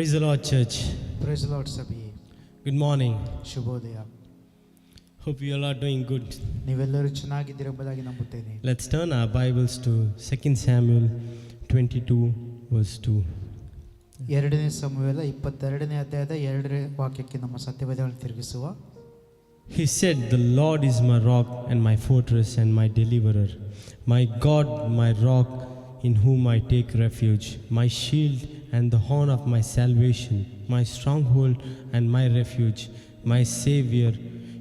Praise the Lord, church. Praise the Lord, Sabhi. Good morning. ಶುಭೋದಯ. Hope you all are doing good. ನೀವೆಲ್ಲರೂ ಚೆನ್ನಾಗಿದ್ದೀರೆಂಬುದಾಗಿ ನಂಬುತ್ತೇನೆ. Let's turn our Bibles to 2 Samuel 22 verse 2. 2 ಸಮುವೇಲ 22ನೇ ಅಧ್ಯಾಯದ 2ನೇ ವಾಕ್ಯಕ್ಕೆ ನಮ್ಮ ಸತ್ಯವೇದವನ್ನು ತಿರುಗಿಸುವ. He said, "The Lord is my rock and my fortress and my deliverer, my God, my rock in whom I take refuge, my shield and the horn of my salvation, my stronghold and my refuge, my Savior.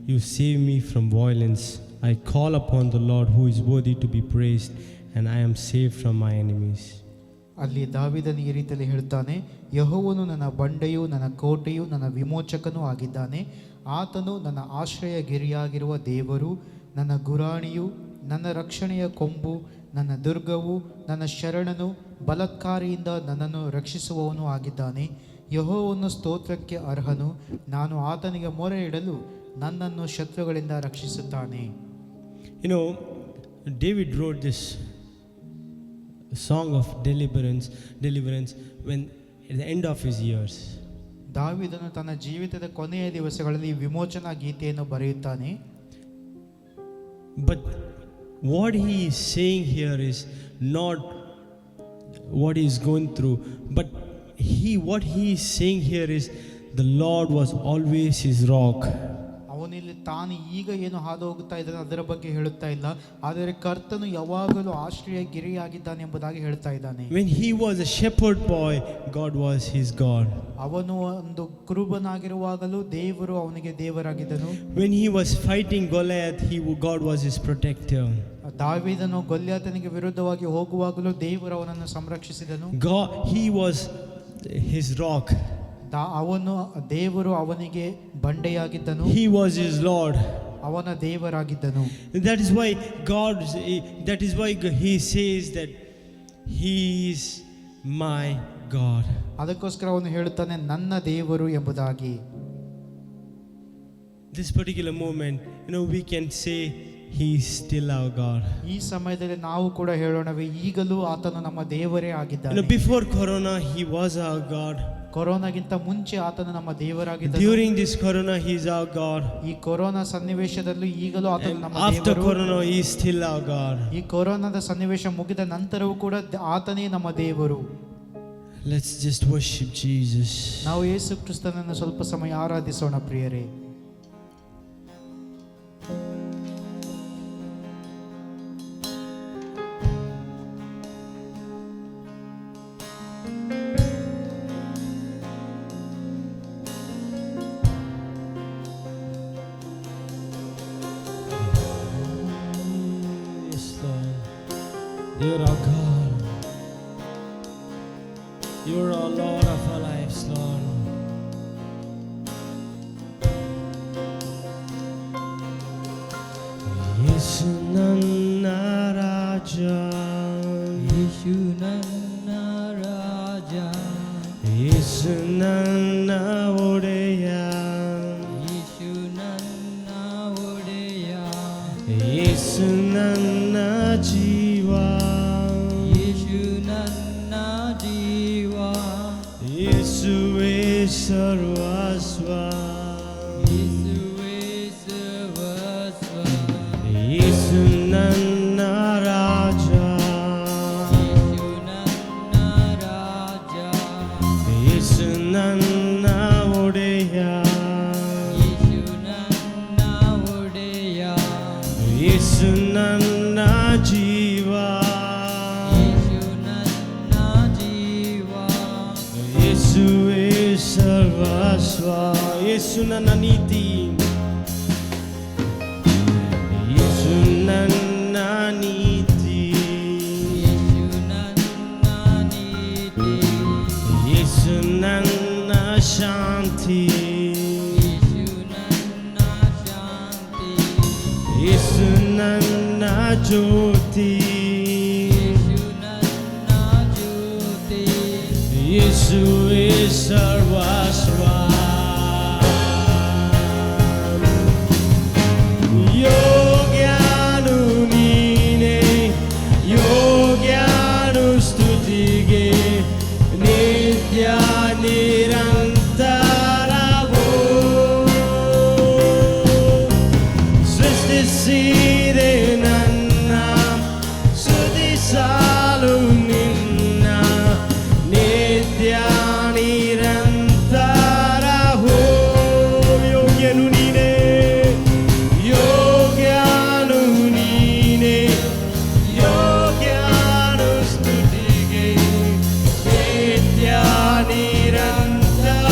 You save me from violence. I call upon the Lord who is worthy to be praised, and I am saved from my enemies." ಅಲ್ಲಿ ದಾವೀದನು ಈ ರೀತಿಯಲ್ಲಿ ಹೇಳ್ತಾನೆ, ಯೆಹೋವನು ನನ್ನ ಬಂಡೆಯೂ ನನ್ನ ಕೋಟೆಯೂ ನನ್ನ ವಿಮೋಚಕನೂ ಆಗಿದ್ದಾನೆ. ಆತನು ನನ್ನ ಆಶ್ರಯ ಗಿರಿಯಾಗಿರುವ ದೇವರು, ನನ್ನ ಗುರಾಣಿಯು, ನನ್ನ ರಕ್ಷಣೆಯ ಕೊಂಬು, ನನ್ನ ದುರ್ಗವು, ನನ್ನ ಶರಣನು, ಬಲಾತ್ಕಾರಿಯಿಂದ ನನ್ನನ್ನು ರಕ್ಷಿಸುವವನು ಆಗಿದ್ದಾನೆ. ಯೆಹೋವನು ಸ್ತೋತ್ರಕ್ಕೆ ಅರ್ಹನು. ನಾನು ಆತನಿಗೆ ಮೊರೆ ಇಡಲು ನನ್ನನ್ನು ಶತ್ರುಗಳಿಂದ ರಕ್ಷಿಸುತ್ತಾನೆ. You know, David wrote this song of deliverance when at the end of his years. ದಾವೀದನು ತನ್ನ ಜೀವಿತದ ಕೊನೆಯ ದಿವಸಗಳಲ್ಲಿ ವಿಮೋಚನಾ ಗೀತೆಯನ್ನು ಬರೆಯುತ್ತಾನೆ. But what he is saying here is not what he is going through, but what he is saying here is the Lord was always his rock. ಅವನಿಲ್ಲಿ ತಾನು ಈಗ ಏನು ಹಾದು ಹೋಗುತ್ತಾ ಇದ್ದಾನೆ ಅದರ ಬಗ್ಗೆ ಹೇಳುತ್ತಾ ಇಲ್ಲ, ಆದರೆ ಕರ್ತನು ಯಾವಾಗಲೂ ಆಶ್ರಯ ಗಿರಿಯಾಗಿದ್ದಾನೆ ಎಂಬುದಾಗಿ ಹೇಳ್ತಾ ಇದ್ದಾನೆ. When he was a shepherd boy, God was his God. ಅವನು ಒಂದು ಕುರುಬನಾಗಿರುವಾಗಲೂ ದೇವರು ಅವನಿಗೆ ದೇವರಾಗಿದ್ದನು. When he was fighting Goliath, God was his protector. ದಾವೀದನು ಗೊಲ್ಯಾತನಿಗೆ ವಿರುದ್ಧವಾಗಿ ಹೋಗುವಾಗಲೂ ದೇವರು ಅವನನ್ನು ಸಂರಕ್ಷಿಸಿದನು. He was his rock. ಅವನು ದೇವರು ಅವನಿಗೆ ಬಂಡೆಯಾಗಿದ್ದನು. He was his Lord. ಅವನ ದೇವರಾಗಿದ್ದನು. That is why he says that he is my God. ಅದಕ್ಕೋಸ್ಕರ ಅವನು ಹೇಳುತ್ತಾನೆ ನನ್ನ ದೇವರು ಎಂಬುದಾಗಿ. This particular moment, we can say he is still our God. ಈ ಸಮಯದಲ್ಲಿ ನಾವು ಕೂಡ ಹೇಳೋಣವೇ, ಈಗಲೂ ಆತನು ನಮ್ಮ ದೇವರೇ ಆಗಿದ್ದಾನೆ. Before corona he was our God. ಕೊರೋನಾಗಿಂತ ಮುಂಚೆ ಆತನು ನಮ್ಮ ದೇವರಾಗಿದ್ದನು. During this corona he is our God. ಈ ಕೊರೋನಾ ಸನ್ನಿವೇಶದಲ್ಲೂ ಈಗಲೂ ಆತನು ನಮ್ಮ ದೇವರು. After corona he is still our God. ಈ ಕೊರೋನಾದ ಸನ್ನಿವೇಶ ಮುಗಿದ ನಂತರವೂ ಕೂಡ ಆತನೇ ನಮ್ಮ ದೇವರು. Let's just worship Jesus. ನಾವು ಯೇಸು ಕ್ರಿಸ್ತನನ್ನು ಸ್ವಲ್ಪ ಸಮಯ ಆರಾಧಿಸೋಣ ಪ್ರಿಯರೇ. You're our God. You're our Lord of our lives, Lord. Yesu nanna Raja, Yesu nanna Raja, Yesu nanna Odeya, Yesu nanna Odeya, Yesu nanna Jiva, Yesu nanna Jiva, Yesuve Sarvasva, Yesuve Sarvasva, Yesu nanna Raja, Yesu nanna Raja, Yesu nanna Odeya, Yesu nanna Odeya, Yesu nanna Jiva, Yesu nanna Jiva, Yesuve Sarvasva, Yesu nanna Niti, Yesu nanna Niti, Yesu nanna Niti, Yesu nanna Shanti, Yesu nanna Shanti, Yesu nanna Jyoti, Yesu nanna Jyoti, Yesu is Sarvasva. Yogyanu Nine, Yogyanu Stutige, Nitya Nira. ಸೃಷ್ಟಿಸಿದೆ ನನ್ನ ಸ್ತುತಿಸಲು ನಿನ್ನ ನಿತ್ಯ ನಿರಂತರವೂ. ಯೋಗ್ಯನು ನೀನೇ, ಯೋಗ್ಯನು ನೀನೇ, ಯೋಗ್ಯನು ಸ್ತುತಿಗೆ ನಿತ್ಯ ನಿರಂತರವೂ.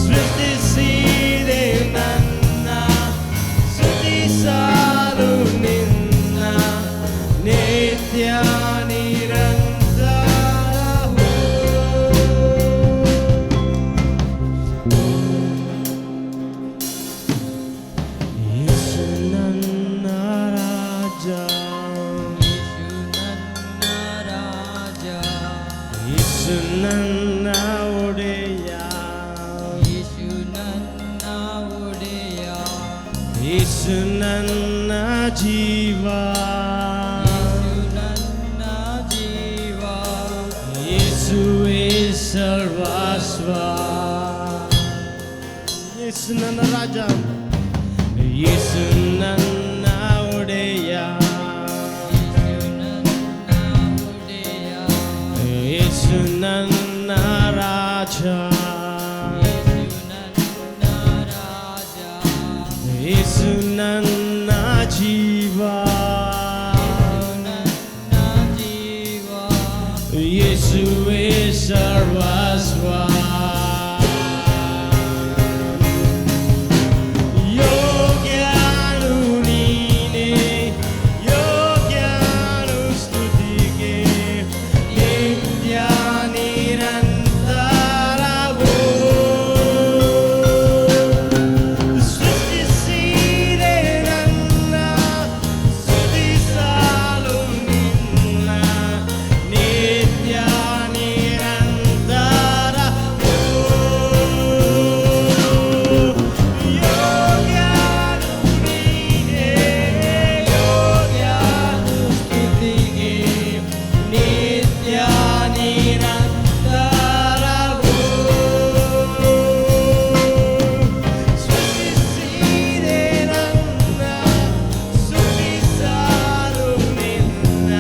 ಸೃಷ್ಟಿಸಿದೆ ನನ್ನ ಸ್ತುತಿಸಲು ನಿನ್ನ ನಿತ್ಯ ನಿರಂತರವೂ. ಯೇಸು ನನ್ನ ರಾಜ, ಯೇಸು ನನ್ನ ರಾಜ, ಯೇಸು ನನ್ನ ಒಡೆಯ, ಯೇಸು ನನ್ನ ಒಡೆಯ, ಯೇಸು ನನ್ನ ಜೀವ, ಯೇಸು ನನ್ನ ಜೀವ, ಯೇಸುವೇ ಸರ್ವಸ್ವ. ಯೇಸು ನನ್ನ ರಾಜ, ಯೇಸು ನನ್ನ ಒಡೆಯ, ಯೇಸು ನನ್ನ ಒಡೆಯ, ಯೇಸು ನನ್ನ ರಾಜ, ಯೇಸು ನನ್ನ ರಾಜ, ಯೇಸು ನನ್ನ ಜೀವ, ನನ್ನ ಜೀವ, ಯೇಸುವೇ ಸರ್ವಸ್ವ. ಯೋಗ್ಯನು ನೀನೇ, ಯೋಗ್ಯನು ಸ್ತುತಿಗೆ ನಿತ್ಯ ನಿರಂತರವೂ. ಸೃಷ್ಟಿಸಿದೆ ನನ್ನ ಸ್ತುತಿಸಲು ನಿನ್ನ ನಿತ್ಯ ನಿರಂತರವೂ. ಯೋಗ್ಯನು ನೀನೇ, ಯೋಗ್ಯನು ಸ್ತುತಿಗೆ ನಿತ್ಯ ನಿರಂತರವೂ. ಸೃಷ್ಟಿಸಿದೆ ನನ್ನ ಸ್ತುತಿಸಲು ನಿನ್ನ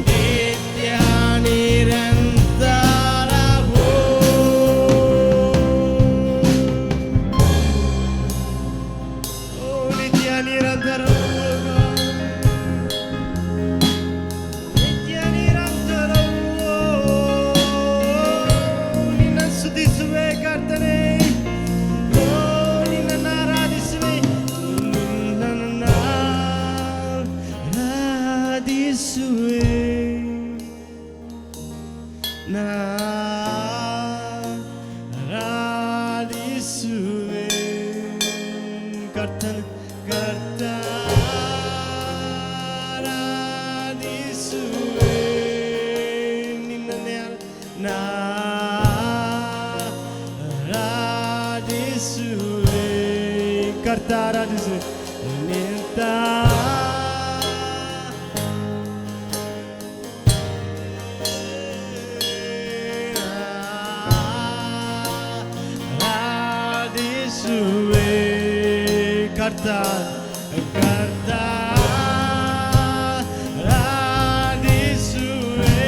ನಿತ್ಯ ನಿರಂತರವೂ. ಓ ನಿತ್ಯ ನಿರಂತರವೂ, ನಿತ್ಯ ನಿರಂತರವೂ. ನಿನ್ನ ಸ್ತುತಿಸುವೆ ಕರ್ತನೇ, ಓ ನಿನ್ನನ್ನು ಆರಾಧಿಸುವೆ, ನಿನ್ನನ್ನು ಆರಾಧಿಸುವೆ, ಆರಾಧಿಸುವೆ. ಕರ್ತನ ಕರ್ತ ಆರಾಧಿಸುವೆ, ನಿನ್ನನ್ನೇ ಆರಾಧಿಸುವೆ. ಕರ್ತ ಆರಾಧಿಸುವೆ, ನಿಂತ ಆರಾಧಿಸುವೆ. ಕರ್ತ ಕರ್ತ ಆರಾಧಿಸುವೆ,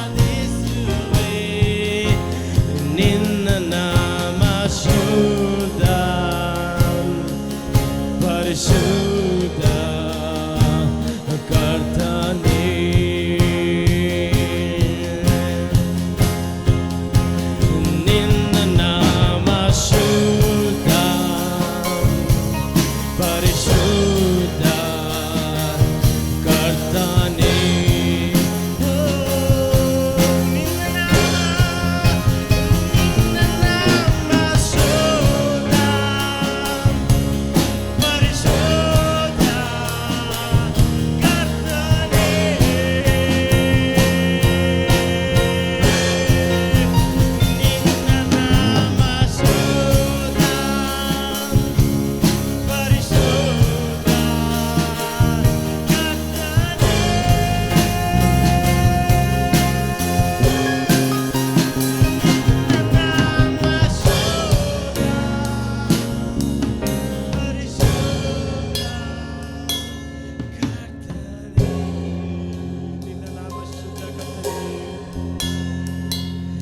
ಆರಾಧಿಸುವೆ. ನಿನ್ನ ನಾಮ ಶುದ್ಧ, ಪರಿಶುದ್ಧ ಕರ್ತನೇ. ನಿನ್ನ ನಾಮ ಶುದ್ಧ, ಪರಿಶುದ್ಧ ಕರ್ತನೇ. ಓ ನಿನ್ನ ನಾಮ, ನಿನ್ನ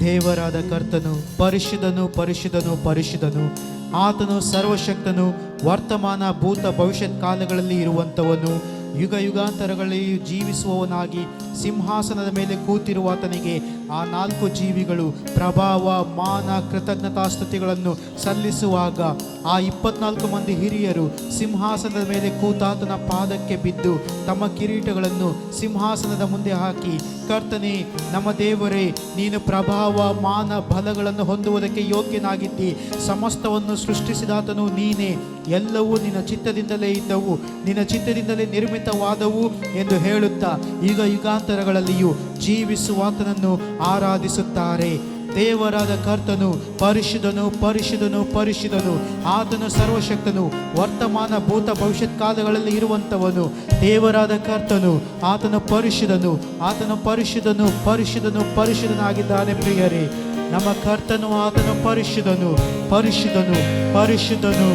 ದೇವರಾದ ಕರ್ತನು ಪರಿಶುದ್ಧನು ಪರಿಶುದ್ಧನು ಪರಿಶುದ್ಧನು, ಆತನು ಸರ್ವಶಕ್ತನು, ವರ್ತಮಾನ ಭೂತ ಭವಿಷ್ಯತ್ ಕಾಲಗಳಲ್ಲಿ ಇರುವಂಥವನು, ಯುಗ ಯುಗಾಂತರಗಳಲ್ಲಿ ಜೀವಿಸುವವನಾಗಿ ಸಿಂಹಾಸನದ ಮೇಲೆ ಕೂತಿರುವಾತನಿಗೆ ಆ 4 ಜೀವಿಗಳು ಪ್ರಭಾವ ಮಾನ ಕೃತಜ್ಞತಾಸ್ತುತಿಗಳನ್ನು ಸಲ್ಲಿಸುವಾಗ ಆ 24 ಮಂದಿ ಹಿರಿಯರು ಸಿಂಹಾಸನದ ಮೇಲೆ ಕೂತಾತನ ಪಾದಕ್ಕೆ ಬಿದ್ದು ತಮ್ಮ ಕಿರೀಟಗಳನ್ನು ಸಿಂಹಾಸನದ ಮುಂದೆ ಹಾಕಿ, ಕರ್ತನೇ ನಮ್ಮ ದೇವರೇ, ನೀನು ಪ್ರಭಾವ ಮಾನ ಬಲಗಳನ್ನು ಹೊಂದುವುದಕ್ಕೆ ಯೋಗ್ಯನಾಗಿದ್ದಿ, ಸಮಸ್ತವನ್ನು ಸೃಷ್ಟಿಸಿದಾತನು ನೀನೇ, ಎಲ್ಲವೂ ನಿನ್ನ ಚಿತ್ತದಿಂದಲೇ ಇದ್ದವು, ನಿನ್ನ ಚಿತ್ತದಿಂದಲೇ ನಿರ್ಮಿತವಾದವು ಎಂದು ಹೇಳುತ್ತಾ ಯುಗ ಯುಗಾಂತರಗಳಲ್ಲಿಯೂ ಜೀವಿಸುವಾತನನ್ನು ಆರಾಧಿಸುತ್ತಾರೆ. ದೇವರಾದ ಕರ್ತನು ಪರಿಶುದ್ಧನು ಪರಿಶುದ್ಧನು ಪರಿಶುದ್ಧನು, ಆತನು ಸರ್ವಶಕ್ತನು, ವರ್ತಮಾನ ಭೂತ ಭವಿಷ್ಯತ್ ಕಾಲಗಳಲ್ಲಿ ಇರುವಂಥವನು. ದೇವರಾದ ಕರ್ತನು ಆತನು ಪರಿಶುದ್ಧನು, ಆತನು ಪರಿಶುದ್ಧನು ಪರಿಶುದ್ಧನು ಪರಿಶುದ್ಧನಾಗಿದ್ದಾನೆ. ಪ್ರಿಯರೇ, ನಮ್ಮ ಕರ್ತನು ಆತನು ಪರಿಶುದ್ಧನು ಪರಿಶುದ್ಧನು ಪರಿಶುದ್ಧನು.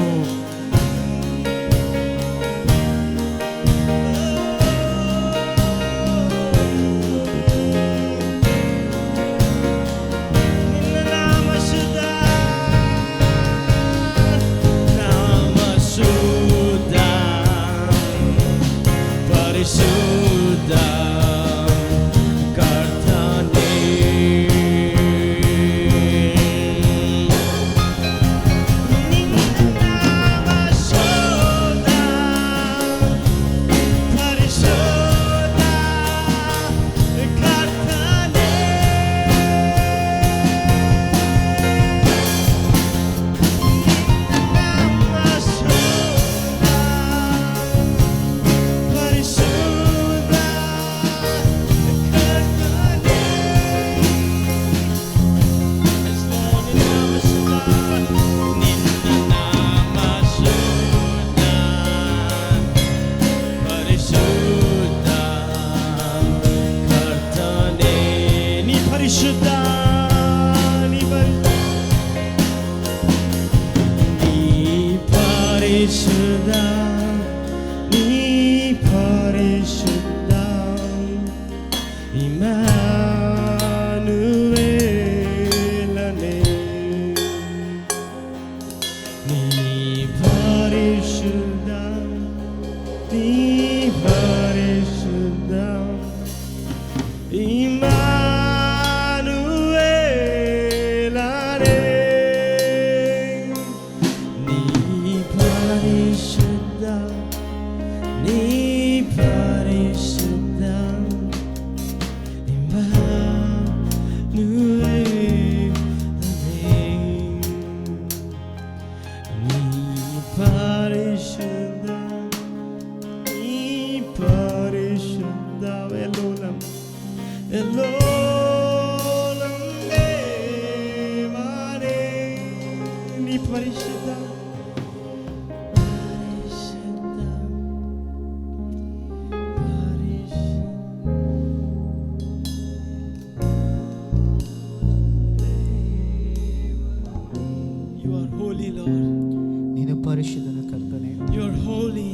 ನೀನು ಪರಿಶುದ್ಧನು ಕರ್ತನೇ, You are holy.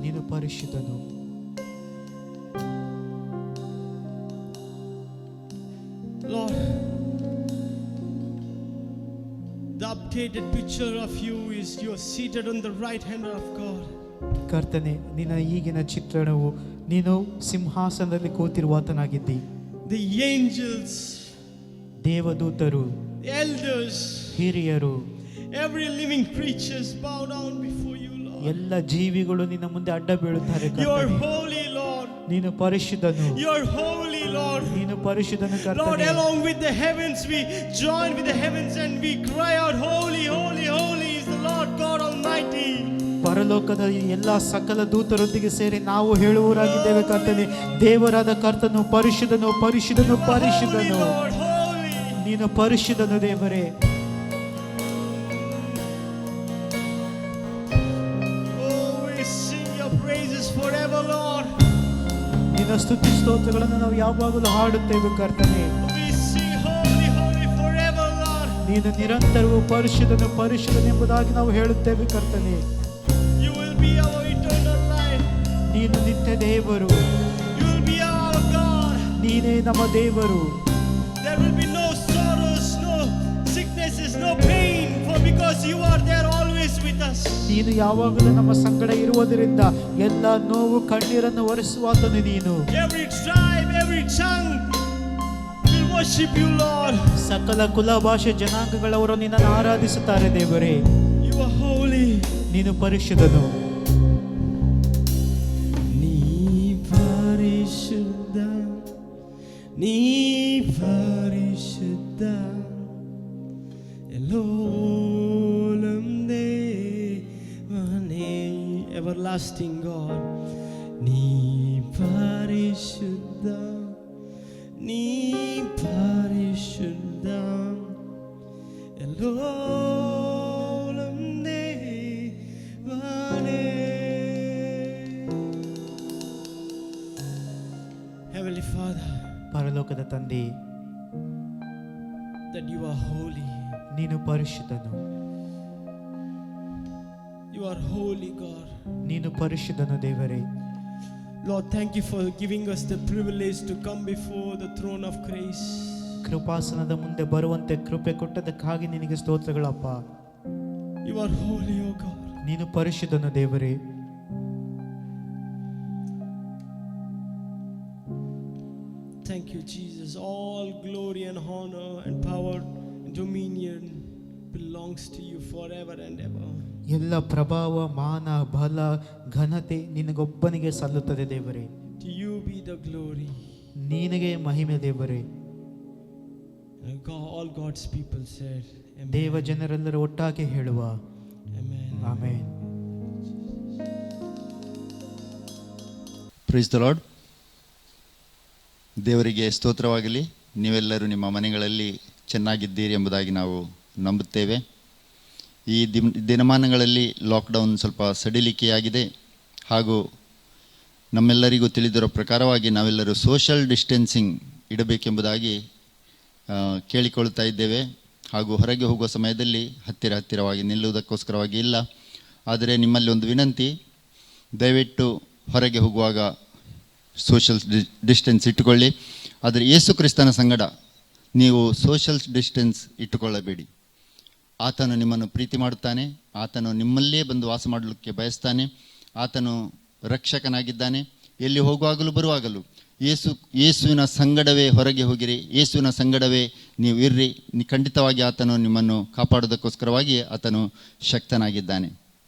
ನೀನು ಪರಿಶುದ್ಧನು. Lord, the updated picture of you is you are seated on the right hand of God. ಕರ್ತನೆ, ನಿನ್ನ ಈಗಿನ ಚಿತ್ರಣವು ನೀನು ಸಿಂಹಾಸನದಲ್ಲಿ ಕೂತಿರುವಾತನಾಗಿದ್ದಿ. The angels, ದೇವದೂತರು, the elders, ಹಿರಿಯರು, every living creatures bow down before you, Lord. ಎಲ್ಲ ಜೀವಿಗಳು ನಿನ್ನ ಮುಂದೆ ಅಡ್ಡ ಬೀಳುತ್ತಾರೆ. You are ಕರ್ತನೇ, holy, Lord. ನೀನು ಪರಿಶುದ್ಧನು. You are holy, Lord. ನೀನು ಪರಿಶುದ್ಧನು Lord, ಕರ್ತನೇ. along with the heavens, we join with the heavens and we cry out, holy, holy, holy is the Lord God Almighty. ಪರಲೋಕದ ಎಲ್ಲ ಸಕಲ ದೂತರೊಂದಿಗೆ ಸೇರಿ ನಾವು ಹೇಳುವರಾಗಿದ್ದೇವೆ ಕರ್ತನೆ, ದೇವರಾದ ಕರ್ತನು ಪರಿಶುದ್ಧನು ಪರಿಶುದ್ಧನು ಪರಿಶುದ್ಧನು. Holy, Lord, holy. ನೀನು ಪರಿಶುದ್ಧನು ದೇವರೇ. Oh, we sing your praises forever, Lord. ನಿನ್ನ ಸ್ತುತಿ ಸ್ತೋತ್ರಗಳನ್ನು ನಾವು ಯಾವಾಗಲೂ ಹಾಡುತ್ತೇವೆ ಕರ್ತನೆ. We sing holy, holy forever, Lord. ನೀನು ನಿರಂತರವೂ ಪರಿಶುದ್ಧನು ಪರಿಶುದ್ಧನೆಂಬುದಾಗಿ ನಾವು ಹೇಳುತ್ತೇವೆ ಕರ್ತನೆ. You will be our eternal life. ನೀನು ನಿತ್ಯ ದೇವರು, You will be our God. ನೀನೇ ನಮ್ಮ ದೇವರು. There will be no sorrows, illnesses, no pain, for because you are there always with us. ನೀನು ಯಾವಾಗಲೂ ನಮ್ಮ ಸಂಗಡ ಇರುವುದರಿಂದ ಎಲ್ಲ ನೋವು ಕಣ್ಣೀರನ್ನು ಒರೆಸುವಾತನು ನೀನು. Every tribe, every tongue will worship you, Lord. ಸಕಲ ಕುಲ ಭಾಷೆ ಜನಾಂಗಗಳವರು ನಿನ್ನನ್ನು ಆರಾಧಿಸುತ್ತಾರೆ ದೇವರೇ. You are holy. ನೀನು ಪರಿಶುದ್ಧನು. ನೀ ಪರಿಶುದ್ಧ, ನೀ ಪರಿಶುದ್ಧ, ಎಲೋಲಂ ದೇವನೇ, everlasting God. ನೀ ಪರಿಶುದ್ಧ, ನೀ ಪರಿಶುದ್ಧ, ಎಲೋಲಂ ದೇವನೇ. Heavenly Father, ಪರಲೋಕದ ತಂದೆ, that you are holy. ನೀನು ಪರಿಶುದ್ಧನು. You are holy, God. ನೀನು ಪರಿಶುದ್ಧನು ದೇವರೇ. Lord, thank you for giving us the privilege to come before the throne of grace. ಕೃಪಾಸನದ ಮುಂದೆ ಬರುವಂತೆ ಕೃಪೆ ಕೊಟ್ಟದಕ್ಕಾಗಿ ನಿನಗೆ ಸ್ತೋತ್ರಗಳಪ್ಪ. You are holy, O God. ನೀನು ಪರಿಶುದ್ಧನು ದೇವರೇ. Thank you, Jesus. All glory and honor and power and dominion belongs to you forever and ever. ಎಲ್ಲ ಪ್ರಭಾವ, ಮಾನ, ಬಲ, ಘನತೆ ನಿನಗೊಬ್ಬನಿಗೆ ಸಲ್ಲುತ್ತದೆ ದೇವರೇ. To you be the glory. ನಿನಗೆ ಮಹಿಮೆ ದೇವರೇ. And all God's people said, Amen. ದೇವ ಜನರೆಲ್ಲರೂ ಒಟ್ಟಾಗಿ ಹೇಳುವ Amen. Amen. Praise the lord. ದೇವರಿಗೆ ಸ್ತೋತ್ರವಾಗಲಿ. ನೀವೆಲ್ಲರೂ ನಿಮ್ಮ ಮನೆಗಳಲ್ಲಿ ಚೆನ್ನಾಗಿದ್ದೀರಿ ಎಂಬುದಾಗಿ ನಾವು ನಂಬುತ್ತೇವೆ. ಈ ದಿನಮಾನಗಳಲ್ಲಿ ಲಾಕ್ಡೌನ್ ಸ್ವಲ್ಪ ಸಡಿಲಿಕೆಯಾಗಿದೆ. ಹಾಗೂ ನಮ್ಮೆಲ್ಲರಿಗೂ ತಿಳಿದಿರೋ ಪ್ರಕಾರವಾಗಿ ನಾವೆಲ್ಲರೂ ಸೋಷಲ್ ಡಿಸ್ಟೆನ್ಸಿಂಗ್ ಇಡಬೇಕೆಂಬುದಾಗಿ ಕೇಳಿಕೊಳ್ತಾ ಇದ್ದೇವೆ. ಹಾಗೂ ಹೊರಗೆ ಹೋಗುವ ಸಮಯದಲ್ಲಿ ಹತ್ತಿರವಾಗಿ ನಿಲ್ಲುವುದಕ್ಕೋಸ್ಕರವಾಗಿ ಇಲ್ಲ. ಆದರೆ ನಿಮ್ಮಲ್ಲಿ ಒಂದು ವಿನಂತಿ, ದಯವಿಟ್ಟು ಹೊರಗೆ ಹೋಗುವಾಗ ಸೋಷಲ್ ಡಿಸ್ಟೆನ್ಸ್ ಇಟ್ಟುಕೊಳ್ಳಿ. ಆದರೆ ಯೇಸು ಕ್ರಿಸ್ತನ ಸಂಗಡ ನೀವು ಸೋಷಲ್ ಡಿಸ್ಟೆನ್ಸ್ ಇಟ್ಟುಕೊಳ್ಳಬೇಡಿ. ಆತನು ನಿಮ್ಮನ್ನು ಪ್ರೀತಿ ಮಾಡುತ್ತಾನೆ. ಆತನು ನಿಮ್ಮಲ್ಲೇ ಬಂದು ವಾಸ ಮಾಡಲಿಕ್ಕೆ ಬಯಸ್ತಾನೆ. ಆತನು ರಕ್ಷಕನಾಗಿದ್ದಾನೆ. ಎಲ್ಲಿ ಹೋಗುವಾಗಲೂ ಬರುವಾಗಲೂ ಯೇಸುವಿನ ಸಂಗಡವೇ ಹೊರಗೆ ಹೋಗಿರಿ, ಯೇಸುವಿನ ಸಂಗಡವೇ ನೀವು ಇರ್ರಿ. ಖಂಡಿತವಾಗಿ ಆತನು ನಿಮ್ಮನ್ನು ಕಾಪಾಡೋದಕ್ಕೋಸ್ಕರವಾಗಿ ಆತನು ಶಕ್ತನಾಗಿದ್ದಾನೆ.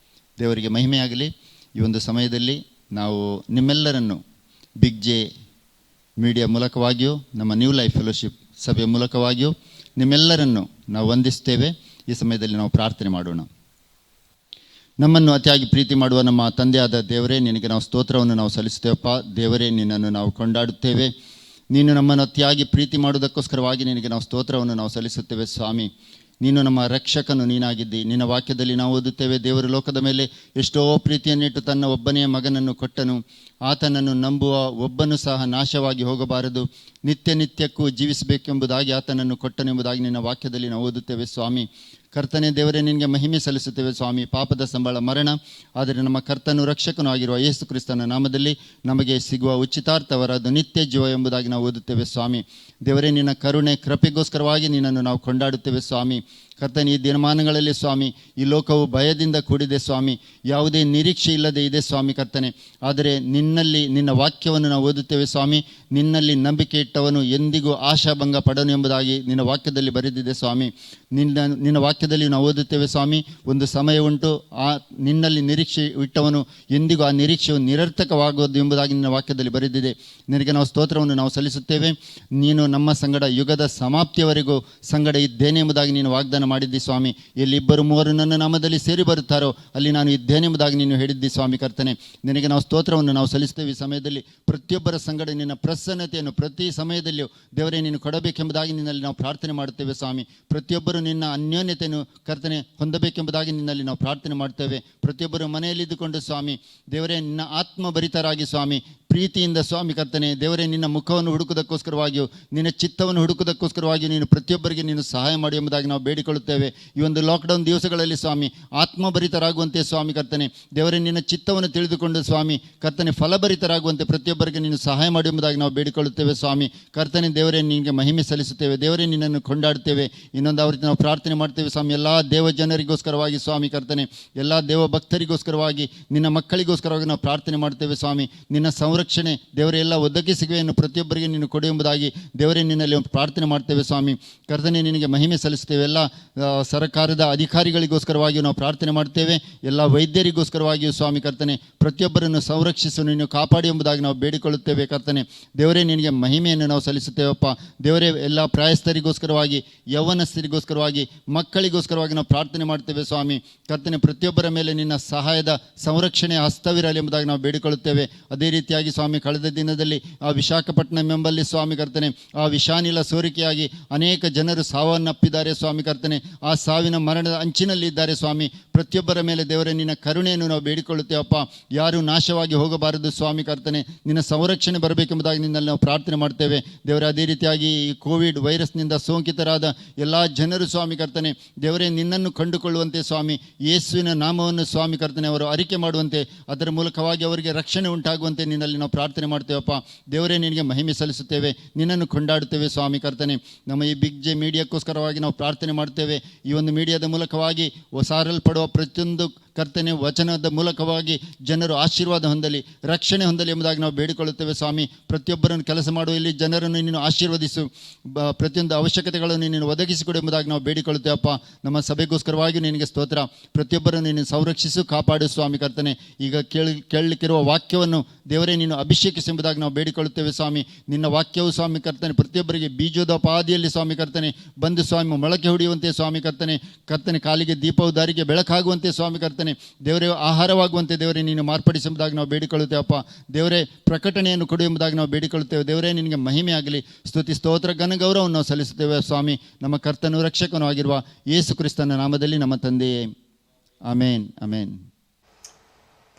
ದೇವರಿಗೆ ಮಹಿಮೆಯಾಗಲಿ. ಈ ಒಂದು ಸಮಯದಲ್ಲಿ ನಾವು ನಿಮ್ಮೆಲ್ಲರನ್ನು ಬಿಗ್ ಜೆ ಮೀಡಿಯಾ ಮೂಲಕವಾಗಿಯೂ ನಮ್ಮ ನ್ಯೂ ಲೈಫ್ ಫೆಲೋಶಿಪ್ ಸಭೆಯ ಮೂಲಕವಾಗಿಯೂ ನಿಮ್ಮೆಲ್ಲರನ್ನು ನಾವು ವಂದಿಸ್ತೇವೆ. ಈ ಸಮಯದಲ್ಲಿ ನಾವು ಪ್ರಾರ್ಥನೆ ಮಾಡೋಣ. ನಮ್ಮನ್ನು ಅತಿಯಾಗಿ ಪ್ರೀತಿ ಮಾಡುವ ನಮ್ಮ ತಂದೆಯಾದ ದೇವರೇ, ನಿನಗೆ ನಾವು ಸ್ತೋತ್ರವನ್ನು ನಾವು ಸಲ್ಲಿಸ್ತೇವಪ್ಪ. ದೇವರೇ, ನಿನ್ನನ್ನು ನಾವು ಕೊಂಡಾಡುತ್ತೇವೆ. ನೀನು ನಮ್ಮನ್ನು ಅತಿಯಾಗಿ ಪ್ರೀತಿ ಮಾಡುವುದಕ್ಕೋಸ್ಕರವಾಗಿ ನಿನಗೆ ನಾವು ಸ್ತೋತ್ರವನ್ನು ನಾವು ಸಲ್ಲಿಸುತ್ತೇವೆ ಸ್ವಾಮಿ. ನೀನು ನಮ್ಮ ರಕ್ಷಕನು ನೀನಾಗಿದ್ದಿ. ನಿನ್ನ ವಾಕ್ಯದಲ್ಲಿ ನಾವು ಓದುತ್ತೇವೆ, ದೇವರು ಲೋಕದ ಮೇಲೆ ಎಷ್ಟೋ ಪ್ರೀತಿಯನ್ನಿಟ್ಟು ತನ್ನ ಒಬ್ಬನೇ ಮಗನನ್ನು ಕೊಟ್ಟನು. ಆತನನ್ನು ನಂಬುವ ಒಬ್ಬನು ಸಹ ನಾಶವಾಗಿ ಹೋಗಬಾರದು, ನಿತ್ಯ ನಿತ್ಯಕ್ಕೂ ಜೀವಿಸಬೇಕೆಂಬುದಾಗಿ ಆತನನ್ನು ಕೊಟ್ಟನೆಂಬುದಾಗಿ ನಿನ್ನ ವಾಕ್ಯದಲ್ಲಿ ನಾವು ಓದುತ್ತೇವೆ ಸ್ವಾಮಿ. ಕರ್ತನೇ ದೇವರೇ, ನಿನಗೆ ಮಹಿಮೆ ಸಲ್ಲಿಸುತ್ತೇವೆ ಸ್ವಾಮಿ. ಪಾಪದ ಸಂಬಳ ಮರಣ, ಆದರೆ ನಮ್ಮ ಕರ್ತನು ರಕ್ಷಕನೂ ಆಗಿರುವ ಯೇಸು ಕ್ರಿಸ್ತನ ನಾಮದಲ್ಲಿ ನಮಗೆ ಸಿಗುವ ಉಚಿತಾರ್ಥವರದು ನಿತ್ಯ ಜೀವ ಎಂಬುದಾಗಿ ನಾವು ಓದುತ್ತೇವೆ ಸ್ವಾಮಿ. ದೇವರೇ, ನಿನ್ನ ಕರುಣೆ ಕೃಪೆಗೋಸ್ಕರವಾಗಿ ನಿನ್ನನ್ನು ನಾವು ಕೊಂಡಾಡುತ್ತೇವೆ ಸ್ವಾಮಿ. ಕರ್ತನೆ, ಈ ದಿನಮಾನಗಳಲ್ಲಿ ಸ್ವಾಮಿ ಈ ಲೋಕವು ಭಯದಿಂದ ಕೂಡಿದೆ ಸ್ವಾಮಿ. ಯಾವುದೇ ನಿರೀಕ್ಷೆ ಇಲ್ಲದೆ ಇದೆ ಸ್ವಾಮಿ ಕರ್ತನೆ. ಆದರೆ ನಿನ್ನಲ್ಲಿ ನಿನ್ನ ವಾಕ್ಯವನ್ನು ನಾವು ಓದುತ್ತೇವೆ ಸ್ವಾಮಿ. ನಿನ್ನಲ್ಲಿ ನಂಬಿಕೆ ಇಟ್ಟವನು ಎಂದಿಗೂ ಆಶಾಭಂಗ ಪಡನು ಎಂಬುದಾಗಿ ನಿನ್ನ ವಾಕ್ಯದಲ್ಲಿ ಬರೆದಿದೆ ಸ್ವಾಮಿ. ನಿನ್ನ ವಾಕ್ಯದಲ್ಲಿ ನಾವು ಓದುತ್ತೇವೆ ಸ್ವಾಮಿ, ಒಂದು ಸಮಯ ಉಂಟು, ಆ ನಿನ್ನಲ್ಲಿ ನಿರೀಕ್ಷೆ ಇಟ್ಟವನು ಎಂದಿಗೂ ಆ ನಿರೀಕ್ಷೆಯು ನಿರರ್ಥಕವಾಗುವುದು ಎಂಬುದಾಗಿ ನಿನ್ನ ವಾಕ್ಯದಲ್ಲಿ ಬರೆದಿದೆ. ನಿನಗೆ ನಾವು ಸ್ತೋತ್ರವನ್ನು ನಾವು ಸಲ್ಲಿಸುತ್ತೇವೆ. ನೀನು ನಮ್ಮ ಸಂಗಡ ಯುಗದ ಸಮಾಪ್ತಿಯವರೆಗೂ ಸಂಗಡ ಇದ್ದೇನೆ ಎಂಬುದಾಗಿ ನೀನು ವಾಗ್ದಾನ ಮಾಡಿದ್ದಿ ಸ್ವಾಮಿ. ಎಲ್ಲಿ 2-3 ನನ್ನ ನಾಮದಲ್ಲಿ ಸೇರಿ ಬರುತ್ತಾರೋ ಅಲ್ಲಿ ನಾನು ಇದ್ದೇನೆ ಎಂಬುದಾಗಿ ನೀನು ಹೇಳಿದ್ದಿ ಸ್ವಾಮಿ ಕರ್ತನೆ. ನಿನಗೆ ನಾವು ಸ್ತೋತ್ರವನ್ನು ನಾವು ಸಲ್ಲಿಸ್ತೇವೆ. ಈ ಸಮಯದಲ್ಲಿ ಪ್ರತಿಯೊಬ್ಬರ ಸಂಗಡ ನಿನ್ನ ಪ್ರಸನ್ನತೆಯನ್ನು ಪ್ರತಿ ಸಮಯದಲ್ಲಿಯೂ ದೇವರೇ ನೀನು ಕೊಡಬೇಕೆಂಬುದಾಗಿ ನಿನ್ನಲ್ಲಿ ನಾವು ಪ್ರಾರ್ಥನೆ ಮಾಡುತ್ತೇವೆ ಸ್ವಾಮಿ. ಪ್ರತಿಯೊಬ್ಬರು ನಿನ್ನ ಅನ್ಯೋನ್ಯತೆಯನ್ನು ಕರ್ತನೆ ಹೊಂದಬೇಕೆಂಬುದಾಗಿ ನಿನ್ನಲ್ಲಿ ನಾವು ಪ್ರಾರ್ಥನೆ ಮಾಡ್ತೇವೆ. ಪ್ರತಿಯೊಬ್ಬರು ಮನೆಯಲ್ಲಿದ್ದುಕೊಂಡು ಸ್ವಾಮಿ ದೇವರೇ ನಿನ್ನ ಆತ್ಮಭರಿತರಾಗಿ ಸ್ವಾಮಿ ಪ್ರೀತಿಯಿಂದ ಸ್ವಾಮಿ ಕರ್ತನೆ ದೇವರೇ ನಿನ್ನ ಮುಖವನ್ನು ಹುಡುಕುವುದಕ್ಕೋಸ್ಕರವಾಗಿಯೂ ನಿನ್ನ ಚಿತ್ತವನ್ನು ಹುಡುಕುವುದಕ್ಕೋಸ್ಕರವಾಗಿಯೂ ನೀನು ಪ್ರತಿಯೊಬ್ಬರಿಗೆ ನೀನು ಸಹಾಯ ಮಾಡಿ ಎಂಬುದಾಗಿ ನಾವು ಬೇಡಿಕೊಳ್ಳುತ್ತೇವೆ. ಈ ಒಂದು ಲಾಕ್ಡೌನ್ ದಿವಸಗಳಲ್ಲಿ ಸ್ವಾಮಿ ಆತ್ಮಭರಿತರಾಗುವಂತೆ ಸ್ವಾಮಿ ಕರ್ತನೆ ದೇವರೇ ನಿನ್ನ ಚಿತ್ತವನ್ನು ತಿಳಿದುಕೊಂಡು ಸ್ವಾಮಿ ಕರ್ತನೆ ಫಲಭರಿತರಾಗುವಂತೆ ಪ್ರತಿಯೊಬ್ಬರಿಗೆ ನೀನು ಸಹಾಯ ಮಾಡಿ ಎಂಬುದಾಗಿ ನಾವು ಬೇಡಿಕೊಳ್ಳುತ್ತೇವೆ ಸ್ವಾಮಿ ಕರ್ತನೆ ದೇವರೇ ನಿನಗೆ ಮಹಿಮೆ ಸಲ್ಲಿಸುತ್ತೇವೆ. ದೇವರೇ ನಿನ್ನನ್ನು ಕೊಂಡಾಡುತ್ತೇವೆ. ಇನ್ನೊಂದು ಅವರಿಗೆ ನಾವು ಪ್ರಾರ್ಥನೆ ಮಾಡ್ತೇವೆ ಸ್ವಾಮಿ, ಎಲ್ಲ ದೇವ ಜನರಿಗೋಸ್ಕರವಾಗಿ ಸ್ವಾಮಿ ಕರ್ತನೆ ಎಲ್ಲ ದೇವ ಭಕ್ತರಿಗೋಸ್ಕರವಾಗಿ ನಿನ್ನ ಮಕ್ಕಳಿಗೋಸ್ಕರವಾಗಿ ನಾವು ಪ್ರಾರ್ಥನೆ ಮಾಡ್ತೇವೆ ಸ್ವಾಮಿ. ನಿನ್ನ ಸಂರಕ್ಷಣೆ ದೇವರೇ ಎಲ್ಲ ಒದಗಿಸುವಿಕೆಯನ್ನು ಪ್ರತಿಯೊಬ್ಬರಿಗೆ ನೀನು ಕೊಡು ಎಂಬುದಾಗಿ ದೇವರೇ ನಿನ್ನಲ್ಲಿ ಪ್ರಾರ್ಥನೆ ಮಾಡ್ತೇವೆ ಸ್ವಾಮಿ ಕರ್ತನೆ ನಿನಗೆ ಮಹಿಮೆ ಸಲ್ಲಿಸುತ್ತೇವೆ. ಎಲ್ಲ ಸರ್ಕಾರದ ಅಧಿಕಾರಿಗಳಿಗೋಸ್ಕರವಾಗಿಯೂ ನಾವು ಪ್ರಾರ್ಥನೆ ಮಾಡ್ತೇವೆ. ಎಲ್ಲ ವೈದ್ಯರಿಗೋಸ್ಕರವಾಗಿಯೂ ಸ್ವಾಮಿ ಕರ್ತನೆ ಪ್ರತಿಯೊಬ್ಬರನ್ನು ಸಂರಕ್ಷಿಸು ನೀನು ಕಾಪಾಡಿ ಎಂಬುದಾಗಿ ನಾವು ಬೇಡಿಕೊಳ್ಳುತ್ತೇವೆ ಕರ್ತನೆ ದೇವರೇ ನಿನಗೆ ಮಹಿಮೆಯನ್ನು ನಾವು ಸಲ್ಲಿಸುತ್ತೇವಪ್ಪ. ದೇವರೇ ಎಲ್ಲ ಪ್ರಾಯಸ್ಥರಿಗೋಸ್ಕರವಾಗಿ ಯೌವನಸ್ಥರಿಗೋಸ್ಕರವಾಗಿ ಮಕ್ಕಳಿಗೋಸ್ಕರವಾಗಿ ನಾವು ಪ್ರಾರ್ಥನೆ ಮಾಡ್ತೇವೆ ಸ್ವಾಮಿ ಕರ್ತನೆ ಪ್ರತಿಯೊಬ್ಬರ ಮೇಲೆ ನಿನ್ನ ಸಹಾಯದ ಸಂರಕ್ಷಣೆ ಹಸ್ತವಿರಲಿ ಎಂಬುದಾಗಿ ನಾವು ಬೇಡಿಕೊಳ್ಳುತ್ತೇವೆ. ಅದೇ ರೀತಿಯಾಗಿ ಸ್ವಾಮಿ ಕಳೆದ ದಿನದಲ್ಲಿ ಆ ವಿಶಾಖಪಟ್ಟಣಂ ಎಂಬಲ್ಲಿ ಸ್ವಾಮಿ ಕರ್ತನೆ ಆ ವಿಷಾನಿಲ ಸೋರಿಕೆಯಾಗಿ ಅನೇಕ ಜನರು ಸಾವನ್ನಪ್ಪಿದ್ದಾರೆ ಸ್ವಾಮಿ ಕರ್ತನೆ. ಆ ಸಾವಿನ ಮರಣದ ಅಂಚಿನಲ್ಲಿ ಇದ್ದಾರೆ ಸ್ವಾಮಿ. ಪ್ರತಿಯೊಬ್ಬರ ಮೇಲೆ ದೇವರೇ ನಿನ್ನ ಕರುಣೆಯನ್ನು ನಾವು ಬೇಡಿಕೊಳ್ಳುತ್ತೇವಪ್ಪ. ಯಾರು ನಾಶವಾಗಿ ಹೋಗಬಾರದು ಸ್ವಾಮಿ ಕರ್ತನೆ ನಿನ್ನ ಸಂರಕ್ಷಣೆ ಬರಬೇಕೆಂಬುದಾಗಿ ನಿನ್ನಲ್ಲಿ ನಾವು ಪ್ರಾರ್ಥನೆ ಮಾಡ್ತೇವೆ ದೇವರೇ. ಅದೇ ರೀತಿಯಾಗಿ ಈ ಕೋವಿಡ್ ವೈರಸ್ನಿಂದ ಸೋಂಕಿತರಾದ ಎಲ್ಲ ಜನರು ಸ್ವಾಮಿ ಕರ್ತನೆ ದೇವರೇ ನಿನ್ನನ್ನು ಕಂಡುಕೊಳ್ಳುವಂತೆ ಸ್ವಾಮಿ ಯೇಸುವಿನ ನಾಮವನ್ನು ಸ್ವಾಮಿ ಕರ್ತನೆ ಅವರು ಅರಿಕೆ ಮಾಡುವಂತೆ ಅದರ ಮೂಲಕವಾಗಿ ಅವರಿಗೆ ರಕ್ಷಣೆ ಉಂಟಾಗುವಂತೆ ನಿನ್ನಲ್ಲಿ ನಾವು ಪ್ರಾರ್ಥನೆ ಮಾಡ್ತೇವಪ್ಪ. ದೇವರೇ ನಿನಗೆ ಮಹಿಮೆ ಸಲ್ಲಿಸುತ್ತೇವೆ, ನಿನ್ನನ್ನು ಕೊಂಡಾಡುತ್ತೇವೆ ಸ್ವಾಮಿ ಕರ್ತನೆ. ನಮ್ಮ ಈ ಬಿಗ್ ಜೆ ಮೀಡಿಯಾಕ್ಕೋಸ್ಕರವಾಗಿ ನಾವು ಪ್ರಾರ್ಥನೆ ಮಾಡ್ತೇವೆ. ಈ ಒಂದು ಮೀಡಿಯಾದ ಮೂಲಕವಾಗಿ ಸಾರಲ್ಪಡುವ ಪ್ರತಿಯೊಂದು ಕರ್ತನೆ ವಚನದ ಮೂಲಕವಾಗಿ ಜನರು ಆಶೀರ್ವಾದ ಹೊಂದಲಿ, ರಕ್ಷಣೆ ಹೊಂದಲಿ ಎಂಬುದಾಗಿ ನಾವು ಬೇಡಿಕೊಳ್ಳುತ್ತೇವೆ ಸ್ವಾಮಿ. ಪ್ರತಿಯೊಬ್ಬರನ್ನು ಕೆಲಸ ಮಾಡುವ ಇಲ್ಲಿ ಜನರನ್ನು ನೀನು ಆಶೀರ್ವದಿಸು, ಪ್ರತಿಯೊಂದು ಅವಶ್ಯಕತೆಗಳನ್ನು ನೀನು ಒದಗಿಸಿಕೊಡು ಎಂಬುದಾಗಿ ನಾವು ಬೇಡಿಕೊಳ್ಳುತ್ತೇವಪ್ಪ. ನಮ್ಮ ಸಭೆಗೋಸ್ಕರವಾಗಿ ನಿನಗೆ ಸ್ತೋತ್ರ. ಪ್ರತಿಯೊಬ್ಬರನ್ನು ನೀನು ಸಂರಕ್ಷಿಸು, ಕಾಪಾಡು ಸ್ವಾಮಿ ಕರ್ತನೆ. ಈಗ ಕೇಳಲಿಕ್ಕಿರುವ ವಾಕ್ಯವನ್ನು ದೇವರೇ ನೀನು ಅಭಿಷೇಕಿಸು ಎಂಬುದಾಗಿ ನಾವು ಬೇಡಿಕೊಳ್ಳುತ್ತೇವೆ ಸ್ವಾಮಿ. ನಿನ್ನ ವಾಕ್ಯವು ಸ್ವಾಮಿ ಕರ್ತನೆ ಪ್ರತಿಯೊಬ್ಬರಿಗೆ ಬೀಜೋದೋಪಾದಿಯಲ್ಲಿ ಸ್ವಾಮಿ ಕರ್ತನೆ ಬಂದು ಸ್ವಾಮಿ ಮೊಳಕೆ ಹೊಡೆಯುವಂತೆ ಸ್ವಾಮಿ ಕರ್ತನೆ ಕರ್ತನೆ ಕಾಲಿಗೆ ದೀಪವು ದಾರಿಗೆ ಬೆಳಕಾಗುವಂತೆ ಸ್ವಾಮಿ ಕರ್ತನೆ ದೇವರೇ ಆಹಾರವಾಗುವಂತೆ ದೇವರೇ ನೀನು ಮಾರ್ಪಡಿಸುವುದಾಗಿ ನಾವು ಬೇಡಿಕೊಳ್ಳುತ್ತೇವಪ್ಪ. ದೇವರೇ ಪ್ರಕಟಣೆಯನ್ನು ಕೊಡು ಎಂಬುದಾಗಿ ನಾವು ಬೇಡಿಕೊಳ್ಳುತ್ತೇವೆ. ದೇವರೇ ನಿನಗೆ ಮಹಿಮೆ ಆಗಲಿ, ಸ್ತುತಿ ಸ್ತೋತ್ರ ಘನ ಗೌರವವನ್ನು ನಾವು ಸಲ್ಲಿಸುತ್ತೇವೆ ಸ್ವಾಮಿ. ನಮ್ಮ ಕರ್ತನು ರಕ್ಷಕನೂ ಆಗಿರುವ ಯೇಸು ಕ್ರಿಸ್ತನ ನಾಮದಲ್ಲಿ ನಮ್ಮ ತಂದೆಯೇ, ಆಮೇನ್ ಆಮೇನ್.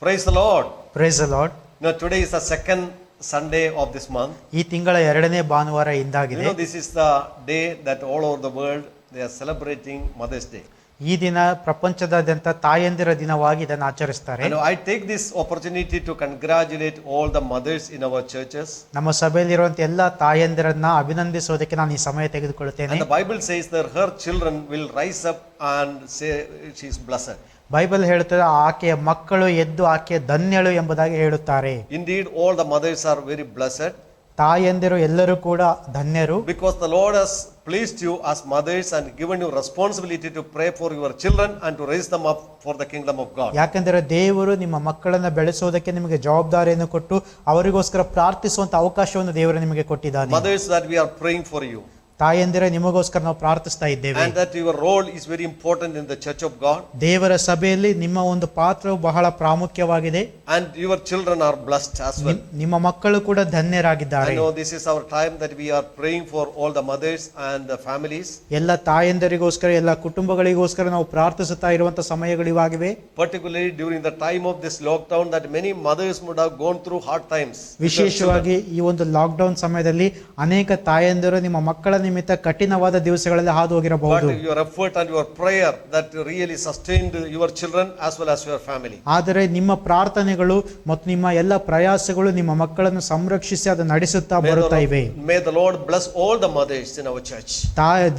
Praise the Lord. Praise the Lord. Now today is the second Sunday of this month. ಈ ತಿಂಗಳ 2ನೇ ಭಾನುವಾರ ಇಂದಾಗಿದೆ. This is the day that all over the world they are celebrating Mother's Day. ಈ ದಿನ ಪ್ರಪಂಚದಾದ್ಯಂತ ತಾಯಂದಿರ ದಿನವಾಗಿ ಇದನ್ನು ಆಚರಿಸ್ತಾರೆ. And I take this opportunity to congratulate all the mothers in our churches. ನಮ್ಮ ಸಭೆಯಲ್ಲಿರುವಂತ ಎಲ್ಲ ತಾಯಂದಿರನ್ನ ಅಭಿನಂದಿಸೋದಕ್ಕೆ ನಾನು ಈ ಸಮಯ ತೆಗೆದುಕೊಳ್ಳುತ್ತೇನೆ. And the Bible says that her children will rise up and say she is blessed. Bible ಹೇಳುತ್ತದೆ ಆಕೆಯ ಮಕ್ಕಳು ಎದ್ದು ಆಕೆ ಧನ್ಯಳು ಎಂಬುದಾಗಿ ಹೇಳುತ್ತಾರೆ. Indeed, all the mothers are very blessed. ತಾಯಂದಿರು ಎಲ್ಲರೂ ಕೂಡ ಧನ್ಯರು. Because the Lord has placed you as mothers and given you responsibility to pray for your children and to raise them up for the kingdom of God. ಯಾಕಂದರೆ ದೇವರು ನಿಮ್ಮ ಮಕ್ಕಳನ್ನ ಬೆಳೆಸೋದಕ್ಕೆ ನಿಮಗೆ ಜವಾಬ್ದಾರಿಯನ್ನು ಕೊಟ್ಟು ಅವರಿಗೋಸ್ಕರ ಪ್ರಾರ್ಥಿಸುವಂತ ಅವಕಾಶವನ್ನು ದೇವರು ನಿಮಗೆ ಕೊಟ್ಟಿದ್ದಾನೆ. Mothers, that we are praying for you. ತಾಯಂದಿರ ನಿಮಗೋಸ್ಕರ ನಾವು ಪ್ರಾರ್ಥಿಸ್ತಾ ಇದ್ದೇವೆ. And that your role is very important in the church of God. ದೇವರ ಸಭೆಯಲ್ಲಿ ನಿಮ್ಮ ಒಂದು ಪಾತ್ರವು ಬಹಳ ಪ್ರಾಮುಖ್ಯವಾಗಿದೆ. And your children are blessed as well. ನಿಮ್ಮ ಮಕ್ಕಳು ಕೂಡ ಧನ್ಯರಾಗಿದ್ದಾರೆ. I know this is our time that we are praying for all the mothers and the families. ಎಲ್ಲ ತಾಯಂದಿರಿಗೋಸ್ಕರ ಎಲ್ಲ ಕುಟುಂಬಗಳಿಗೋಸ್ಕರ ನಾವು ಪ್ರಾರ್ಥಿಸುತ್ತಾ ಇರುವಂತ ಸಮಯಗಳಿವಾಗಿವೆ. Particularly during the time of this lockdown, that many mothers would have gone through hard times. ವಿಶೇಷವಾಗಿ ಈ ಒಂದು lockdown ಸಮಯದಲ್ಲಿ ಅನೇಕ ತಾಯಂದಿರು ನಿಮ್ಮ ಮಕ್ಕಳ ನಿಮಿತ್ತ ಕಠಿಣವಾದ ದಿವಸಗಳಲ್ಲಿ ಹಾದು ಹೋಗಿರಬಹುದು. But your effort and your prayer that really sustained your children as well as your family. ಆದರೆ ನಿಮ್ಮ ಪ್ರಾರ್ಥನೆಗಳು ಮತ್ತು ನಿಮ್ಮ ಎಲ್ಲ ಪ್ರಯಾಸಗಳು ನಿಮ್ಮ ಮಕ್ಕಳನ್ನು ಸಂರಕ್ಷಿಸಿ ಅದು ನಡೆಸುತ್ತಾ ಬರುತ್ತಾ ಇವೆ. May the Lord bless all the mothers in our church.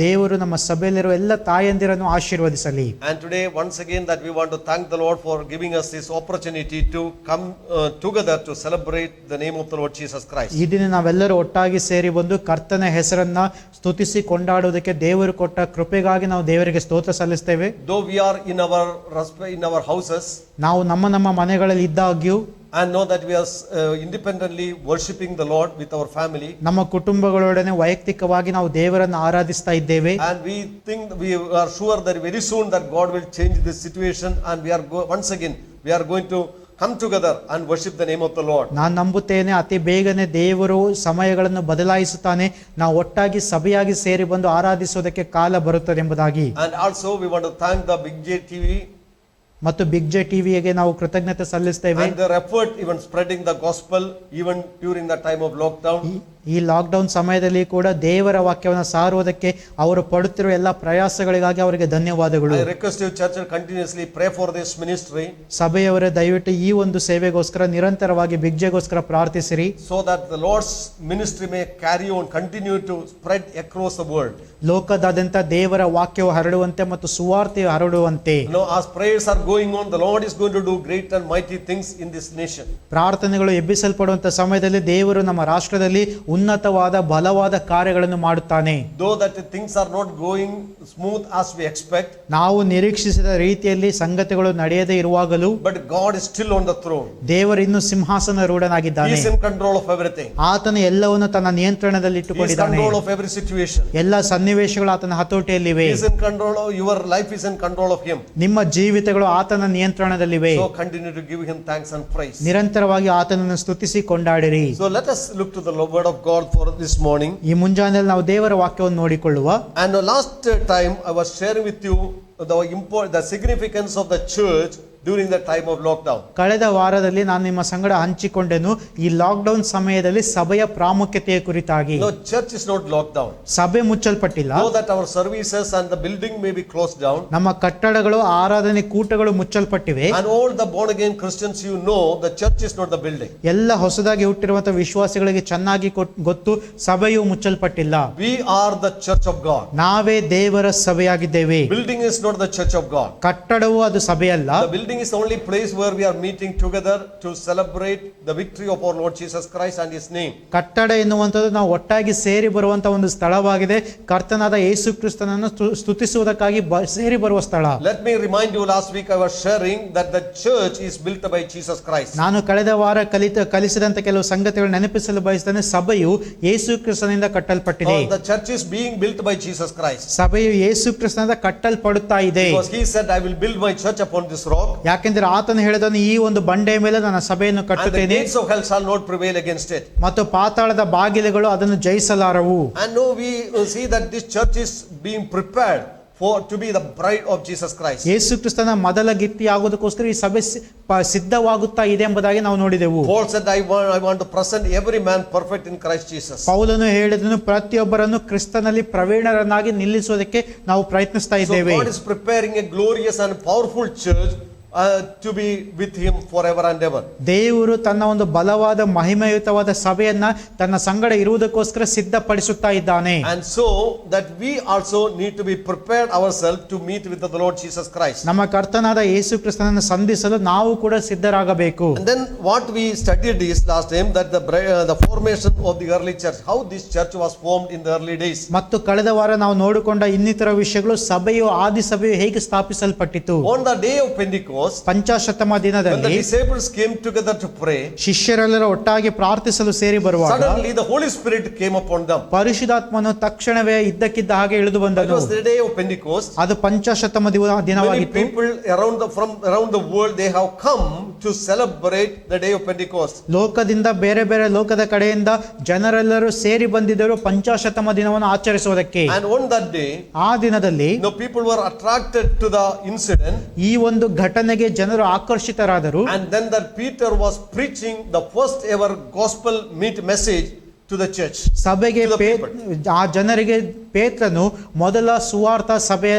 ದೇವರು ನಮ್ಮ ಸಭೆಯಲ್ಲಿರುವ ಎಲ್ಲ ತಾಯಂದಿರನ್ನು ಆಶೀರ್ವದಿಸಲಿ. And today once again that we want to thank the Lord for giving us this opportunity to come together to celebrate the name of the Lord Jesus Christ. ಈ ದಿನ ನಾವೆಲ್ಲರೂ ಒಟ್ಟಾಗಿ ಸೇರಿ ಬಂದು ಕರ್ತನ ಹೆಸರನ್ನ ಸ್ತುತಿಸಿ ಕೊಂಡಾಡುವುದಕ್ಕೆ ದೇವರು ಕೊಟ್ಟ ಕೃಪೆಗಾಗಿ ನಾವು ದೇವರಿಗೆ ಸ್ತೋತ್ರ ಸಲ್ಲಿಸ್ತೇವೆ. Though we are in our houses, ನಾವು ನಮ್ಮ ಮನೆಗಳಲ್ಲಿ ಇದ್ದಾಗ್ಯೂ and know that we are independently worshiping the Lord with our family. ನಮ್ಮ ಕುಟುಂಬಗಳೊಡನೆ ವೈಯಕ್ತಿಕವಾಗಿ ನಾವು ದೇವರನ್ನು ಆರಾಧಿಸ್ತಾ ಇದ್ದೇವೆ. And we think we are sure that very soon that God will change this situation and we are once again we are going to come together and worship the name of the Lord. ನಾನು ನಂಬುತ್ತೇನೆ ಅತಿ ಬೇಗನೆ ದೇವರು ಸಮಯಗಳನ್ನು ಬದಲಾಯಿಸುತ್ತಾನೆ. ನಾವು ಒಟ್ಟಾಗಿ ಸಭೆಯಾಗಿ ಸೇರಿ ಬಂದು ಆರಾಧಿಸೋದಕ್ಕೆ ಕಾಲ ಬರುತ್ತದೆ ಎಂಬುದಾಗಿ. And also we want to thank the Big J TV ಮತ್ತು ಬಿಗ್ ಜೆ ಟಿವಿಗೆ ನಾವು ಕೃತಜ್ಞತೆ ಸಲ್ಲಿಸ್ತೇವೆ. and their effort even spreading the gospel even during the time of lockdown. ಈ ಲಾಕ್ಡೌನ್ ಸಮಯದಲ್ಲಿ ಕೂಡ ದೇವರ ವಾಕ್ಯವನ್ನು ಸಾರುವುದಕ್ಕೆ ಅವರು ಪಡುತ್ತಿರುವ ಎಲ್ಲ ಪ್ರಯಾಸಗಳಿಗಾಗಿ ಅವರಿಗೆ ಧನ್ಯವಾದಗಳು. I request you church to continuously pray for this ministry ಸಭೆಯವರೇ ದಯವಿಟ್ಟು ಈ ಒಂದು ಸೇವೆಗೋಸ್ಕರ ನಿರಂತರವಾಗಿ ಬಿಗ್ ಜೆಗೋಸ್ಕರ ಪ್ರಾರ್ಥಿಸಿರಿ. so that the Lord's ministry may carry on, continue to spread across the world. ಲೋಕದಾದ್ಯಂತ ದೇವರ ವಾಕ್ಯವು ಹರಡುವಂತೆ ಮತ್ತು ಸುವಾರ್ತೆಯು ಹರಡುವಂತೆ. As prayers are going on, the Lord is going to do great and mighty things in this nation. ಪ್ರಾರ್ಥನೆಗಳು ಎಬ್ಬಿಸಲ್ಪಡುವಂತ ಸಮಯದಲ್ಲಿ ದೇವರು ನಮ್ಮ ರಾಷ್ಟ್ರದಲ್ಲಿ ಉನ್ನತವಾದ ಬಲವಾದ ಕಾರ್ಯಗಳನ್ನು ಮಾಡುತ್ತಾನೆ. Though that things are not going smooth as we expect, ನಾವು ನಿರೀಕ್ಷಿಸಿದ ರೀತಿಯಲ್ಲಿ ಸಂಗತಿಗಳು ನಡೆಯದೇ ಇರುವಾಗಲೂ but God is still on the throne. ದೇವರು ಇನ್ನು ಸಿಂಹಾಸನ He ರೂಢನಾಗಿದ್ದಾನೆ. is in control of everything. ಆತನು ಎಲ್ಲವನ್ನು ತನ್ನ ನಿಯಂತ್ರಣದಲ್ಲಿ He is in ಇಟ್ಟುಕೊಂಡಿದ್ದಾನೆ. control of every situation. ಎಲ್ಲ ಸನ್ನಿವೇಶಗಳು ಆತನ ಹತೋಟಿಯಲ್ಲಿವೆ. He is in control of your life, is in control of Him. ನಿಮ್ಮ ಜೀವಿತಗಳು ಆತನ ನಿಯಂತ್ರಣದಲ್ಲಿವೆ. So continue to give Him thanks and praise. ನಿರಂತರವಾಗಿ ಆತನನ್ನು ಸ್ತುತಿಸಿ ಕೊಂಡಾಡಿರಿ. So let us look to the word of God for this morning. ಈ ಮುಂಜಾನೆಯಲ್ಲಿ ನಾವು ದೇವರ ವಾಕ್ಯವನ್ನು ನೋಡಿಕೊಳ್ಳುವ. And last time I was sharing with you the significance of the church during the time of lockdown. ಕಳೆದ ವಾರದಲ್ಲಿ ನಾನು ನಿಮ್ಮ ಸಂಗಡ ಹಂಚಿಕೊಂಡೆನು ಈ ಲಾಕ್ಡೌನ್ ಸಮಯದಲ್ಲಿ ಸಭೆಯ ಪ್ರಾಮುಖ್ಯತೆಯ ಕುರಿತಾಗಿ. No, church is not locked down. ಸಭೆ ಮುಚ್ಚಲ್ಪಟ್ಟಿಲ್ಲ. Though that our services and the building may be closed down, ನಮ್ಮ ಕಟ್ಟಡಗಳು ಆರಾಧನೆ ಕೂಟಗಳು ಮುಚ್ಚಲ್ಪಟ್ಟಿವೆ. and all the born again Christians, you know, the church is not the building. ಎಲ್ಲ ಹೊಸದಾಗಿ ಹುಟ್ಟಿರುವಂತಹ ವಿಶ್ವಾಸಿಗಳಿಗೆ ಚೆನ್ನಾಗಿ ಗೊತ್ತು, ಸಭೆಯು ಮುಚ್ಚಲ್ಪಟ್ಟಿಲ್ಲ. We are the church of God. ನಾವೇ ದೇವರ ಸಭೆಯಾಗಿದ್ದೇವೆ. Building is not the church of God. ಕಟ್ಟಡವು ಅದು ಸಭೆಯಲ್ಲ. The building is the only place where we are meeting together to celebrate the victory of our Lord Jesus Christ and His name. ಕಟ್ಟಡ ಎನ್ನುವಂಥದ್ದು ನಾವು ಒಟ್ಟಾಗಿ ಸೇರಿ ಬರುವಂತಹ ಒಂದು ಸ್ಥಳವಾಗಿದೆ. ಕರ್ತನಾದ ಯೇಸು ಕ್ರಿಸ್ತನನ್ನು ಸ್ತುತಿಸುವುದಕ್ಕಾಗಿ ಸೇರಿ ಬರುವ ಸ್ಥಳ. Let me remind you, last week I was sharing that the church is built by Jesus Christ. ನಾನು ಕಳೆದ ವಾರ ಕಲಿಸಿದಂತ ಕೆಲವು ಸಂಗತಿಗಳು ನೆನಪಿಸಲು ಬಯಸ್ತೇನೆ. ಸಭೆಯು ಯೇಸು ಕ್ರಿಸ್ತನಿಂದ ಕಟ್ಟಲ್ಪಟ್ಟಿದೆ. The church is being built by Jesus Christ. ಸಭೆಯು ಯೇಸು ಕ್ರಿಸ್ತನಿಂದ ಕಟ್ಟಲ್ಪಡುತ್ತಾ ಇದೆ. Because He said, I will build my church upon this rock. ಯಾಕೆಂದರೆ ಆತನು ಹೇಳಿದನು, ಈ ಒಂದು ಬಂಡೆಯ ಮೇಲೆ ನನ್ನ ಸಭೆಯನ್ನು And the ಕಟ್ಟುತ್ತೇನೆ gates of hell shall not prevail against it. ಮತ್ತು ಪಾತಾಳದ ಬಾಗಿಲುಗಳು ಅದನ್ನು ಜಯಿಸಲಾರವು. And now we see that this church is being prepared to be the bride of Jesus Christ. ಯೇಸು ಕ್ರಿಸ್ತನ ಮೊದಲ ಗಿತ್ತಿ ಆಗುವುದಕ್ಕೋಸ್ಕರ ಈ ಸಭೆ ಸಿದ್ಧವಾಗುತ್ತಾ ಇದೆ ಎಂಬುದಾಗಿ ನಾವು ನೋಡಿದೆವು. Paul said, I want to present every man perfect in Christ Jesus. ಪೌಲನು ಹೇಳಿದನು, ಪ್ರತಿಯೊಬ್ಬರನ್ನು ಕ್ರಿಸ್ತನಲ್ಲಿ ಪ್ರವೀಣರನ್ನಾಗಿ ನಿಲ್ಲಿಸುವುದಕ್ಕೆ ನಾವು ಪ್ರಯತ್ನಿಸ್ತಾ So ಇದ್ದೇವೆ. God is preparing a glorious and powerful church to be with Him forever and ever. ದೇವರು ತನ್ನ ಒಂದು ಬಲವಾದ ಮಹಿಮೆಯುತವಾದ ಸಭೆಯನ್ನ ತನ್ನ ಸಂಗಡ ಇರುವುದಕ್ಕೋಸ್ಕರ ಸಿದ್ಧಪಡಿಸುತ್ತಾ ಇದ್ದಾನೆ. And so that we also need to be prepared ourselves to meet with the Lord Jesus Christ. ನಮ್ಮ ಕರ್ತನಾದ ಯೇಸು ಕ್ರಿಸ್ತನನ್ನು ಸಂಧಿಸಲು ನಾವು ಕೂಡ ಸಿದ್ಧರಾಗಬೇಕು. And then what we studied is last time that the formation of the early church, how this church was formed in the early days. ಮತ್ತು ಕಳೆದ ವಾರ ನಾವು ನೋಡಿಕೊಂಡ ಇನ್ನಿತರ ವಿಷಯಗಳು, ಸಭೆಯು ಆದಿ ಸಭೆಯು ಹೇಗೆ ಸ್ಥಾಪಿಸಲ್ಪಟ್ಟಿತು. On the day of Pentecost, ಪಂಚಾಶತ್ತಮ when the ದಿನದಲ್ಲಿ disciples came together to pray, ಶಿಷ್ಯರೆಲ್ಲರೂ ಒಟ್ಟಾಗಿ ಪ್ರಾರ್ಥಿಸಲು ಸೇರಿ ಬರುವಾಗ suddenly the Holy Spirit came upon them. ಪರಿಶುದ್ಧಾತ್ಮನು ತಕ್ಷಣವೇ ಇದ್ದಕ್ಕಿದ್ದ ಹಾಗೆ ಇಳಿದು It ಬಂದನು. was the day of Pentecost. ಅದು ಪಂಚಾಶತ್ತಮ Many ದಿನವಾಗಿತ್ತು. people from around the world, they have come to celebrate the day of Pentecost. ಲೋಕದಿಂದ ಬೇರೆ ಬೇರೆ ಲೋಕದ ಕಡೆಯಿಂದ ಜನರೆಲ್ಲರೂ ಸೇರಿ ಬಂದಿದ್ದರು ಪಂಚಾಶತ್ತಮ ದಿನವನ್ನು ಆಚರಿಸುವುದಕ್ಕೆ. And on that day, ಆ ದಿನದಲ್ಲಿ people were attracted to the incident. ಈ ಒಂದು ಘಟನೆಗೆ ಜನರು ಆಕರ್ಷಿತರಾದರು. And then that Peter was preaching the first ever gospel message to the church. ಸಭೆಗೆ To the people. ಆ ಜನರಿಗೆ ಪೇತ್ರನು ಮೊದಲ ಸುವಾರ್ಥ ಸಭೆಯ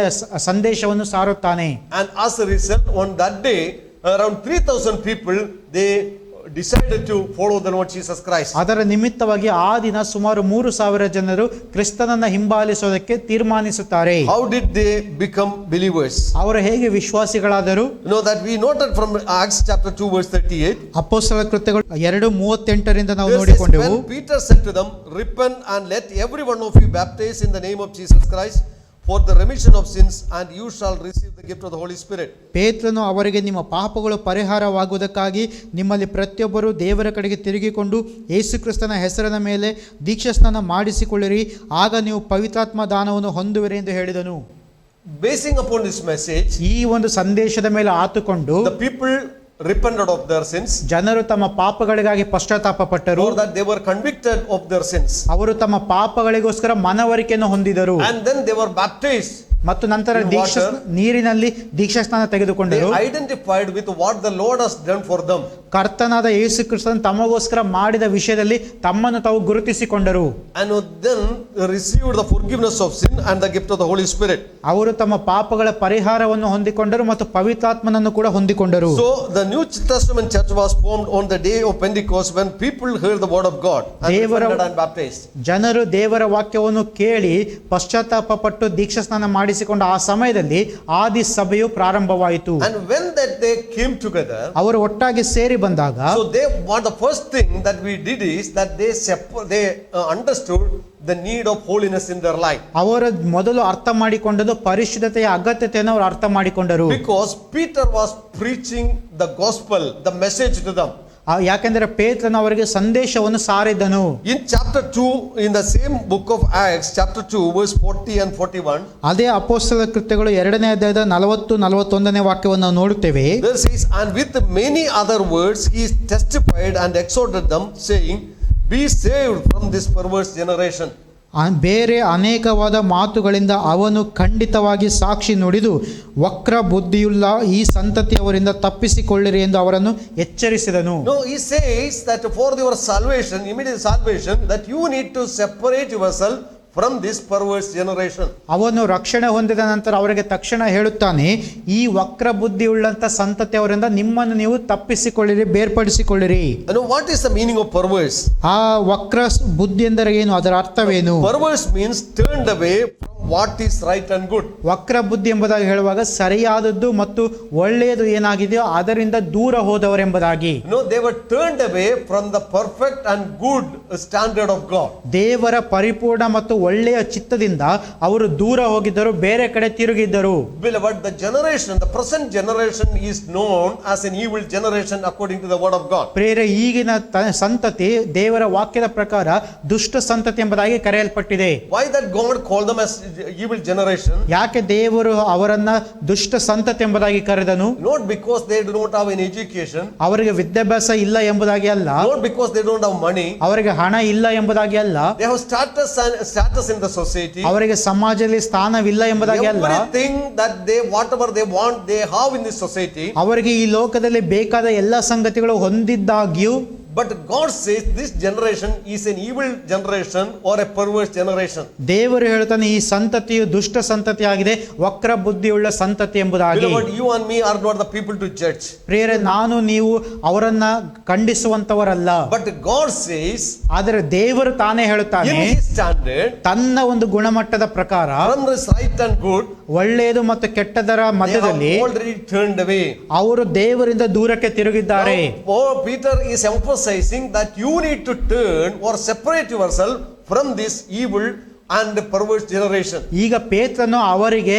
ಸಂದೇಶವನ್ನು ಸಾರುತ್ತಾನೆ. And as a result, on that day, around 3,000 people, they decided to follow the Lord Jesus Christ. ಅದರ ನಿಮಿತ್ತವಾಗಿ ಆ ದಿನ ಸುಮಾರು 3,000 ಜನರು ಕ್ರಿಸ್ತನನ್ನ ಹಿಂಬಾಲಿಸೋದಕ್ಕೆ ತೀರ್ಮಾನಿಸುತ್ತಾರೆ. How did they become believers? ಅವರು ಹೇಗೆ ವಿಶ್ವಾಸಿಗಳಾದರು? You know that we noted from Acts chapter 2 verse 38. ಅಪೊಸ್ತಲ ಕೃತ್ಯಗಳು 2:38 ನಾವು There says, ನೋಡಿಕೊಂಡೆವು. when Peter said to them, repent and let every one of you baptize in the name of Jesus Christ for the remission of sins, and you shall receive the gift of the Holy Spirit. ಪೇತ್ರನು ಅವರಿಗೆ, ನಿಮ್ಮ ಪಾಪಗಳು ಪರಿಹಾರವಾಗುವುದಕ್ಕಾಗಿ ನಿಮ್ಮಲ್ಲಿ ಪ್ರತಿಯೊಬ್ಬರು ದೇವರ ಕಡೆಗೆ ತಿರುಗಿಕೊಂಡು ಯೇಸು ಕ್ರಿಸ್ತನ ಹೆಸರಿನ ಮೇಲೆ ದೀಕ್ಷಾಸ್ನಾನ ಮಾಡಿಸಿಕೊಳ್ಳಿರಿ, ಆಗ ನೀವು ಪವಿತ್ರಾತ್ಮ ದಾನವನ್ನು ಹೊಂದುವಿರಿ ಎಂದು ಹೇಳಿದನು. Basing upon this message, ಈ ಒಂದು ಸಂದೇಶದ ಮೇಲೆ ಆತುಕೊಂಡು the people repented of their sins, ಜನರು ತಮ್ಮ ಪಾಪಗಳಿಗಾಗಿ ಪಶ್ಚಾತ್ತಾಪ ಪಟ್ಟರು. or that they were convicted of their sins, ಅವರು ತಮ್ಮ ಪಾಪಗಳಿಗೋಸ್ಕರ ಮನವರಿಕೆಯನ್ನು ಹೊಂದಿದರು. and then they were baptized ಮತ್ತು ನಂತರ In ದೀಕ್ಷಾ water. ನೀರಿನಲ್ಲಿ ದೀಕ್ಷಾಸ್ನಾನ They ತೆಗೆದುಕೊಂಡರು. identified with what the Lord has done for them. ಕರ್ತನಾದ ಯೇಸು ಕ್ರಿಸ್ತನು ತಮಗೋಸ್ಕರ ಮಾಡಿದ ವಿಷಯದಲ್ಲಿ ತಮ್ಮನ್ನು ತಾವು ಗುರುತಿಸಿಕೊಂಡರು. And then received the forgiveness of sin and the gift of the Holy Spirit. ಅವರು ತಮ್ಮ ಪಾಪಗಳ ಪರಿಹಾರವನ್ನು ಹೊಂದಿಕೊಂಡರು ಮತ್ತು ಪವಿತ್ರಾತ್ಮನನ್ನು ಕೂಡ ಹೊಂದಿಕೊಂಡರು. So the New Testament church was formed on the day of Pentecost when people heard the word of God and repented and baptized. ಜನರು ದೇವರ ವಾಕ್ಯವನ್ನು ಕೇಳಿ ಪಶ್ಚಾತ್ತಾಪ ಪಟ್ಟು ದೀಕ್ಷಾಸ್ನಾನ ಮಾಡಿಸಿಕೊಂಡ ಆ ಸಮಯದಲ್ಲಿ ಆದಿ ಸಭೆಯು ಪ್ರಾರಂಭವಾಯಿತು. And when that they came together, ಅವರು ಒಟ್ಟಾಗಿ ಸೇರಿ ಬಂದಾಗ so the first thing that we did is that they understood the need of holiness in their life. ಅವರು ಮೊದಲು ಅರ್ಥ ಮಾಡಿಕೊಂಡದ್ದು ಪರಿಶುದ್ಧತೆಯ ಅಗತ್ಯತೆಯನ್ನು ಅವರು ಅರ್ಥ ಮಾಡಿಕೊಂಡರು. Because Peter was preaching the gospel, the message to them. ಯಾಕೆಂದರೆ ಪೇತ್ರನು ಅವರಿಗೆ ಸಂದೇಶವನ್ನು ಸಾರಿದನು. In chapter 2, in the same book of Acts, chapter 2, verse 40 and 41, ಅದೇ ಅಪೊಸ್ತಲ ಕೃತ್ಯಗಳು 2ನೇ ಅಧ್ಯಾಯದ 40-41ನೇ ವಾಕ್ಯವನ್ನು ನಾವು ನೋಡುತ್ತೇವೆ. there says, and with many other words he testified and exhorted them, saying, be saved from this perverse generation. ಬೇರೆ ಅನೇಕವಾದ ಮಾತುಗಳಿಂದ ಅವನು ಖಂಡಿತವಾಗಿ ಸಾಕ್ಷಿ ನುಡಿದು ವಕ್ರ ಬುದ್ಧಿಯುಳ್ಳ ಈ ಸಂತತಿಯವರಿಂದ ತಪ್ಪಿಸಿಕೊಳ್ಳಿರಿ ಎಂದು ಅವರನ್ನು ಎಚ್ಚರಿಸಿದನು. No, he says that for your salvation, immediate salvation, that you need to separate yourself from this perverse generation. ಅವನು ರಕ್ಷಣೆ ಹೊಂದಿದ ನಂತರ ಅವರಿಗೆ ತಕ್ಷಣ ಹೇಳುತ್ತಾನೆ, ಈ ವಕ್ರ ಬುದ್ಧಿಯುಳ್ಳಂತ ಸಂತತಿಯವರಿಂದ ನಿಮ್ಮನ್ನು ನೀವು ತಪ್ಪಿಸಿಕೊಳ್ಳಿರಿ, ಬೇರ್ಪಡಿಸಿಕೊಳ್ಳಿರಿ. You know what is the meaning of perverse? ಆ ವಕ್ರ ಬುದ್ಧಿ ಎಂದರೆ ಏನು, ಅದರ ಅರ್ಥವೇನು? Perverse means turned away from what is right and good. ವಕ್ರ ಬುದ್ಧಿ ಎಂಬುದಾಗಿ ಹೇಳುವಾಗ ಸರಿಯಾದದ್ದು ಮತ್ತು ಒಳ್ಳೆಯದು ಏನಾಗಿದೆಯೋ ಅದರಿಂದ ದೂರ ಹೋದವರೆಂಬುದಾಗಿ. No, they were turned away from the perfect and good standard of God. ದೇವರ ಪರಿಪೂರ್ಣ ಮತ್ತು ಒಳ್ಳೆಯ ಚಿತ್ತದಿಂದ ಅವರು ದೂರ ಹೋಗಿದ್ದರು, ಬೇರೆ ಕಡೆ ತಿರುಗಿದ್ದರು. Beloved, the generation, the present generation is known as an evil generation according to the word of God. ಪ್ರಿಯರೇ, ಈಗಿನ ಸಂತತಿ ದೇವರ ವಾಕ್ಯದ ಪ್ರಕಾರ ದುಷ್ಟ ಸಂತತಿ ಎಂಬುದಾಗಿ ಕರೆಯಲ್ಪಟ್ಟಿದೆ. Why that God called them as evil generation? ಯಾಕೆ ದೇವರು ಅವರನ್ನ ದುಷ್ಟ ಸಂತತಿ ಎಂಬುದಾಗಿ ಕರೆದನು? Not because they do not have any education, ಅವರಿಗೆ ವಿದ್ಯಾಭ್ಯಾಸ ಇಲ್ಲ ಎಂಬುದಾಗಿ ಅಲ್ಲ, not because they don't have money. ಅವರಿಗೆ ಹಣ ಇಲ್ಲ ಎಂಬುದಾಗಿ ಅಲ್ಲ, They have status in the society. ಅವರಿಗೆ ಸಮಾಜದಲ್ಲಿ ಸ್ಥಾನವಿಲ್ಲ ಎಂಬುದಾಗಿ ಅಲ್ಲ, Everything that whatever they want, they have in this society. ಅವರಿಗೆ ಈ ಲೋಕದಲ್ಲಿ ಬೇಕಾದ ಎಲ್ಲ ಸಂಗತಿಗಳು ಹೊಂದಿದ್ದಾಗ್ಯೂ But God says this generation is an evil generation or a perverse generation. ದೇವರು ಹೇಳ್ತಾನೆ ಈ ಸಂತತಿಯು ದುಷ್ಟ ಸಂತತಿ ಆಗಿದೆ, ವಕ್ರ ಬುದ್ಧಿಯುಳ್ಳ ಸಂತತಿ ಎಂಬುದಾಗಿ. Beloved, you and me are not the people to judge. ಪ್ರಿಯರೇ, ನಾನು ನೀವು ಅವರನ್ನ ಖಂಡಿಸುವಂತವರಲ್ಲ. But God says, ಆದರೆ ದೇವರು ತಾನೇ ಹೇಳುತ್ತಾನೆ, in His standard, ತನ್ನ ಒಂದು ಗುಣಮಟ್ಟದ ಪ್ರಕಾರ from this right and good, ಒಳ್ಳೆಯದು ಮತ್ತು ಕೆಟ್ಟದರ they have ಮಧ್ಯದಲ್ಲಿ already turned away. ಅವರು ದೇವರಿಂದ ದೂರಕ್ಕೆ ತಿರುಗಿದ್ದಾರೆ. Now, Peter is emphasizing that you need to turn or separate yourself from this evil and perverse generation. ಈಗ ಪೇತ್ರನು ಅವರಿಗೆ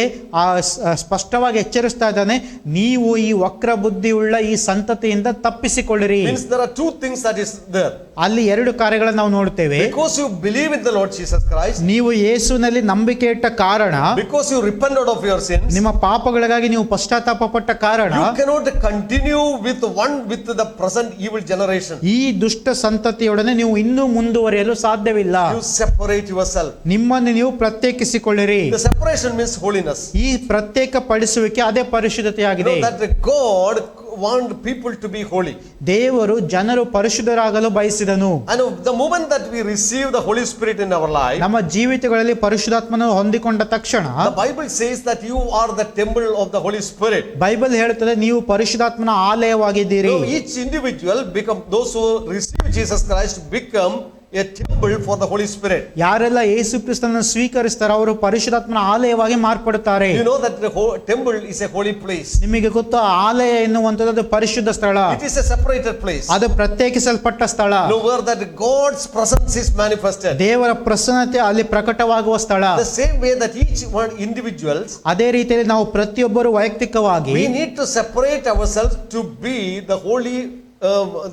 ಸ್ಪಷ್ಟವಾಗಿ ಎಚ್ಚರಿಸ್ತಾ ಇದ್ದಾನೆ, ನೀವು ಈ ವಕ್ರ ಬುದ್ಧಿಯುಳ್ಳ ಈ ಸಂತತಿಯಿಂದ ತಪ್ಪಿಸಿಕೊಳ್ಳಿರಿ. Means there are two things that is there. ಅಲ್ಲಿ ಎರಡು ಕಾರ್ಯಗಳನ್ನು ನಾವು ನೋಡ್ತೇವೆ. Because you believe in the Lord Jesus Christ, ನೀವು ಯೇಸುವಿನಲ್ಲಿ ನಂಬಿಕೆ ಇಟ್ಟ ಕಾರಣ, because you repented of your sins, ನಿಮ್ಮ ಪಾಪಗಳಿಗಾಗಿ ನೀವು ಪಶ್ಚಾತ್ತಾಪ ಪಟ್ಟ ಕಾರಣ, you cannot continue with the present evil generation. ಈ ದುಷ್ಟ ಸಂತತಿಯೊಡನೆ ನೀವು ಇನ್ನೂ ಮುಂದುವರಿಯಲು ಸಾಧ್ಯವಿಲ್ಲ. You separate yourself. ನಿಮ್ಮನ್ನು ನೀವು ಪ್ರತ್ಯೇಕಿಸಿಕೊಳ್ಳಿರಿ. The separation means holiness. ಈ ಪ್ರತ್ಯೇಕ ಪಡಿಸುವಿಕೆ ಅದೇ ಪರಿಶುದ್ಧತೆಯಾಗಿದೆ. That God want people to be holy. ದೇವರು ಜನರು ಪರಿಶುದ್ಧರಾಗಲು ಬಯಸಿದನು. And the moment that we receive the Holy Spirit in our life, ನಮ್ಮ ಜೀವಿತಗಳಲ್ಲಿ ಪರಿಶುದ್ಧಾತ್ಮನನ್ನು ಹೊಂದಿಕೊಂಡ ತಕ್ಷಣ the Bible says that you are the temple of the Holy Spirit. Bible ಹೇಳುತ್ತದೆ, ನೀವು ಪರಿಶುದ್ಧಾತ್ಮನ ಆಲಯವಾಗಿದ್ದೀರಿ. So each individual become, those who receive Jesus Christ become a temple for the Holy Spirit. ಯಾರೆಲ್ಲ ಯೇಸು ಕ್ರಿಸ್ತನನ್ನು ಸ್ವೀಕರಿಸ್ತಾರೋ ಅವರು ಪರಿಶುದ್ಧಾತ್ಮನ ಆಲಯವಾಗಿ ಮಾರ್ಪಡುತ್ತಾರೆ. You know that the temple is a holy place. ನಿಮಗೆ ಗೊತ್ತು, ಆಲಯ ಎನ್ನುವಂಥದ್ದು ಪರಿಶುದ್ಧ ಸ್ಥಳ, It is a separated place. ಅದು ಪ್ರತ್ಯೇಕಿಸಲ್ಪಟ್ಟ ಸ್ಥಳ. No, where that God's presence is manifested. ದೇವರ ಪ್ರಸನ್ನತೆ ಅಲ್ಲಿ ಪ್ರಕಟವಾಗುವ ಸ್ಥಳ. The same way that each one individuals, ಅದೇ ರೀತಿಯಲ್ಲಿ ನಾವು ಪ್ರತಿಯೊಬ್ಬರು ವೈಯಕ್ತಿಕವಾಗಿ we need to separate ourselves to be the holy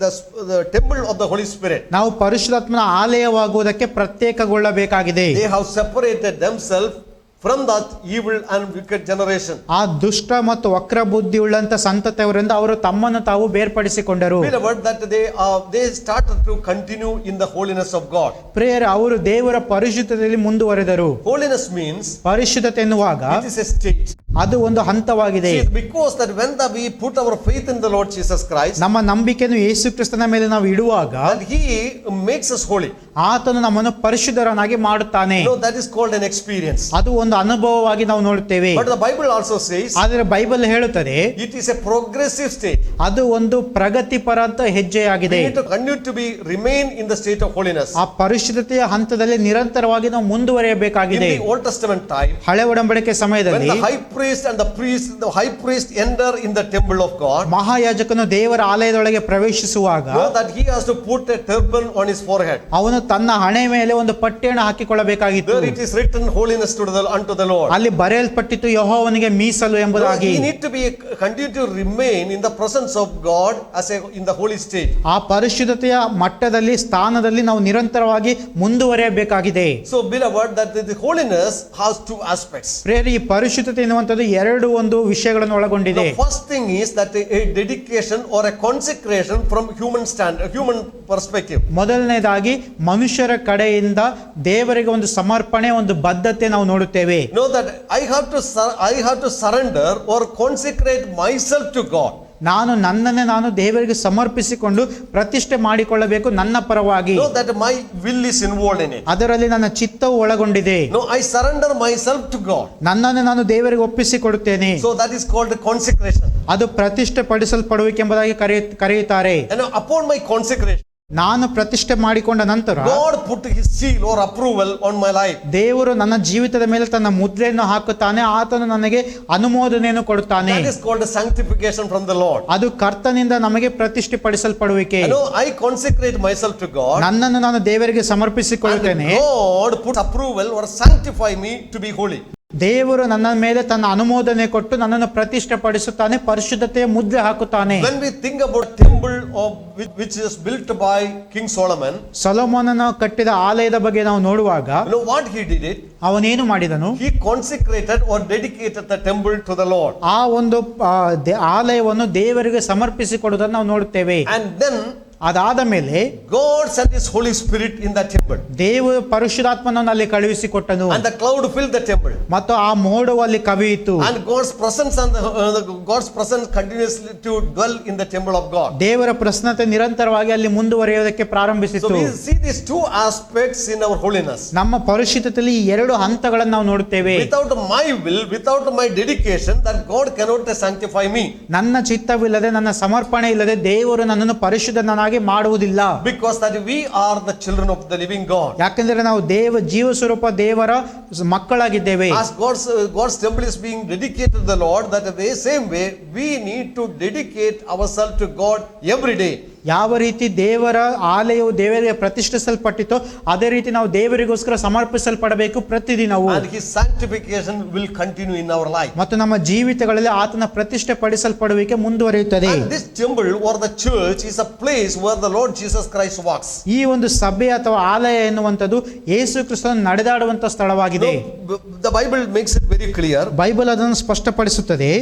the temple of the Holy Spirit. ನಾವು ಪರಿಶುದ್ಧಾತ್ಮನ ಆಲಯವಾಗುವುದಕ್ಕೆ ಪ್ರತ್ಯೇಕಗೊಳ್ಳಬೇಕಾಗಿದೆ. They have separated themselves from that evil and wicked generation. ಆ ದುಷ್ಟ ಮತ್ತು ವಕ್ರ ಬುದ್ಧಿ ಉಳ್ಳಂತ ಸಂತತಿಯವರಿಂದ ಅವರು ತಮ್ಮನ್ನು ತಾವು ಬೇರ್ಪಡಿಸಿಕೊಂಡರು. Beloved, that they started to continue in the holiness of God. ಪ್ರಿಯರೇ, ಅವರು ದೇವರ ಪರಿಶುದ್ಧತೆಯಲ್ಲಿ ಮುಂದುವರೆದರು. Holiness means ಪರಿಶುದ್ಧತೆ ಎನ್ನುವಾಗ it is a state. ಅದು ಒಂದು ಹಂತವಾಗಿದೆ. See, because that when we put our faith in the Lord Jesus Christ, ನಮ್ಮ ನಂಬಿಕೆಯನ್ನು ಯೇಸು ಕ್ರಿಸ್ತನ ಮೇಲೆ ನಾವು ಇಡುವಾಗ and He makes us holy. ಆತನು ನಮ್ಮನ್ನು ಪರಿಶುದ್ಧರನ್ನಾಗಿ ಮಾಡುತ್ತಾನೆ. That is called an experience. ಅದು ಒಂದು ಅನುಭವವಾಗಿ ನಾವು ನೋಡುತ್ತೇವೆ. But the Bible also says ಆದರೆ ಬೈಬಲ್ ಹೇಳುತ್ತದೆ it is a progressive state. ಅದು ಒಂದು ಪ್ರಗತಿಪರ ಅಂತ ಹೆಜ್ಜೆಯಾಗಿದೆ. We need to continue to remain in the state of holiness. ಆ ಪರಿಶುದ್ಧತೆಯ ಹಂತದಲ್ಲಿ ನಿರಂತರವಾಗಿ ನಾವು In ಮುಂದುವರಿಯಬೇಕಾಗಿದೆ. the Old Testament time, ಹಳೆ ಒಡಂಬಡಿಕೆ when ಸಮಯದಲ್ಲಿ the high priest and the high priest enter in the temple of God, ಮಹಾಯಾಜಕನು ದೇವರ ಆಲಯದೊಳಗೆ ಪ್ರವೇಶಿಸುವಾಗ know that he has to put a turban on his forehead. ಅವನು ತನ್ನ ಹಣೆ ಮೇಲೆ ಒಂದು ಪಟ್ಟಿಯನ್ನು ಹಾಕಿಕೊಳ್ಳಬೇಕಾಗಿತ್ತು. There it is written holiness unto the Lord. ಅಲ್ಲಿ ಬರೆಯಲ್ಪಟ್ಟಿತ್ತು ಯೆಹೋವನಿಗೆ ಮೀಸಲು ಎಂಬುದಾಗಿ. He need to continue to remain in the presence of God in the holy state. ಆ ಪರಿಶುದ್ಧತೆಯ ಮಟ್ಟದಲ್ಲಿ ಸ್ಥಾನದಲ್ಲಿ ನಾವು ನಿರಂತರವಾಗಿ ಮುಂದುವರಿಯಬೇಕಾಗಿದೆ. So beloved, that the holiness has two aspects. ಪ್ರಿಯರೇ, ಈ ಪರಿಶುದ್ಧತೆ ಎನ್ನುವಂಥದ್ದು ಎರಡು ಒಂದು ವಿಷಯಗಳನ್ನು ಒಳಗೊಂಡಿದೆ. The first thing is that a dedication or a consecration from human perspective. ಮೊದಲನೇದಾಗಿ ಮನುಷ್ಯರ ಕಡೆಯಿಂದ ದೇವರಿಗೆ ಒಂದು ಸಮರ್ಪಣೆ, ಒಂದು ಬದ್ಧತೆ ನಾವು ನೋಡುತ್ತೇವೆ. Know that I have to surrender or consecrate myself to God. ನನ್ನನ್ನೇ ನಾನು ದೇವರಿಗೆ ಸಮರ್ಪಿಸಿಕೊಂಡು ಪ್ರತಿಷ್ಠೆ ಮಾಡಿಕೊಳ್ಳಬೇಕು ನನ್ನ ಪರವಾಗಿ. Know that my will is involved in it. ಅದರಲ್ಲಿ ನನ್ನ ಚಿತ್ತವು ಒಳಗೊಂಡಿದೆ. No, I surrender myself to God. ನನ್ನನ್ನು ನಾನು ದೇವರಿಗೆ ಒಪ್ಪಿಸಿಕೊಡುತ್ತೇನೆ. So that is called consecration. ಅದು ಪ್ರತಿಷ್ಠೆ ಪಡಿಸಲ್ಪಡುವಿಕೆ ಎಂಬುದಾಗಿ ಕರೆಯುತ್ತಾರೆ. And upon my consecration, ನಾನು ಪ್ರತಿಷ್ಠೆ ಮಾಡಿಕೊಂಡ ನಂತರ God put His seal or approval on my life. ದೇವರು ನನ್ನ ಜೀವಿತದ ಮೇಲೆ ತನ್ನ ಮುದ್ರೆಯನ್ನು ಹಾಕುತ್ತಾನೆ. ಆತನು ನನಗೆ ಅನುಮೋದನೆಯನ್ನು ಕೊಡುತ್ತಾನೆ. That is called sanctification from the Lord. ಅದು ಕರ್ತನಿಂದ ನಮಗೆ ಪ್ರತಿಷ್ಠೆ ಪಡಿಸಲ್ಪಡುವಿಕೆ. I consecrate myself to God. ನನ್ನನ್ನು ನಾನು ದೇವರಿಗೆ ಸಮರ್ಪಿಸಿಕೊಳ್ಳುತ್ತೇನೆ. And God put approval or sanctify me to be holy. ದೇವರು ನನ್ನ ಮೇಲೆ ತನ್ನ ಅನುಮೋದನೆ ಕೊಟ್ಟು ನನ್ನನ್ನು ಪ್ರತಿಷ್ಠೆ ಪಡಿಸುತ್ತಾನೆ, ಪರಿಶುದ್ಧತೆಯ ಮುದ್ರೆ ಹಾಕುತ್ತಾನೆ. When we think about temple which is built by King Solomon, ಸೊಲೊಮೋನನ ಕಟ್ಟಿದ ಆಲಯದ ಬಗ್ಗೆ ನಾವು ನೋಡುವಾಗ what he did it? ಅವನೇನು ಮಾಡಿದನು? He consecrated or dedicated the temple to the Lord. ಆ ಒಂದು ಆಲಯವನ್ನು ದೇವರಿಗೆ ಸಮರ್ಪಿಸಿಕೊಡುವುದನ್ನು ನಾವು ನೋಡುತ್ತೇವೆ. And then ಅದಾದ ಮೇಲೆ God sent His Holy Spirit in that temple. ದೇವರು ಪರಿಶುದ್ಧಾತ್ಮನನ್ನು ಅಲ್ಲಿ ಕಳುಹಿಸಿಕೊಟ್ಟನು. And the cloud filled the temple. ಮತ್ತು ಆ ಮೋಡವು ಅಲ್ಲಿ ಕವಿಯಿತು. And God's presence continuously to dwell in the temple of God. ದೇವರ ಪ್ರಸನ್ನತೆ ನಿರಂತರವಾಗಿ ಅಲ್ಲಿ ಮುಂದುವರಿಯುವುದಕ್ಕೆ ಪ್ರಾರಂಭಿಸಿತು. So we see these two aspects in our holiness. ನಮ್ಮ ಪರಿಶುದ್ಧತೆಯಲ್ಲಿ ಈ ಎರಡು ಹಂತಗಳನ್ನು ನಾವು ನೋಡುತ್ತೇವೆ. Without my will, without my dedication, that God cannot sanctify me. ನನ್ನ ಚಿತ್ತವಿಲ್ಲದೆ, ನನ್ನ ಸಮರ್ಪಣೆ ಇಲ್ಲದೆ ದೇವರು ನನ್ನನ್ನು ಪರಿಶುದ್ಧನಾಗಿ ಮಾಡುವುದಿಲ್ಲ. Because that we are the children of the living God. ಯಾಕೆಂದರೆ ನಾವು ಜೀವ ಸ್ವರೂಪ ದೇವರ ಮಕ್ಕಳಾಗಿದ್ದೇವೆ. As God's temple is being dedicated to the Lord, that the same way we need to dedicate ourselves to God every day. ಯಾವ ರೀತಿ ದೇವರ ಆಲಯವು ದೇವರಿಗೆ ಪ್ರತಿಷ್ಠಿಸಲ್ಪಟ್ಟಿತೋ ಅದೇ ರೀತಿ ನಾವು ದೇವರಿಗೋಸ್ಕರ ಸಮರ್ಪಿಸಲ್ಪಡಬೇಕು ಪ್ರತಿದಿನವೂ. And His sanctification will continue in our life. ಮತ್ತು ನಮ್ಮ ಜೀವಿತಗಳಲ್ಲಿ ಆತನ ಪ್ರತಿಷ್ಠೆ ಪಡಿಸಲ್ಪಡುವಿಕೆ ಮುಂದುವರಿಯುತ್ತದೆ. And this temple or the church is a place where the Lord Jesus Christ walks. ಈ ಒಂದು ಸಭೆ ಅಥವಾ ಆಲಯ ಎನ್ನುವಂಥದ್ದು ಯೇಸು ಕ್ರಿಸ್ತನು ನಡೆದಾಡುವಂತ ಸ್ಥಳವಾಗಿದೆ. The Bible makes it very clear. Bible ಅದನ್ನು ಸ್ಪಷ್ಟಪಡಿಸುತ್ತದೆ.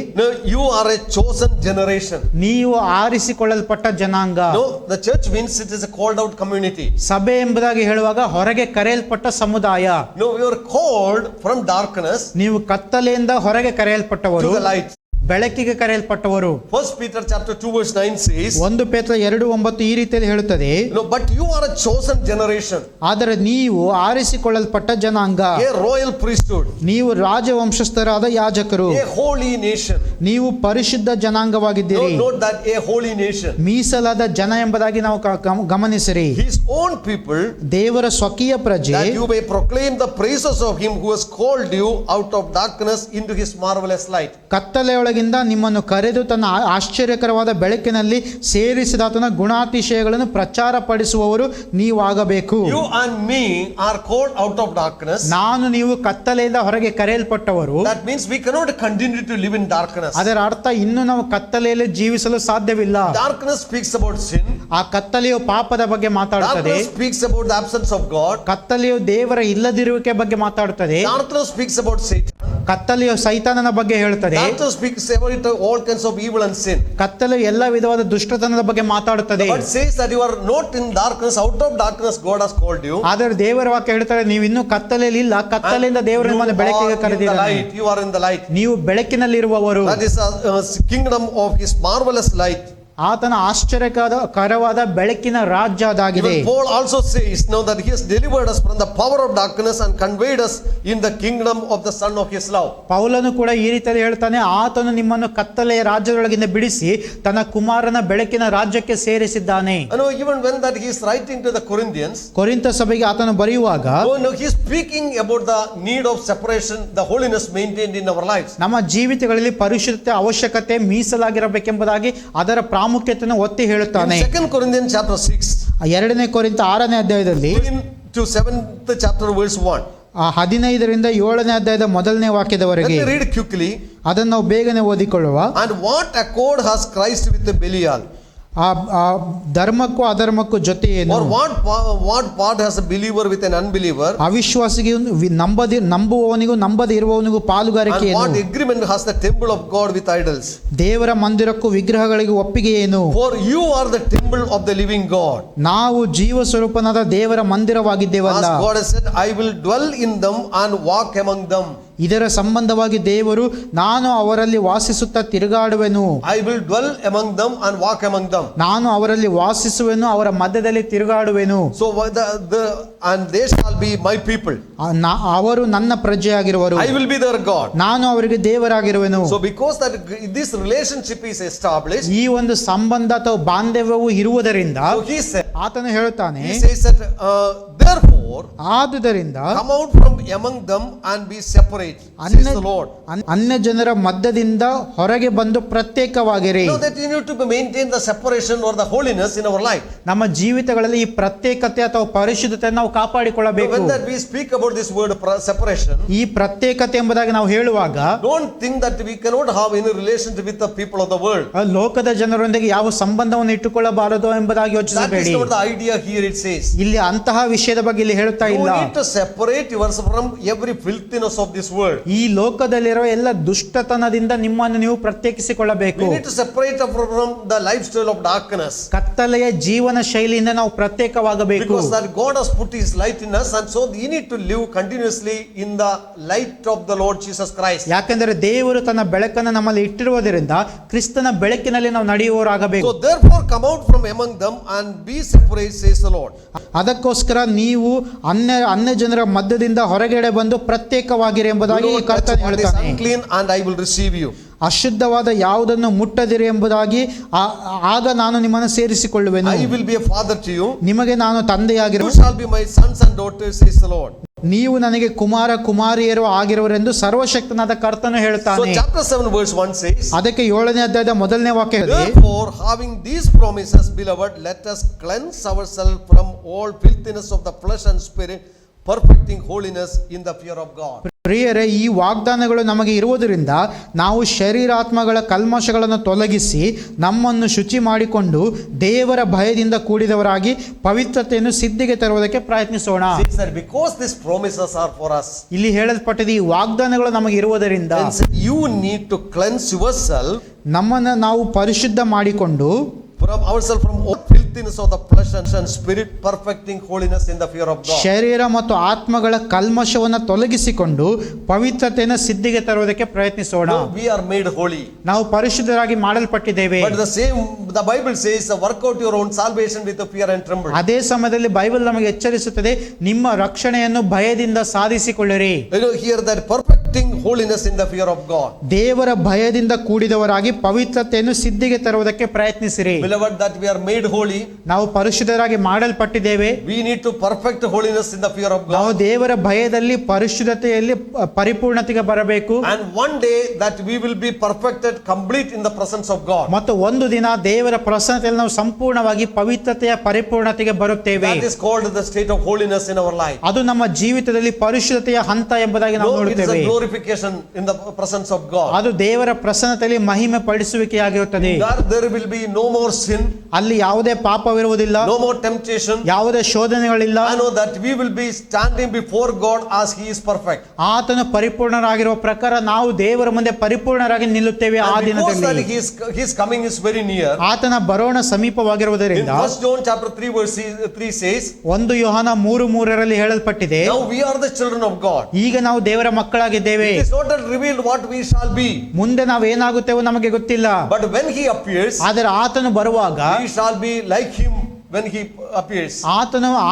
You are a chosen generation. ನೀವು ಆರಿಸಿಕೊಳ್ಳಲ್ಪಟ್ಟ ಜನಾಂಗ. No, the church means it is a called out community. ಸಭೆ ಎಂಬುದಾಗಿ ಹೇಳುವಾಗ ಹೊರಗೆ ಕರೆಯಲ್ಪಟ್ಟ ಸಮುದಾಯ. No, we are called from darkness. ನೀವು ಕತ್ತಲೆಯಿಂದ ಹೊರಗೆ ಕರೆಯಲ್ಪಟ್ಟವರು, to the light. ಬೆಳಕಿಗೆ ಕರೆಯಲ್ಪಟ್ಟವರು. 1 Peter chapter 2 verse 9 says, 1 ಪೇತ್ರ 2:9 ಈ ರೀತಿಯಲ್ಲಿ ಹೇಳುತ್ತದೆ, but you are a chosen generation. ಆದರೆ ನೀವು ಆರಿಸಿಕೊಳ್ಳಲ್ಪಟ್ಟ ಜನಾಂಗ, a royal priesthood, ನೀವು ರಾಜವಂಶಸ್ಥರಾದ ಯಾಜಕರು, a holy nation. ನೀವು ಪರಿಶುದ್ಧ ಜನಾಂಗವಾಗಿದ್ದೀರಿ. Note that, a holy nation. ಮೀಸಲಾದ ಜನ ಎಂಬುದಾಗಿ ನಾವು ಗಮನಿಸಿರಿ. His own people, ದೇವರ ಸ್ವಕೀಯ ಪ್ರಜೆ, that you may proclaim the praises of him who has called you out of darkness into his marvelous light. ಕತ್ತಲೆಯೊಳಗೆ ಕತ್ತಲೆಯೊಳಗಿಂದ ನಿಮ್ಮನ್ನು ಕರೆದು ತನ್ನ ಆಶ್ಚರ್ಯಕರವಾದ ಬೆಳಕಿನಲ್ಲಿ ಸೇರಿಸಿದಾತನ ಗುಣಾತಿಶಯಗಳನ್ನು ಪ್ರಚಾರಪಡಿಸುವವರು ನೀವಾಗಬೇಕು. You and me are called out of darkness. ನಾನು ನೀವು ಕತ್ತಲೆಯಿಂದ ಹೊರಗೆ ಕರೆಯಲ್ಪಟ್ಟವರು. That means we cannot continue to live in darkness. ಅದರ ಅರ್ಥ ಇನ್ನು ನಾವು ಕತ್ತಲೆಯಲ್ಲಿ ಜೀವಿಸಲು ಸಾಧ್ಯವಿಲ್ಲ. Darkness speaks about sin. ಆ ಕತ್ತಲೆಯು ಪಾಪದ ಬಗ್ಗೆ ಮಾತಾಡುತ್ತದೆ. Darkness speaks about the absence of God. ಕತ್ತಲೆಯು ದೇವರ ಇಲ್ಲದಿರುವಿಕೆ ಬಗ್ಗೆ ಮಾತಾಡುತ್ತದೆ. Darkness speaks about Satan. ಕತ್ತಲೆಯು ಸೈತಾನನ ಬಗ್ಗೆ ಹೇಳುತ್ತದೆ. Darkness speaks about all kinds of evil and sin. ಕತ್ತಲೆಯು ಎಲ್ಲ ವಿಧವಾದ ದುಷ್ಟತನದ ಬಗ್ಗೆ ಮಾತಾಡುತ್ತದೆ. But says that you are not in darkness, out of darkness God has called you. ಆದರೆ ದೇವರ ವಾಕ್ಯ ಹೇಳ್ತಾರೆ ನೀವು ಇನ್ನೂ ಕತ್ತಲೆಯಲ್ಲಿ ಇಲ್ಲ, ಕತ್ತಲೆಯಿಂದ ದೇವರು ನಿಮ್ಮನ್ನು ಬೆಳಕಿಗೆ ಕರೆದಿದ್ದಾನೆ. You are in the light. ನೀವು ಬೆಳಕಿನಲ್ಲಿರುವವರು. That is a kingdom of his marvelous light. ಆತನ ಆಶ್ಚರ್ಯಕರವಾದ ಬೆಳಕಿನ ರಾಜ್ಯ ಅದಾಗಿದೆ. Even Paul also says now that he has delivered us from the power of darkness and conveyed us in the kingdom of the son of his love. ಪೌಲನು ಕೂಡ ಈ ರೀತಿಯಲ್ಲಿ ಹೇಳ್ತಾನೆ, ಆತನು ನಿಮ್ಮನ್ನು ಕತ್ತಲೆಯ ರಾಜ್ಯದೊಳಗಿಂದ ಬಿಡಿಸಿ ತನ್ನ ಕುಮಾರನ ಬೆಳಕಿನ ರಾಜ್ಯಕ್ಕೆ ಸೇರಿಸಿದ್ದಾನೆ. Even when that he is writing to the Corinthians, ಕೊರಿಂಥ ಸಭೆಗೆ ಆತನು ಬರೆಯುವಾಗ he is speaking about the need of separation, the holiness maintained in our lives. ನಮ್ಮ ಜೀವಿತಗಳಲ್ಲಿ ಪರಿಶುದ್ಧತೆ ಅವಶ್ಯಕತೆ ಮೀಸಲಾಗಿರಬೇಕೆಂಬುದಾಗಿ ಅದರ ಪ್ರಾಮುಖ್ಯತೆಯನ್ನು ಒತ್ತಿ ಹೇಳುತ್ತಾನೆ. In 2 Corinthians chapter 6, 2 ಕೊರಿಂಥ 6ನೇ ಅಧ್ಯಾಯದಲ್ಲಿ to 7th chapter verse 1. 15ರಿಂದ 7ನೇ ಅಧ್ಯಾಯದ ಮೊದಲನೇ ವಾಕ್ಯದವರೆಗೆ Let me read quickly. ಅದನ್ನು ನಾವು ಬೇಗನೆ ಓದಿಕೊಳ್ಳುವ. And what accord has Christ with the Belial? ಆ ಧರ್ಮಕ್ಕೂ ಅಧರ್ಮಕ್ಕೂ ಜೊತೆ ಏನು? Or what part has a believer with an unbeliever? ಅವಿಶ್ವಾಸಿಗೆ ನಂಬುವವನಿಗೂ ನಂಬದೇ ಇರುವವನಿಗೂ ಪಾಲುಗಾರಿಕೆ And ಏನು? what agreement has the temple of God with idols? ದೇವರ ಮಂದಿರಕ್ಕೂ ವಿಗ್ರಹಗಳಿಗೆ ಒಪ್ಪಿಗೆ ಏನು? For you are the temple of the living God. ನಾವು ಜೀವ ಸ್ವರೂಪನಾದ ದೇವರ ಮಂದಿರವಾಗಿದ್ದೇವಲ್ಲ. As God has said, I will dwell in them and walk among them. ಇದರ ಸಂಬಂಧವಾಗಿ ದೇವರು ನಾನು ಅವರಲ್ಲಿ ವಾಸಿಸುತ್ತಾ ತಿರುಗಾಡುವೆನು. I will dwell among them and walk among them. ನಾನು ಅವರಲ್ಲಿ ವಾಸಿಸುವೆನು, ಅವರ ಮಧ್ಯದಲ್ಲಿ ತಿರುಗಾಡುವೆನು. So and they shall be my people. ಅವರು ನನ್ನ ಪ್ರಜೆಯಾಗಿರುವರು. I will be their God. ನಾನು ಅವರಿಗೆ ದೇವರಾಗಿರುವೆನು. So because that this relationship is established, ಈ ಒಂದು ಸಂಬಂಧ ಅಥವಾ ಬಾಂಧವ್ಯವು ಇರುವುದರಿಂದ so he said, ಆತನು ಹೇಳುತ್ತಾನೆ, he says that therefore ಆದುದರಿಂದ come out from among them and be separate, says the Lord. ಅನ್ಯ ಜನರ ಮಧ್ಯದಿಂದ ಹೊರಗೆ ಬಂದು ಪ್ರತ್ಯೇಕವಾಗಿರಿ. Know that you need to maintain the separation or the holiness in our life. ನಮ್ಮ ಜೀವಿತಗಳಲ್ಲಿ ಈ ಪ್ರತ್ಯೇಕತೆ ಅಥವಾ ಪರಿಶುದ್ಧತೆಯನ್ನು ನಾವು ಕಾಪಾಡಿಕೊಳ್ಳಬೇಕು. When that we speak about this word separation, ಈ ಪ್ರತ್ಯೇಕತೆ ಎಂಬುದಾಗಿ ನಾವು ಹೇಳುವಾಗ don't think that we cannot have any relationship with the people of the world. ಲೋಕದ ಜನರೊಂದಿಗೆ ಯಾವ ಸಂಬಂಧವನ್ನು ಇಟ್ಟುಕೊಳ್ಳಬಾರದು ಎಂಬುದಾಗಿ That ಯೋಚಿಸಬೇಡಿ. is not the idea here. It says ಇಲ್ಲಿ ಅಂತಹ ವಿಷಯದ ಬಗ್ಗೆ ಇಲ್ಲಿ ಹೇಳುತ್ತಾ you ಇಲ್ಲ. need to separate yourself from every filthiness of this world. ಈ ಲೋಕದಲ್ಲಿರುವ ಎಲ್ಲ ದುಷ್ಟತನದಿಂದ ನಿಮ್ಮನ್ನು ನೀವು ಪ್ರತ್ಯೇಕಿಸಿಕೊಳ್ಳಬೇಕು. We need to separate from the lifestyle of darkness. ಕತ್ತಲೆಯ ಜೀವನ ಶೈಲಿಯಿಂದ ನಾವು ಪ್ರತ್ಯೇಕವಾಗಬೇಕು. Because that God has put his light in us, and so we need to live continuously in the light of the Lord Jesus Christ. ಯಾಕೆಂದರೆ ದೇವರು ತನ್ನ ಬೆಳಕನ್ನು ನಮ್ಮಲ್ಲಿ ಇಟ್ಟಿರುವುದರಿಂದ ಕ್ರಿಸ್ತನ ಬೆಳಕಿನಲ್ಲಿ ನಾವು ನಡೆಯುವವರಾಗಬೇಕು. So therefore come out from among them and be separate, says the Lord. ಅದಕ್ಕೋಸ್ಕರ ನೀವು ಅನ್ಯ ಜನರ ಮಧ್ಯದಿಂದ ಹೊರಗಡೆ ಬಂದು ಪ್ರತ್ಯೇಕವಾಗಿರಿ ಎಂಬುದಾಗಿ Do not touch ಕರ್ತನು what is ಹೇಳ್ತಾನೆ. unclean and I will receive you. ಅಶುದ್ಧವಾದ ಯಾವುದನ್ನು ಮುಟ್ಟದಿರಿ ಎಂಬುದಾಗಿ ಆಗ ನಾನು ನಿಮ್ಮನ್ನು ಸೇರಿಸಿಕೊಳ್ಳುವೆನು. I will be a father to you. ನಿಮಗೆ ನಾನು You ತಂದೆಯಾಗಿರುವೆ. shall be my sons and daughters, says the Lord. ನೀವು ನನಗೆ ಕುಮಾರ ಕುಮಾರಿಯರು ಆಗಿರುವರೆಂದು ಸರ್ವಶಕ್ತನಾದ ಕರ್ತನು So ಹೇಳ್ತಾನೆ. chapter 7 verse 1 says, ಅದಕ್ಕೆ 7ನೇ ಅಧ್ಯಾಯದ ಮೊದಲನೇ ವಾಕ್ಯ therefore having these promises, beloved, let us cleanse ourselves from all filthiness of the flesh and spirit, perfecting holiness in the fear of God. ಪ್ರಿಯರೇ, ಈ ವಾಗ್ದಾನಗಳು ನಮಗೆ ಇರುವುದರಿಂದ ನಾವು ಶರೀರಾತ್ಮಗಳ ಕಲ್ಮಶಗಳನ್ನು ತೊಲಗಿಸಿ ನಮ್ಮನ್ನು ಶುಚಿ ಮಾಡಿಕೊಂಡು ದೇವರ ಭಯದಿಂದ ಕೂಡಿದವರಾಗಿ ಪವಿತ್ರತೆಯನ್ನು ಸಿದ್ಧಿಗೆ ತರುವುದಕ್ಕೆ ಪ್ರಯತ್ನಿಸೋಣ. Because these promises are for us, ಇಲ್ಲಿ ಹೇಳಲ್ಪಟ್ಟಿದೆ ಈ ವಾಗ್ದಾನಗಳು ನಮಗೆ ಇರುವುದರಿಂದ you need to cleanse yourself ನಮ್ಮನ್ನು ನಾವು ಪರಿಶುದ್ಧ ಮಾಡಿಕೊಂಡು from ourselves from all filthiness of the flesh and spirit, perfecting holiness in the fear of God. ಶರೀರ ಮತ್ತು ಆತ್ಮಗಳ ಕಲ್ಮಶವನ್ನು ತೊಲಗಿಸಿಕೊಂಡು ಪವಿತ್ರತೆಯನ್ನು ಸಿದ್ಧಿಗೆ ತರುವುದಕ್ಕೆ ಪ್ರಯತ್ನಿಸೋಣ. We are made holy. ನಾವು ಪರಿಶುದ್ಧರಾಗಿ ಮಾಡಲ್ಪಟ್ಟಿದ್ದೇವೆ. But the Bible says, work out your own salvation with the fear and tremble. ಅದೇ ಸಮಯದಲ್ಲಿ Bible ನಮಗೆ ಎಚ್ಚರಿಸುತ್ತದೆ, ನಿಮ್ಮ ರಕ್ಷಣೆಯನ್ನು ಭಯದಿಂದ ಸಾಧಿಸಿಕೊಳ್ಳಿರಿ. Here that perfect perfecting holiness in the fear of God. ದೇವರ ಭಯದಿಂದ ಕೂಡಿದವರಾಗಿ ಪವಿತ್ರತೆಯನ್ನು ಸಿದ್ಧಿಗೆ ತರುವುದಕ್ಕೆ ಪ್ರಯತ್ನಿಸಿರಿ. Beloved, that we are made holy, ನಾವು ಪರಿಶುದ್ಧರಾಗಿ ಮಾಡಲ್ಪಟ್ಟಿದ್ದೇವೆ. we need to perfect holiness in the fear of ನಾವು God. ದೇವರ ಭಯದಲ್ಲಿ ಪರಿಶುದ್ಧತೆಯಲ್ಲಿ ಪರಿಪೂರ್ಣತೆಗೆ ಬರಬೇಕು. And one day that we will be perfected, complete in the presence of God. ಮತ್ತು ಒಂದು ದಿನ ದೇವರ ಪ್ರಸನ್ನತೆಯಲ್ಲಿ ನಾವು ಸಂಪೂರ್ಣವಾಗಿ ಪವಿತ್ರತೆಯ ಪರಿಪೂರ್ಣತೆಗೆ ಬರುತ್ತೇವೆ. That is called the state of holiness in our life. ಅದು ನಮ್ಮ ಜೀವಿತದಲ್ಲಿ ಪರಿಶುದ್ಧತೆಯ ಹಂತ ಎಂಬುದಾಗಿ ನಾವು No, it is ನೋಡುತ್ತೇವೆ. a glorification in the presence of God. ಅದು ದೇವರ ಪ್ರಸನ್ನತೆಯಲ್ಲಿ ಮಹಿಮೆ ಪಡಿಸುವಿಕೆಯಾಗಿರುತ್ತದೆ. There will be no more sin, ಅಲ್ಲಿ ಯಾವುದೇ ಪಾಪವಿರುವುದಿಲ್ಲ, no more temptation. ಯಾವುದೇ ಶೋಧನೆಗಳಿಲ್ಲ. I know that we will be standing before God as He is perfect. ಆತನು ಪರಿಪೂರ್ಣರಾಗಿರುವ ಪ್ರಕಾರ ನಾವು ದೇವರ ಮುಂದೆ ಪರಿಪೂರ್ಣರಾಗಿ ನಿಲ್ಲುತ್ತೇವೆ. ಆ And because that ದಿನದಲ್ಲಿ His coming is very near. ಆತನ ಬರೋಣ In ಸಮೀಪವಾಗಿರುವುದರಿಂದ 1 John chapter 3 verse 3 says, 1 ಯೋಹಾನ 3:3 ಹೇಳಲ್ಪಟ್ಟಿದೆ, now we are the children of God. ಈಗ ನಾವು ದೇವರ ಮಕ್ಕಳಾಗಿದ್ದೇವೆ. It is not yet revealed what we shall be. ಮುಂದೆ ನಾವು ಏನಾಗುತ್ತೇವೋ ನಮಗೆ ಗೊತ್ತಿಲ್ಲ. But when He appears, ಆದರೆ ಆತನು ಬರುವಾಗ we shall be like Him when He appears.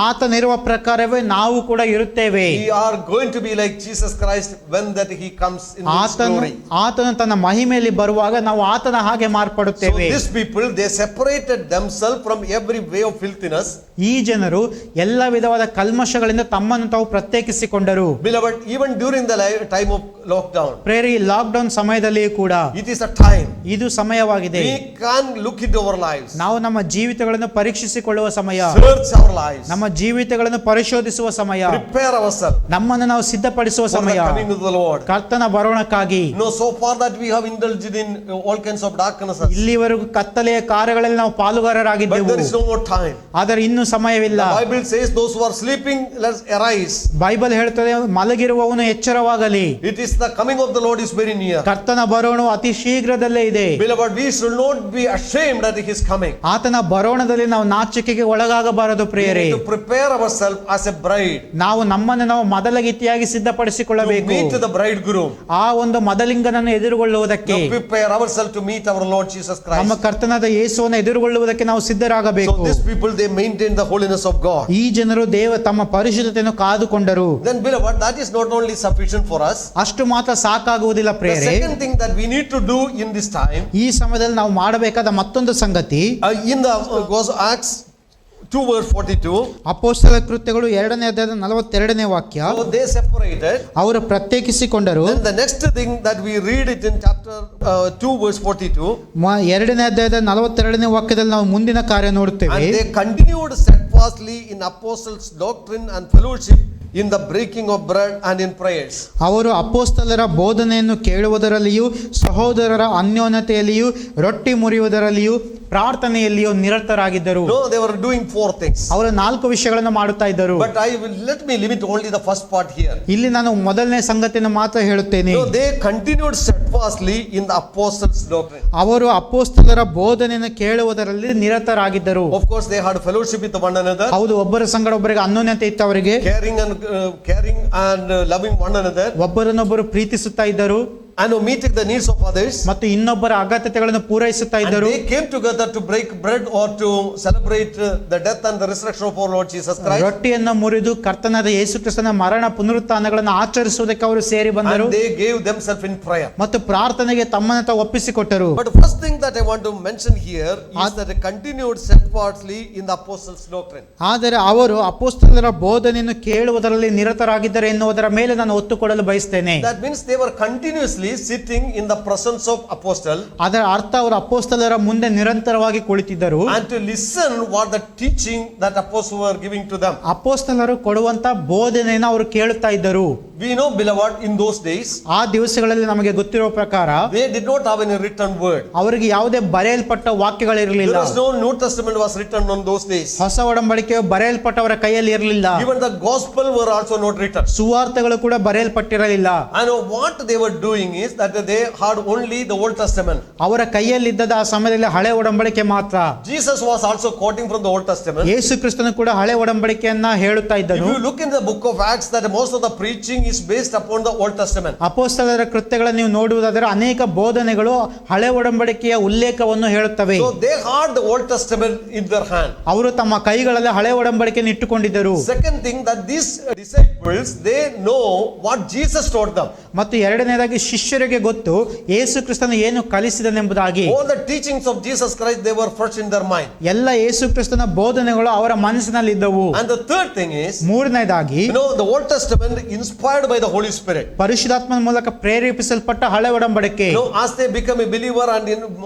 ಆತನಿರುವ ಪ್ರಕಾರವೇ ನಾವು ಕೂಡ ಇರುತ್ತೇವೆ. We are going to be like Jesus Christ when that He comes in His glory. ಆತನು ತನ್ನ ಮಹಿಮೆಯಲ್ಲಿ ಬರುವಾಗ ನಾವು ಆತನ ಹಾಗೆ So ಮಾರ್ಪಡುತ್ತೇವೆ. these people, they separated themselves from every way of filthiness. ಈ ಜನರು ಎಲ್ಲ ವಿಧವಾದ ಕಲ್ಮಶಗಳಿಂದ ತಮ್ಮನ್ನು ತಾವು ಪ್ರತ್ಯೇಕಿಸಿಕೊಂಡರು. Beloved, even during the time of lockdown, ಪ್ರೇರಿ ಲಾಕ್ಡೌನ್ ಸಮಯದಲ್ಲಿಯೂ ಕೂಡ it is a time ಇದು ಸಮಯವಾಗಿದೆ. we can look into our lives, ನಾವು ನಮ್ಮ ಜೀವಿತಗಳನ್ನು ಪರೀಕ್ಷಿಸಿಕೊಳ್ಳುವ ಸಮಯ, search our lives, ನಮ್ಮ ಜೀವಿತಗಳನ್ನು ಪರಿಶೋಧಿಸುವ ಸಮಯ, prepare ourselves ನಮ್ಮನ್ನು ನಾವು ಸಿದ್ಧಪಡಿಸುವ for the ಸಮಯ, coming of the Lord. ಕರ್ತನ ಬರೋಣಕ್ಕಾಗಿ. No, so far that we have indulged in all kinds of darknesses, ಇಲ್ಲಿವರೆಗೂ ಕತ್ತಲೆಯ ಕಾರ್ಯಗಳಲ್ಲಿ ನಾವು but ಪಾಲುಗಾರರಾಗಿದ್ದೆವು. there is no more time. ಆದರೆ ಇನ್ನು ಸಮಯವಿಲ್ಲ. The Bible says, those who are sleeping, let's arise. Bible ಹೇಳ್ತದೆ, ಮಲಗಿರುವವನು ಎಚ್ಚರವಾಗಲಿ. It is the coming of the Lord is very near. ಕರ್ತನ ಬರೋಣ ಅತಿ ಶೀಘ್ರದಲ್ಲೇ ಇದೆ. Beloved, we should not be ashamed that He is coming. ಆತನ ಬರೋಣದಲ್ಲಿ ನಾವು ನಾಚಿಕೆಗೆ ಒಳಗಾಗಬಾರದು We ಪ್ರಿಯರೇ. need to prepare ourselves as a bride ನಾವು ನಮ್ಮನ್ನು ನಾವು ಮೊದಲಗೀತಿಯಾಗಿ to ಸಿದ್ಧಪಡಿಸಿಕೊಳ್ಳಬೇಕು. meet the bridegroom. ಆ ಒಂದು ಮೊದಲಿಂಗನನ್ನು ಎದುರುಗೊಳ್ಳುವುದಕ್ಕೆ, To prepare ourselves to meet our Lord Jesus ನಮ್ಮ Christ. ಕರ್ತನಾದ ಯೇಸುವನ್ನು ಎದುರುಗೊಳ್ಳುವುದಕ್ಕೆ ನಾವು ಸಿದ್ಧರಾಗಬೇಕು. So these people, they maintain the holiness of God. ಈ ಜನರು ತಮ್ಮ ಪರಿಶುದ್ಧತೆಯನ್ನು ಕಾದುಕೊಂಡರು. Then beloved, that is not only sufficient for us. ಅಷ್ಟು ಮಾತ್ರ ಸಾಕಾಗುವುದಿಲ್ಲ The ಪ್ರಿಯರೇ. second thing that we need to do in this time, ಈ ಸಮಯದಲ್ಲಿ ನಾವು ಮಾಡಬೇಕಾದ ಮತ್ತೊಂದು ಸಂಗತಿ, in the Acts 2 verse 42, ಅಪೊಸ್ತಲ ಕೃತ್ಯಗಳು 2ನೇ ಅಧ್ಯಾಯದ 42ನೇ ವಾಕ್ಯ, so they separated. ಅವರು ಪ್ರತ್ಯೇಕಿಸಿಕೊಂಡರು. Then the next thing that we read it in chapter 2 verse 42, 2ನೇ ಅಧ್ಯಾಯದ 42ನೇ ವಾಕ್ಯದಲ್ಲಿ ನಾವು ಮುಂದಿನ ಕಾರ್ಯ ನೋಡುತ್ತೇವೆ. and they continued steadfastly in apostles' doctrine and fellowship, in the breaking of bread and in prayers. ಅವರು ಅಪೊಸ್ತಲರ ಬೋಧನೆಯನ್ನು ಕೇಳುವುದರಲ್ಲಿಯೂ ಸಹೋದರರ ಅನ್ಯೋನ್ಯತೆಯಲ್ಲಿಯೂ ರೊಟ್ಟಿ ಮುರಿಯುವುದರಲ್ಲಿಯೂ ಪ್ರಾರ್ಥನೆಯಲ್ಲಿಯೂ ನಿರತರಾಗಿದ್ದರು. No, they were doing 4 things. ಅವರು 4 ವಿಷಯಗಳನ್ನು ಮಾಡುತ್ತಾ ಇದ್ದರು. But let me limit only the first part here. ಇಲ್ಲಿ ನಾನು ಮೊದಲನೇ ಸಂಗತಿಯನ್ನು ಮಾತ್ರ ಹೇಳುತ್ತೇನೆ. No, they continued steadfastly in the apostles' doctrine. ಅವರು ಅಪೊಸ್ತಲರ ಬೋಧನೆಯನ್ನು ಕೇಳುವುದರಲ್ಲಿ ನಿರತರಾಗಿದ್ದರು. Of course, they had fellowship with one another. ಹೌದು, ಒಬ್ಬರ ಸಂಗಡ ಒಬ್ಬರಿಗೆ ಅನ್ಯೋನ್ಯತೆ ಇತ್ತು ಅವರಿಗೆ. Caring and loving one another. ಒಬ್ಬರನ್ನೊಬ್ಬರು ಪ್ರೀತಿಸುತ್ತಾ ಇದ್ದರು. And meeting the needs of others. ಮತ್ತು ಇನ್ನೊಬ್ಬರ ಅಗತ್ಯತೆಗಳನ್ನು ಪೂರೈಸುತ್ತಾ And ಇದ್ದರು. they came together to break bread or to celebrate the death and the resurrection of our Lord Jesus Christ. ರೊಟ್ಟಿಯನ್ನು ಮುರಿದು ಕರ್ತನಾದ ಯೇಸು ಕ್ರಿಸ್ತನ ಮರಣ ಪುನರುತ್ಥಾನಗಳನ್ನು ಆಚರಿಸುವುದಕ್ಕೆ ಅವರು ಸೇರಿ ಬಂದರು. And they gave themselves in prayer. ಮತ್ತು ಪ್ರಾರ್ಥನೆಗೆ ತಮ್ಮನ್ನು ತಾವು ಒಪ್ಪಿಸಿಕೊಟ್ಟರು. But the first thing that I want to mention here is that they continued steadfastly in the apostles' doctrine. ಆದರೆ ಅವರು ಅಪೊಸ್ತಲರ ಬೋಧನೆಯನ್ನು ಕೇಳುವುದರಲ್ಲಿ ನಿರತರಾಗಿದ್ದಾರೆ ಎನ್ನುವುದರ ಮೇಲೆ ನಾನು ಒತ್ತು ಕೊಡಲು ಬಯಸ್ತೇನೆ. That means they were continuously sitting in the presence of apostle, ಅದರ ಅರ್ಥ ಅವರು ಅಪೊಸ್ತಲರ ಮುಂದೆ ನಿರಂತರವಾಗಿ ಕುಳಿತಿದ್ದರು and to listen what the teaching that apostles were giving to them. ಅಪೊಸ್ತಲರು ಕೊಡುವಂತ ಬೋಧನೆಯನ್ನು ಅವರು ಕೇಳುತ್ತಾ ಇದ್ದರು. We know, beloved, in those days ಆ ದಿವಸಗಳಲ್ಲಿ ನಮಗೆ ಗೊತ್ತಿರುವ ಪ್ರಕಾರ they did not have any written word. ಅವರಿಗೆ ಯಾವುದೇ ಬರೆಯಲ್ಪಟ್ಟ ವಾಕ್ಯಗಳಿರಲಿಲ್ಲ. There was no New Testament was written on those days. ಹೊಸ ಒಡಂಬಡಿಕೆಯು ಬರೆಯಲ್ಪಟ್ಟವರ ಕೈಯಲ್ಲಿ ಇರಲಿಲ್ಲ. Even the gospel were also not written. ಸುವಾರ್ತೆಗಳು ಕೂಡ ಬರೆಯಲ್ಪಟ್ಟಿರಲಿಲ್ಲ. And what they were doing is that they had only the Old Testament. ಅವರ ಕೈಯಲ್ಲಿದ್ದದ ಆ ಸಮಯದಲ್ಲಿ ಹಳೆ ಒಡಂಬಡಿಕೆ ಮಾತ್ರ. Jesus was also quoting from the Old Testament. ಯೇಸು ಕ್ರಿಸ್ತನು ಕೂಡ ಹಳೆ ಒಡಂಬಡಿಕೆಯನ್ನ ಹೇಳುತ್ತಾ If ಇದ್ದನು. you look in the book of Acts, that most of the preaching is based upon the Old Testament. ಅಪೊಸ್ತಲರ ಕೃತ್ಯಗಳನ್ನು ನೀವು ನೋಡುವುದಾದರೆ ಅನೇಕ ಬೋಧನೆಗಳು ಹಳೆ ಒಡಂಬಡಿಕೆಯ ಉಲ್ಲೇಖವನ್ನು ಹೇಳುತ್ತವೆ. So they had the Old Testament in their hand. ಅವರು ತಮ್ಮ ಕೈಗಳಲ್ಲಿ ಹಳೆ ಒಡಂಬಡಿಕೆಯನ್ನು ಇಟ್ಟುಕೊಂಡಿದ್ದರು. Second thing, that these disciples, they know what Jesus taught them. ಮತ್ತು ಎರಡನೇದಾಗಿ ಶಿಷ್ಯರಿಗೆ ಗೊತ್ತು ಯೇಸು ಕ್ರಿಸ್ತನು ಏನು ಕಲಿಸಿದನೆಂಬುದಾಗಿ. All the teachings of Jesus Christ, they were fresh in their mind. ಎಲ್ಲ ಯೇಸು ಕ್ರಿಸ್ತನ ಬೋಧನೆಗಳು ಅವರ ಮನಸ್ಸಿನಲ್ಲಿ ಇದ್ದವು. And the third thing is, ಮೂರನೇದಾಗಿ the Old Testament inspired by the Holy Spirit. ಪರಿಶುದ್ಧಾತ್ಮನ ಮೂಲಕ ಪ್ರೇರೇಪಿಸಲ್ಪಟ್ಟ ಹಳೆ ಒಡಂಬಡಿಕೆ. As they become a believer and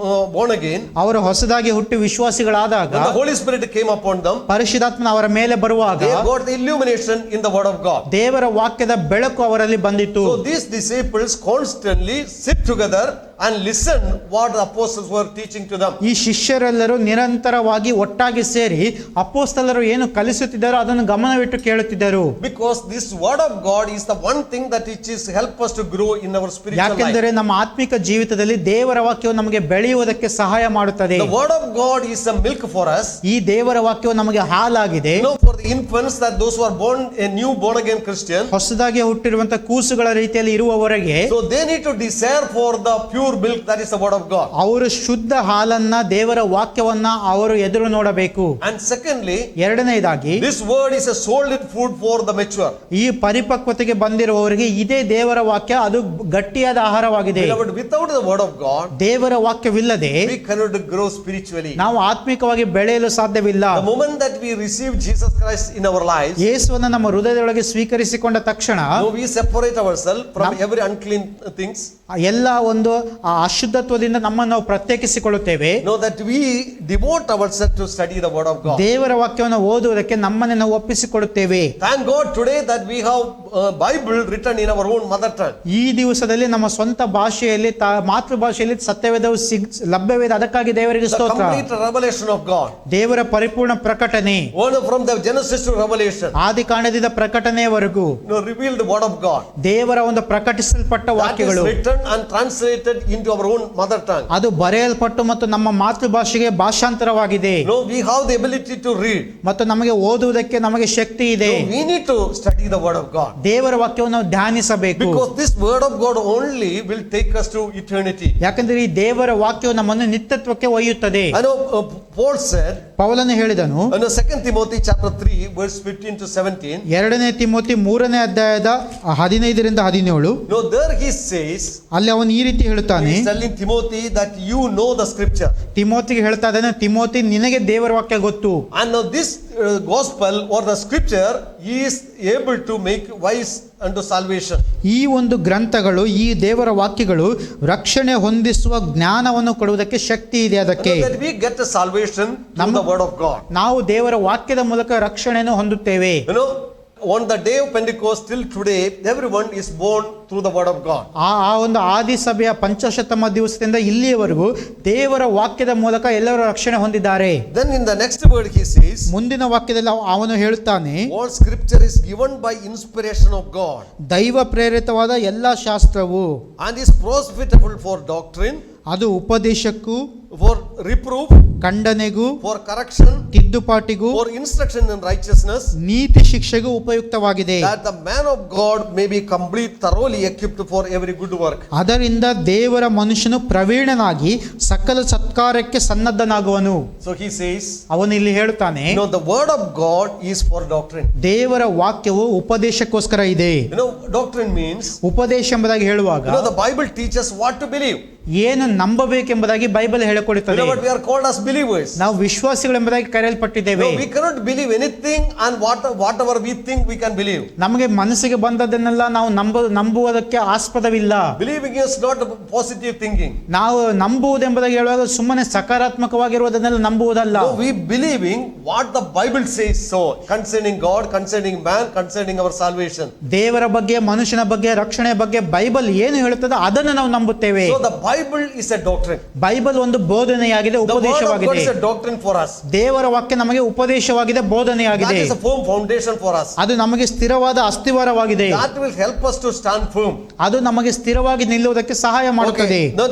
born again, ಅವರು ಹೊಸದಾಗಿ ಹುಟ್ಟಿ ವಿಶ್ವಾಸಿಗಳಾದಾಗ when the Holy Spirit came upon them, ಪರಿಶುದ್ಧಾತ್ಮನ ಅವರ ಮೇಲೆ ಬರುವಾಗ they got the illumination in the Word of God. ದೇವರ ವಾಕ್ಯದ ಬೆಳಕು ಅವರಲ್ಲಿ ಬಂದಿತು. So these disciples constantly sit together and listen what the apostles were teaching to them. ಈ ಶಿಷ್ಯರೆಲ್ಲರೂ ನಿರಂತರವಾಗಿ ಒಟ್ಟಾಗಿ ಸೇರಿ ಅಪೊಸ್ತಲರು ಏನು ಕಲಿಸುತ್ತಿದ್ದಾರೋ ಅದನ್ನು ಗಮನವಿಟ್ಟು ಕೇಳುತ್ತಿದ್ದರು. Because this Word of God is the one thing that it is help us to grow in our spiritual life. ಯಾಕೆಂದರೆ ನಮ್ಮ ಆತ್ಮಿಕ ಜೀವಿತದಲ್ಲಿ ದೇವರ ವಾಕ್ಯವು ನಮಗೆ ಬೆಳೆಯುವುದಕ್ಕೆ ಸಹಾಯ ಮಾಡುತ್ತದೆ. The Word of God is a milk for us. ಈ ದೇವರ ವಾಕ್ಯವು ನಮಗೆ ಹಾಲಾಗಿದೆ. For the infants, that those who are born a new born again Christian, ಹೊಸದಾಗಿ ಹುಟ್ಟಿರುವಂತಹ ಕೂಸುಗಳ ರೀತಿಯಲ್ಲಿ ಇರುವವರೆಗೆ so they need to desire for the pure milk, that is the Word of God. ಅವರು ಶುದ್ಧ ಹಾಲನ್ನ ದೇವರ ವಾಕ್ಯವನ್ನ ಅವರು ಎದುರು ನೋಡಬೇಕು. And secondly, ಎರಡನೇದಾಗಿ this word is a solid food for the mature. ಈ ಪರಿಪಕ್ವತೆಗೆ ಬಂದಿರುವವರಿಗೆ ಇದೇ ದೇವರ ವಾಕ್ಯ, ಅದು ಗಟ್ಟಿಯಾದ ಆಹಾರವಾಗಿದೆ. Beloved, without the Word of God, ದೇವರ ವಾಕ್ಯವಿಲ್ಲದೆ we cannot grow spiritually. ನಾವು ಆತ್ಮಿಕವಾಗಿ ಬೆಳೆಯಲು ಸಾಧ್ಯವಿಲ್ಲ. The moment that we receive Jesus Christ in our lives, ಯೇಸುವನ್ನು ನಮ್ಮ ಹೃದಯದೊಳಗೆ ಸ್ವೀಕರಿಸಿಕೊಂಡ ತಕ್ಷಣ we separate ourselves from every unclean things. ಎಲ್ಲ ಒಂದು ಅಶುದ್ಧತ್ವದಿಂದ ನಮ್ಮನ್ನು ನಾವು ಪ್ರತ್ಯೇಕಿಸಿಕೊಳ್ಳುತ್ತೇವೆ. Know that we devote ourselves to study the Word of God. ದೇವರ ವಾಕ್ಯವನ್ನು ಓದುವುದಕ್ಕೆ ನಮ್ಮನ್ನು ನಾವು ಒಪ್ಪಿಸಿಕೊಡುತ್ತೇವೆ. Thank God today that we have Bible written in our own mother tongue. ಈ ದಿವಸದಲ್ಲಿ ನಮ್ಮ ಸ್ವಂತ ಭಾಷೆಯಲ್ಲಿ ಮಾತೃಭಾಷೆಯಲ್ಲಿ ಸತ್ಯವೇದವು ಲಭ್ಯವಿದೆ. ಅದಕ್ಕಾಗಿ ದೇವರಿಗೆ The ಸ್ತೋತ್ರ. complete revelation of God. ದೇವರ ಪರಿಪೂರ್ಣ ಪ್ರಕಟಣೆ, From the Genesis to Revelation, ಆದಿಕಾಂಡದಿಂದ ಪ್ರಕಟಣೆಯವರೆಗೂ revealed the Word of God. ದೇವರ ಒಂದು ಪ್ರಕಟಿಸಲ್ಪಟ್ಟ That is ವಾಕ್ಯಗಳು written and translated into our own mother tongue. ಅದು ಬರೆಯಲ್ಪಟ್ಟು ಮತ್ತು ನಮ್ಮ ಮಾತೃಭಾಷೆಗೆ ಭಾಷಾಂತರವಾಗಿದೆ. We have the ability to read. ಮತ್ತು ನಮಗೆ ಓದುವುದಕ್ಕೆ ನಮಗೆ ಶಕ್ತಿ ಇದೆ. We need to study the Word of God. ದೇವರ ವಾಕ್ಯವನ್ನು ನಾವು ಧ್ಯಾನಿಸಬೇಕು. Because this Word of God only will take us to eternity. ಯಾಕಂದ್ರೆ ಈ ದೇವರ ವಾಕ್ಯವು ನಮ್ಮನ್ನು ನಿತ್ಯತ್ವಕ್ಕೆ ಒಯ್ಯುತ್ತದೆ. I know Paul said ಪೌಲನು ಹೇಳಿದನು in 2 Timothy chapter 3 verse 15 to 17. ಎರಡನೇ ತಿಮೋತಿ 3ನೇ ಅಧ್ಯಾಯದ 15ರಿಂದ 17. There he says, ಅಲ್ಲಿ ಅವನು ಈ ರೀತಿ ಹೇಳುತ್ತಾನೆ, he is telling Timothy that you know the scripture. ತಿಮೋತಿಗೆ ಹೇಳ್ತಾ ಇದ್ದಾನೆ, ತಿಮೋತಿ ನಿನಗೆ ದೇವರ ವಾಕ್ಯ ಗೊತ್ತು. And now this gospel or the scripture is able to make wise unto salvation. ಈ ಒಂದು ಗ್ರಂಥಗಳು, ಈ ದೇವರ ವಾಕ್ಯಗಳು ರಕ್ಷಣೆ ಹೊಂದಿಸುವ ಜ್ಞಾನವನ್ನು ಕೊಡುವುದಕ್ಕೆ ಶಕ್ತಿ ಇದೆ. ಅದಕ್ಕೆ That we get a salvation through the Word of God. ನಾವು ದೇವರ ವಾಕ್ಯದ ಮೂಲಕ ರಕ್ಷಣೆಯನ್ನು ಹೊಂದುತ್ತೇವೆ. On the day of Pentecost till today, everyone is born through the Word of God. ಆ ಒಂದು ಆದಿ ಸಭೆಯ ಪಂಚಶತಮ ದಿವಸದಿಂದ ಇಲ್ಲಿಯವರೆಗೂ ದೇವರ ವಾಕ್ಯದ ಮೂಲಕ ಎಲ್ಲರೂ ರಕ್ಷಣೆ ಹೊಂದಿದ್ದಾರೆ. Then in the next word he says, ಮುಂದಿನ ವಾಕ್ಯದಲ್ಲಿ ಅವನು ಹೇಳುತ್ತಾನೆ, all scripture is given by inspiration of God ದೈವ ಪ್ರೇರಿತವಾದ ಎಲ್ಲಾ ಶಾಸ್ತ್ರವು and is profitable for doctrine, ಅದು ಉಪದೇಶಕ್ಕೂ for reproof, ಖಂಡನೆಗೂ for correction, ತಿದ್ದುಪಾಟಿಗೂ for instruction in righteousness, ನೀತಿ ಶಿಕ್ಷೆಗೂ ಉಪಯುಕ್ತವಾಗಿದೆ. that the man of God may be complete, thoroughly equipped for every good work. ಅದರಿಂದ ದೇವರ ಮನುಷ್ಯನು ಪ್ರವೀಣನಾಗಿ ಸಕಲ ಸತ್ಕಾರ್ಯಕ್ಕೆ ಸನ್ನದ್ಧನಾಗುವನು. So he says, ಅವನು ಇಲ್ಲಿ ಹೇಳುತ್ತಾನೆ, the Word of God is for doctrine. ದೇವರ ವಾಕ್ಯವು ಉಪದೇಶಕ್ಕೋಸ್ಕರ ಇದೆ. Doctrine means, ಉಪದೇಶ ಎಂಬುದಾಗಿ ಹೇಳುವಾಗ the Bible teaches what to believe. ಏನು ನಂಬಬೇಕೆಂಬುದಾಗಿ Bible ಹೇಳಿಕೊಡುತ್ತದೆ. We are called as believers. ನಾವು ವಿಶ್ವಾಸಿಗಳೆಂಬುದಾಗಿ ಕರೆಯಲ್ಪಟ್ಟಿದ್ದೇವೆ. We cannot believe anything and whatever we think we can believe. ನಮಗೆ ಮನಸ್ಸಿಗೆ ಬಂದದ್ದನ್ನೆಲ್ಲ ನಾವು ನಂಬುವುದಕ್ಕೆ ಆಸ್ಪದವಿಲ್ಲ. Believing is not positive thinking. ನಾವು ನಂಬುವುದೆಂಬುದಾಗಿ ಹೇಳುವಾಗ ಸುಮ್ಮನೆ ಸಕಾರಾತ್ಮಕವಾಗಿರುವುದನ್ನೆಲ್ಲ ನಂಬುವುದಲ್ಲ. We believing what the Bible says so concerning God, concerning man, concerning our salvation. ದೇವರ ಬಗ್ಗೆ, ಮನುಷ್ಯನ ಬಗ್ಗೆ, ರಕ್ಷಣೆಯ ಬಗ್ಗೆ ಬೈಬಲ್ ಏನು ಹೇಳುತ್ತದೆ ಅದನ್ನು ನಾವು ನಂಬುತ್ತೇವೆ. So the Bible is a doctrine. Bible ಒಂದು ಬೋಧನೆಯಾಗಿದೆ, The word of God ಉಪದೇಶವಾಗಿದೆ. is a doctrine for us. ದೇವರ ವಾಕ್ಯ ನಮಗೆ ಉಪದೇಶವಾಗಿದೆ, That ಬೋಧನೆಯಾಗಿದೆ. is a firm foundation for us. ಅದು ನಮಗೆ ಸ್ಥಿರವಾದ ಅಸ್ತಿವಾರವಾಗಿದೆ. That will help us to stand firm. ಅದು ನಮಗೆ ಸ್ಥಿರವಾಗಿ ನಿಲ್ಲುವುದಕ್ಕೆ ಸಹಾಯ ಮಾಡುತ್ತದೆ. Now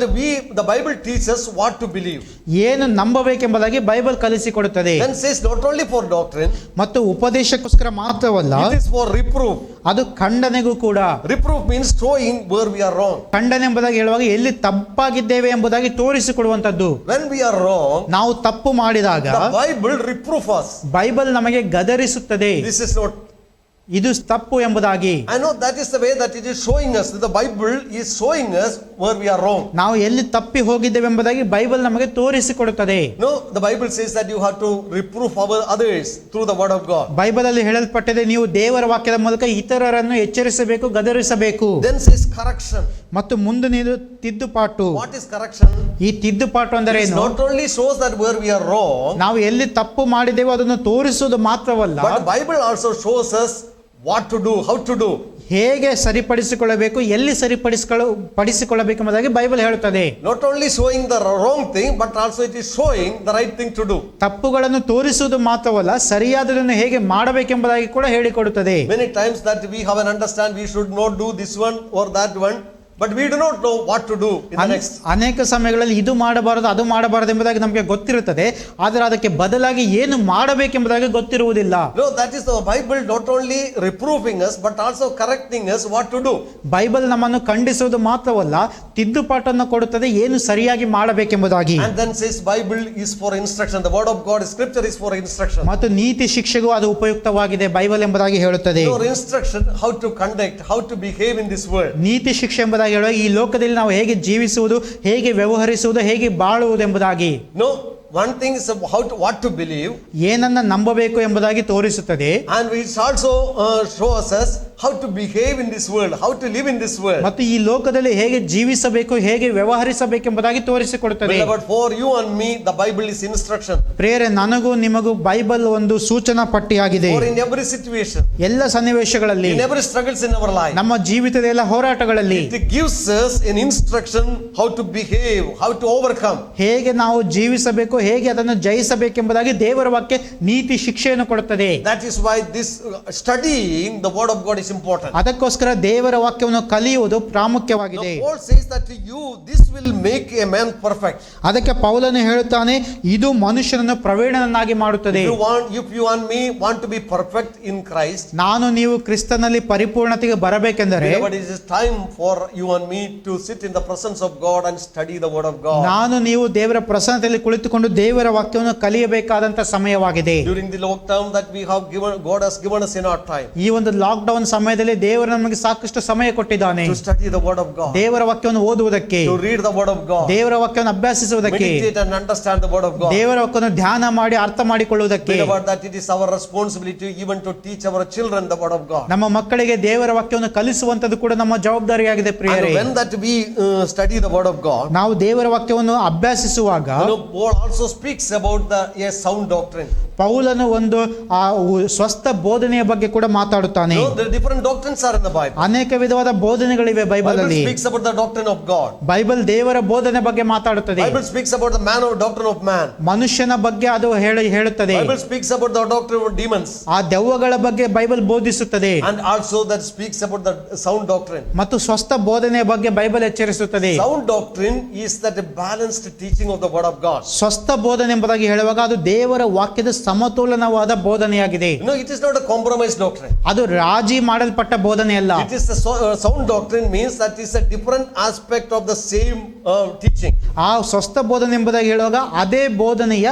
the Bible teaches what to believe. ಏನು ನಂಬಬೇಕೆಂಬುದಾಗಿ Bible ಕಲಿಸಿಕೊಡುತ್ತದೆ. Then says not only for doctrine, ಮತ್ತು ಉಪದೇಶಕ್ಕೋಸ್ಕರ ಮಾತ್ರವಲ್ಲ, it is for reproof. ಅದು ಖಂಡನೆಗೂ ಕೂಡ. Reproof means showing where we are wrong. ಖಂಡನೆ ಎಂಬುದಾಗಿ ಹೇಳುವಾಗ ಎಲ್ಲಿ ತಪ್ಪಾಗಿದ್ದೇವೆ ಎಂಬುದಾಗಿ ತೋರಿಸಿಕೊಡುವಂತದ್ದು. When we are wrong, ನಾವು ತಪ್ಪು ಮಾಡಿದಾಗ the Bible reproof us. Bible ನಮಗೆ ಗದರಿಸುತ್ತದೆ, This is not. ಇದು ತಪ್ಪು ಎಂಬುದಾಗಿ. I know that is the way that it is showing us. The Bible is showing us where we are wrong. ನಾವು ಎಲ್ಲಿ ತಪ್ಪಿ ಹೋಗಿದ್ದೇವೆ ಎಂಬುದಾಗಿ ಬೈಬಲ್ ನಮಗೆ ತೋರಿಸಿಕೊಡುತ್ತದೆ. No, the Bible says that you have to reproof our others through the word of God. Bible ಅಲ್ಲಿ ಹೇಳಲ್ಪಟ್ಟಿದೆ, ನೀವು ದೇವರ ವಾಕ್ಯದ ಮೂಲಕ ಇತರರನ್ನು ಎಚ್ಚರಿಸಬೇಕು, ಗದರಿಸಬೇಕು. Then says correction. ಮತ್ತು ಮುಂದೆ ನೀವು ತಿದ್ದುಪಾಟು. What is correction? ಈ ತಿದ್ದುಪಾಟು ಅಂದರೆ It ಏನು? not only shows that where we are wrong, ನಾವು ಎಲ್ಲಿ ತಪ್ಪು ಮಾಡಿದ್ದೇವೆ ಅದನ್ನು ತೋರಿಸುವುದು ಮಾತ್ರವಲ್ಲ, but the Bible also shows us what to do, how to do. ಹೇಗೆ ಸರಿಪಡಿಸಿಕೊಳ್ಳಬೇಕು, ಎಲ್ಲಿ ಪಡಿಸಿಕೊಳ್ಳಬೇಕೆಂಬುದಾಗಿ ಬೈಬಲ್ ಹೇಳುತ್ತದೆ. Not only showing the wrong thing, but also it is showing the right thing to do. ತಪ್ಪುಗಳನ್ನು ತೋರಿಸುವುದು ಮಾತ್ರವಲ್ಲ, ಸರಿಯಾದದನ್ನು ಹೇಗೆ ಮಾಡಬೇಕೆಂಬುದಾಗಿ ಕೂಡ ಹೇಳಿಕೊಡುತ್ತದೆ. Many times that we have an understand we should not do this one or that one, but we do not know what to do in the next. ಅನೇಕ ಸಮಯಗಳಲ್ಲಿ ಇದು ಮಾಡಬಾರದು, ಅದು ಮಾಡಬಾರದು ಎಂಬುದಾಗಿ ನಮಗೆ ಗೊತ್ತಿರುತ್ತದೆ, ಆದರೆ ಅದಕ್ಕೆ ಬದಲಾಗಿ ಏನು ಮಾಡಬೇಕೆಂಬುದಾಗಿ ಗೊತ್ತಿರುವುದಿಲ್ಲ. No, that is the Bible not only reproving us, but also correcting us what to do. Bible ನಮ್ಮನ್ನು ಖಂಡಿಸುವುದು ಮಾತ್ರವಲ್ಲ, ತಿದ್ದುಪಾಟನ್ನು ಕೊಡುತ್ತದೆ, ಏನು ಸರಿಯಾಗಿ ಮಾಡಬೇಕೆಂಬುದಾಗಿ. And then says Bible is for instruction. The word of God, Scripture is for instruction. ಮತ್ತು ನೀತಿ ಶಿಕ್ಷೆಗೂ ಅದು ಉಪಯುಕ್ತವಾಗಿದೆ Bible ಎಂಬುದಾಗಿ ಹೇಳುತ್ತದೆ. For instruction, how to conduct, how to behave in this world. ನೀತಿ ಶಿಕ್ಷೆ ಎಂಬುದಾಗಿ ಹೇಳುವಾಗ ಈ ಲೋಕದಲ್ಲಿ ನಾವು ಹೇಗೆ ಜೀವಿಸುವುದು, ಹೇಗೆ ವ್ಯವಹರಿಸುವುದು, ಹೇಗೆ ಬಾಳುವುದು ಎಂಬುದಾಗಿ. No, one thing is what to believe, ಏನನ್ನ ನಂಬಬೇಕು ಎಂಬುದಾಗಿ ತೋರಿಸುತ್ತದೆ. and it also shows us how to behave in this world, how to live in this world. ಮತ್ತು ಈ ಲೋಕದಲ್ಲಿ ಹೇಗೆ ಜೀವಿಸಬೇಕು, ಹೇಗೆ ವ್ಯವಹರಿಸಬೇಕೆಂಬುದಾಗಿ ತೋರಿಸಿಕೊಡುತ್ತದೆ. But for you and me, the Bible is instruction. ಪ್ರಿಯರೇ, ನನಗೂ ನಿಮಗೂ ಬೈಬಲ್ ಒಂದು ಸೂಚನಾ ಪಟ್ಟಿಯಾಗಿದೆ. For in every situation, ಎಲ್ಲ ಸನ್ನಿವೇಶಗಳಲ್ಲಿ, in every struggles in our life, ನಮ್ಮ ಜೀವಿತದ ಎಲ್ಲ ಹೋರಾಟಗಳಲ್ಲಿ it gives us an instruction how to behave, how to overcome. ಹೇಗೆ ನಾವು ಜೀವಿಸಬೇಕು, ಹೇಗೆ ಅದನ್ನು ಜಯಿಸಬೇಕೆಂಬುದಾಗಿ ದೇವರ ವಾಕ್ಯ ನೀತಿ ಶಿಕ್ಷೆಯನ್ನು ಕೊಡುತ್ತದೆ. That is why this studying the word of God is important. ಅದಕ್ಕೋಸ್ಕರ ದೇವರ ವಾಕ್ಯವನ್ನು ಕಲಿಯುವುದು Now ಪ್ರಾಮುಖ್ಯವಾಗಿದೆ. Paul says that to you this will make a man perfect. ಅದಕ್ಕೆ ಪೌಲನು ಹೇಳುತ್ತಾನೆ, ಇದು ಮನುಷ್ಯನನ್ನು ಪ್ರವೀಣನನ್ನಾಗಿ ಮಾಡುತ್ತದೆ. If you and me want to be perfect in Christ, ನಾನು ನೀವು ಕ್ರಿಸ್ತನಲ್ಲಿ ಪರಿಪೂರ್ಣತೆಗೆ ಬರಬೇಕೆಂದರೆ but it is time for you and me to sit in the presence of God and study the word of God. ನಾನು ನೀವು ದೇವರ ಪ್ರಸನ್ನತೆಯಲ್ಲಿ ಕುಳಿತುಕೊಂಡು ದೇವರ ವಾಕ್ಯವನ್ನು ಕಲಿಯಬೇಕಾದಂತ ಸಮಯವಾಗಿದೆ. During the lockdown that we have given, God has given us enough time ಈ ಒಂದು lock down ಸಮಯದಲ್ಲಿ ದೇವರು ನಮಗೆ ಸಾಕಷ್ಟು ಸಮಯ ಕೊಟ್ಟಿದ್ದಾನೆ to study the word of God, ದೇವರ ವಾಕ್ಯವನ್ನು ಓದುವುದಕ್ಕೆ, to read the word of God, ದೇವರ ವಾಕ್ಯವನ್ನು ಅಭ್ಯಾಸಿಸುವುದಕ್ಕೆ, meditate and understand the word of God. ದೇವರ ವಾಕ್ಯವನ್ನು ಧ್ಯಾನ ಮಾಡಿ ಅರ್ಥ ಮಾಡಿಕೊಳ್ಳುವುದಕ್ಕೆ, About that it is our responsibility even to teach our children the word of God. ನಮ್ಮ ಮಕ್ಕಳಿಗೆ ದೇವರ ವಾಕ್ಯವನ್ನು ಕಲಿಸುವಂತದ್ದು ಕೂಡ ನಮ್ಮ ಜವಾಬ್ದಾರಿಯಾಗಿದೆ. ಪ್ರಿಯರೇ, And when that we study the word of God, ನಾವು ದೇವರ ವಾಕ್ಯವನ್ನು ಅಭ್ಯಾಸಿಸುವಾಗ Paul also speaks about a sound doctrine. ಪೌಲನು ಒಂದು ಸ್ವಸ್ಥ ಬೋಧನೆಯ ಬಗ್ಗೆ ಕೂಡ ಮಾತಾಡುತ್ತಾನೆ. There are different doctrines are in the Bible. ಅನೇಕ ವಿಧವಾದ ಬೋಧನೆಗಳಿವೆ ಬೈಬಲ್ Bible ಅಲ್ಲಿ. speaks about the doctrine of God. Bible ದೇವರ ಬೋಧನೆ ಬಗ್ಗೆ ಮಾತಾಡುತ್ತದೆ. Bible speaks about the doctrine of man. ಮನುಷ್ಯನ ಬಗ್ಗೆ ಅದು ಹೇಳುತ್ತದೆ. Bible speaks about the doctrine of demons. ಆ ದೆವ್ವಗಳ ಬಗ್ಗೆ Bible ಬೋಧಿಸುತ್ತದೆ. And also that speaks about the sound doctrine. ಮತ್ತು ಸ್ವಸ್ಥ ಬೋಧನೆಯ ಬಗ್ಗೆ Bible ಎಚ್ಚರಿಸುತ್ತದೆ. Sound doctrine is that a balanced teaching of the word of God. ಸ್ವಸ್ಥ ಬೋಧನೆ ಎಂಬುದಾಗಿ ಹೇಳುವಾಗ ಅದು ದೇವರ ವಾಕ್ಯದ ಸಮತೋಲನವಾದ ಬೋಧನೆಯಾಗಿದೆ. No, it is not a compromised doctrine. ಅದು ರಾಜಿ ಮಾಡಲ್ಪಟ್ಟ ಬೋಧನೆಯಲ್ಲ. It is the sound doctrine means that is a different aspect of the same teaching. ಆ ಸ್ವಸ್ಥ ಬೋಧನೆ ಎಂಬುದಾಗಿ ಹೇಳುವಾಗ ಅದೇ ಬೋಧನೆಯ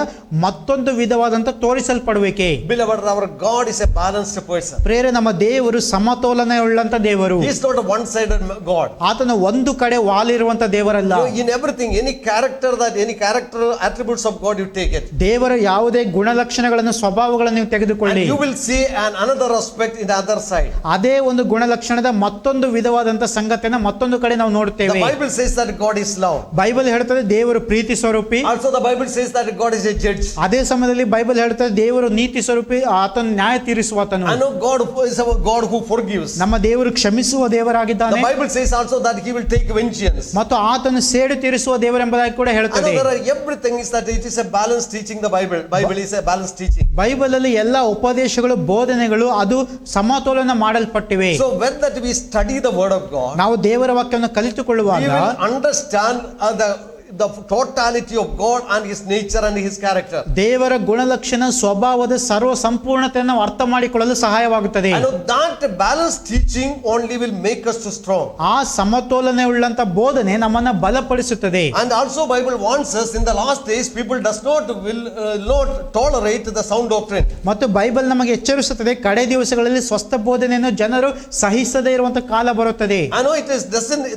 ಮತ್ತೊಂದು ವಿಧವಾದಂತ ತೋರಿಸಲ್ಪಡುವಿಕೆ. Beloved, our God is a balanced person. ಪ್ರೇರೆ, ನಮ್ಮ ದೇವರು ಸಮತೋಲನವುಳ್ಳಂತ ದೇವರು. He is not a one-sided God. ಆತನ ಒಂದು ಕಡೆ ವಾಲಿರುವಂತ ದೇವರಲ್ಲ. No, in everything, any character attributes of God, you take it. ದೇವರ ಯಾವುದೇ ಗುಣಲಕ್ಷಣಗಳನ್ನು, ಸ್ವಭಾವಗಳನ್ನು ನೀವು ತೆಗೆದುಕೊಳ್ಳಿ, And you will see another aspect in the other side. ಅದೇ ಒಂದು ಗುಣಲಕ್ಷಣದ ಮತ್ತೊಂದು ವಿಧವಾದಂತ ಸಂಗತಿಯನ್ನು ಮತ್ತೊಂದು ಕಡೆ ನಾವು The ನೋಡುತ್ತೇವೆ. Bible says that God is love. Bible ಹೇಳ್ತದೆ ದೇವರು ಪ್ರೀತಿ ಸ್ವರೂಪಿ. Also the Bible says that God is a judge. ಅದೇ ಸಮಯದಲ್ಲಿ ಬೈಬಲ್ ಹೇಳ್ತದೆ ದೇವರು ನೀತಿ ಸ್ವರೂಪಿ, ಆತನು ನ್ಯಾಯ ತೀರಿಸುವಾತನು. I know God is a God who forgives. ನಮ್ಮ ದೇವರು ಕ್ಷಮಿಸುವ ದೇವರಾಗಿದ್ದಾನೆ. The Bible says also that he will take vengeance. ಮತ್ತು ಆತನು ಸೇಡು ತೀರಿಸುವ ದೇವರೆಂಬುದಾಗಿ ಕೂಡ I ಹೇಳ್ತದೆ. know there are everything is that it is a balanced teaching. The Bible is a balanced teaching. Bible ಅಲ್ಲಿ ಎಲ್ಲ ಉಪದೇಶಗಳು ಬೋಧನೆಗಳು ಅದು ಸಮತೋಲನ ಮಾಡಲ್ಪಟ್ಟಿವೆ. So when that we study the word of God, ನಾವು ದೇವರ ವಾಕ್ಯವನ್ನು we ಕಲಿತುಕೊಳ್ಳುವಾಗ will understand the totality of God and his nature and his character. ದೇವರ ಗುಣಲಕ್ಷಣ ಸ್ವಭಾವದ ಸರ್ವ ಸಂಪೂರ್ಣತೆಯನ್ನು ನಾವು ಅರ್ಥ ಮಾಡಿಕೊಳ್ಳಲು ಸಹಾಯವಾಗುತ್ತದೆ. I know that balanced teaching only will make us to strong. ಆ ಸಮತೋಲನೆ ಉಳ್ಳಂತ ಬೋಧನೆ ನಮ್ಮನ್ನ ಬಲಪಡಿಸುತ್ತದೆ. And also Bible warns us in the last days people does not will not tolerate the sound doctrine. ಮತ್ತು ಬೈಬಲ್ ನಮಗೆ ಎಚ್ಚರಿಸುತ್ತದೆ ಕಡೆ ದಿವಸಗಳಲ್ಲಿ ಸ್ವಸ್ಥ ಬೋಧನೆಯನ್ನು ಜನರು ಸಹಿಸದೇ ಇರುವಂತ ಕಾಲ ಬರುತ್ತದೆ. I know it is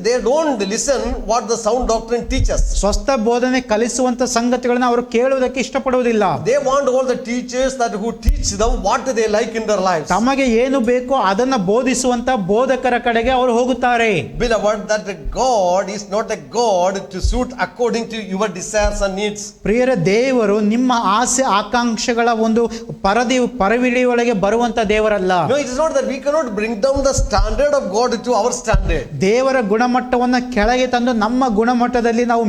they don't listen what the sound doctrine teaches. ಸ್ವಸ್ಥ ಬೋಧನೆ ಕಲಿಸುವಂತ ಸಂಗತಿಗಳನ್ನು ಅವರು ಕೇಳುವುದಕ್ಕೆ ಇಷ್ಟಪಡುವುದಿಲ್ಲ. They want all the teachers that who teach them what they like in their lives. ತಮಗೆ ಏನು ಬೇಕೋ ಅದನ್ನ ಬೋಧಿಸುವಂತ ಬೋಧಕರ ಕಡೆಗೆ ಅವರು ಹೋಗುತ್ತಾರೆ. Beloved, that God is not a God to suit according to your desires and needs. ಪ್ರಿಯರ, ದೇವರು ನಿಮ್ಮ ಆಸೆ ಆಕಾಂಕ್ಷೆಗಳ ಒಂದು ಪರವಿಡಿಯೊಳಗೆ ಬರುವಂತ ದೇವರಲ್ಲ. No, it is not that we cannot bring down the standard of God to our standard. ದೇವರ ಗುಣಮಟ್ಟವನ್ನ ಕೆಳಗೆ ತಂದು ನಮ್ಮ ಗುಣಮಟ್ಟದಲ್ಲಿ ನಾವು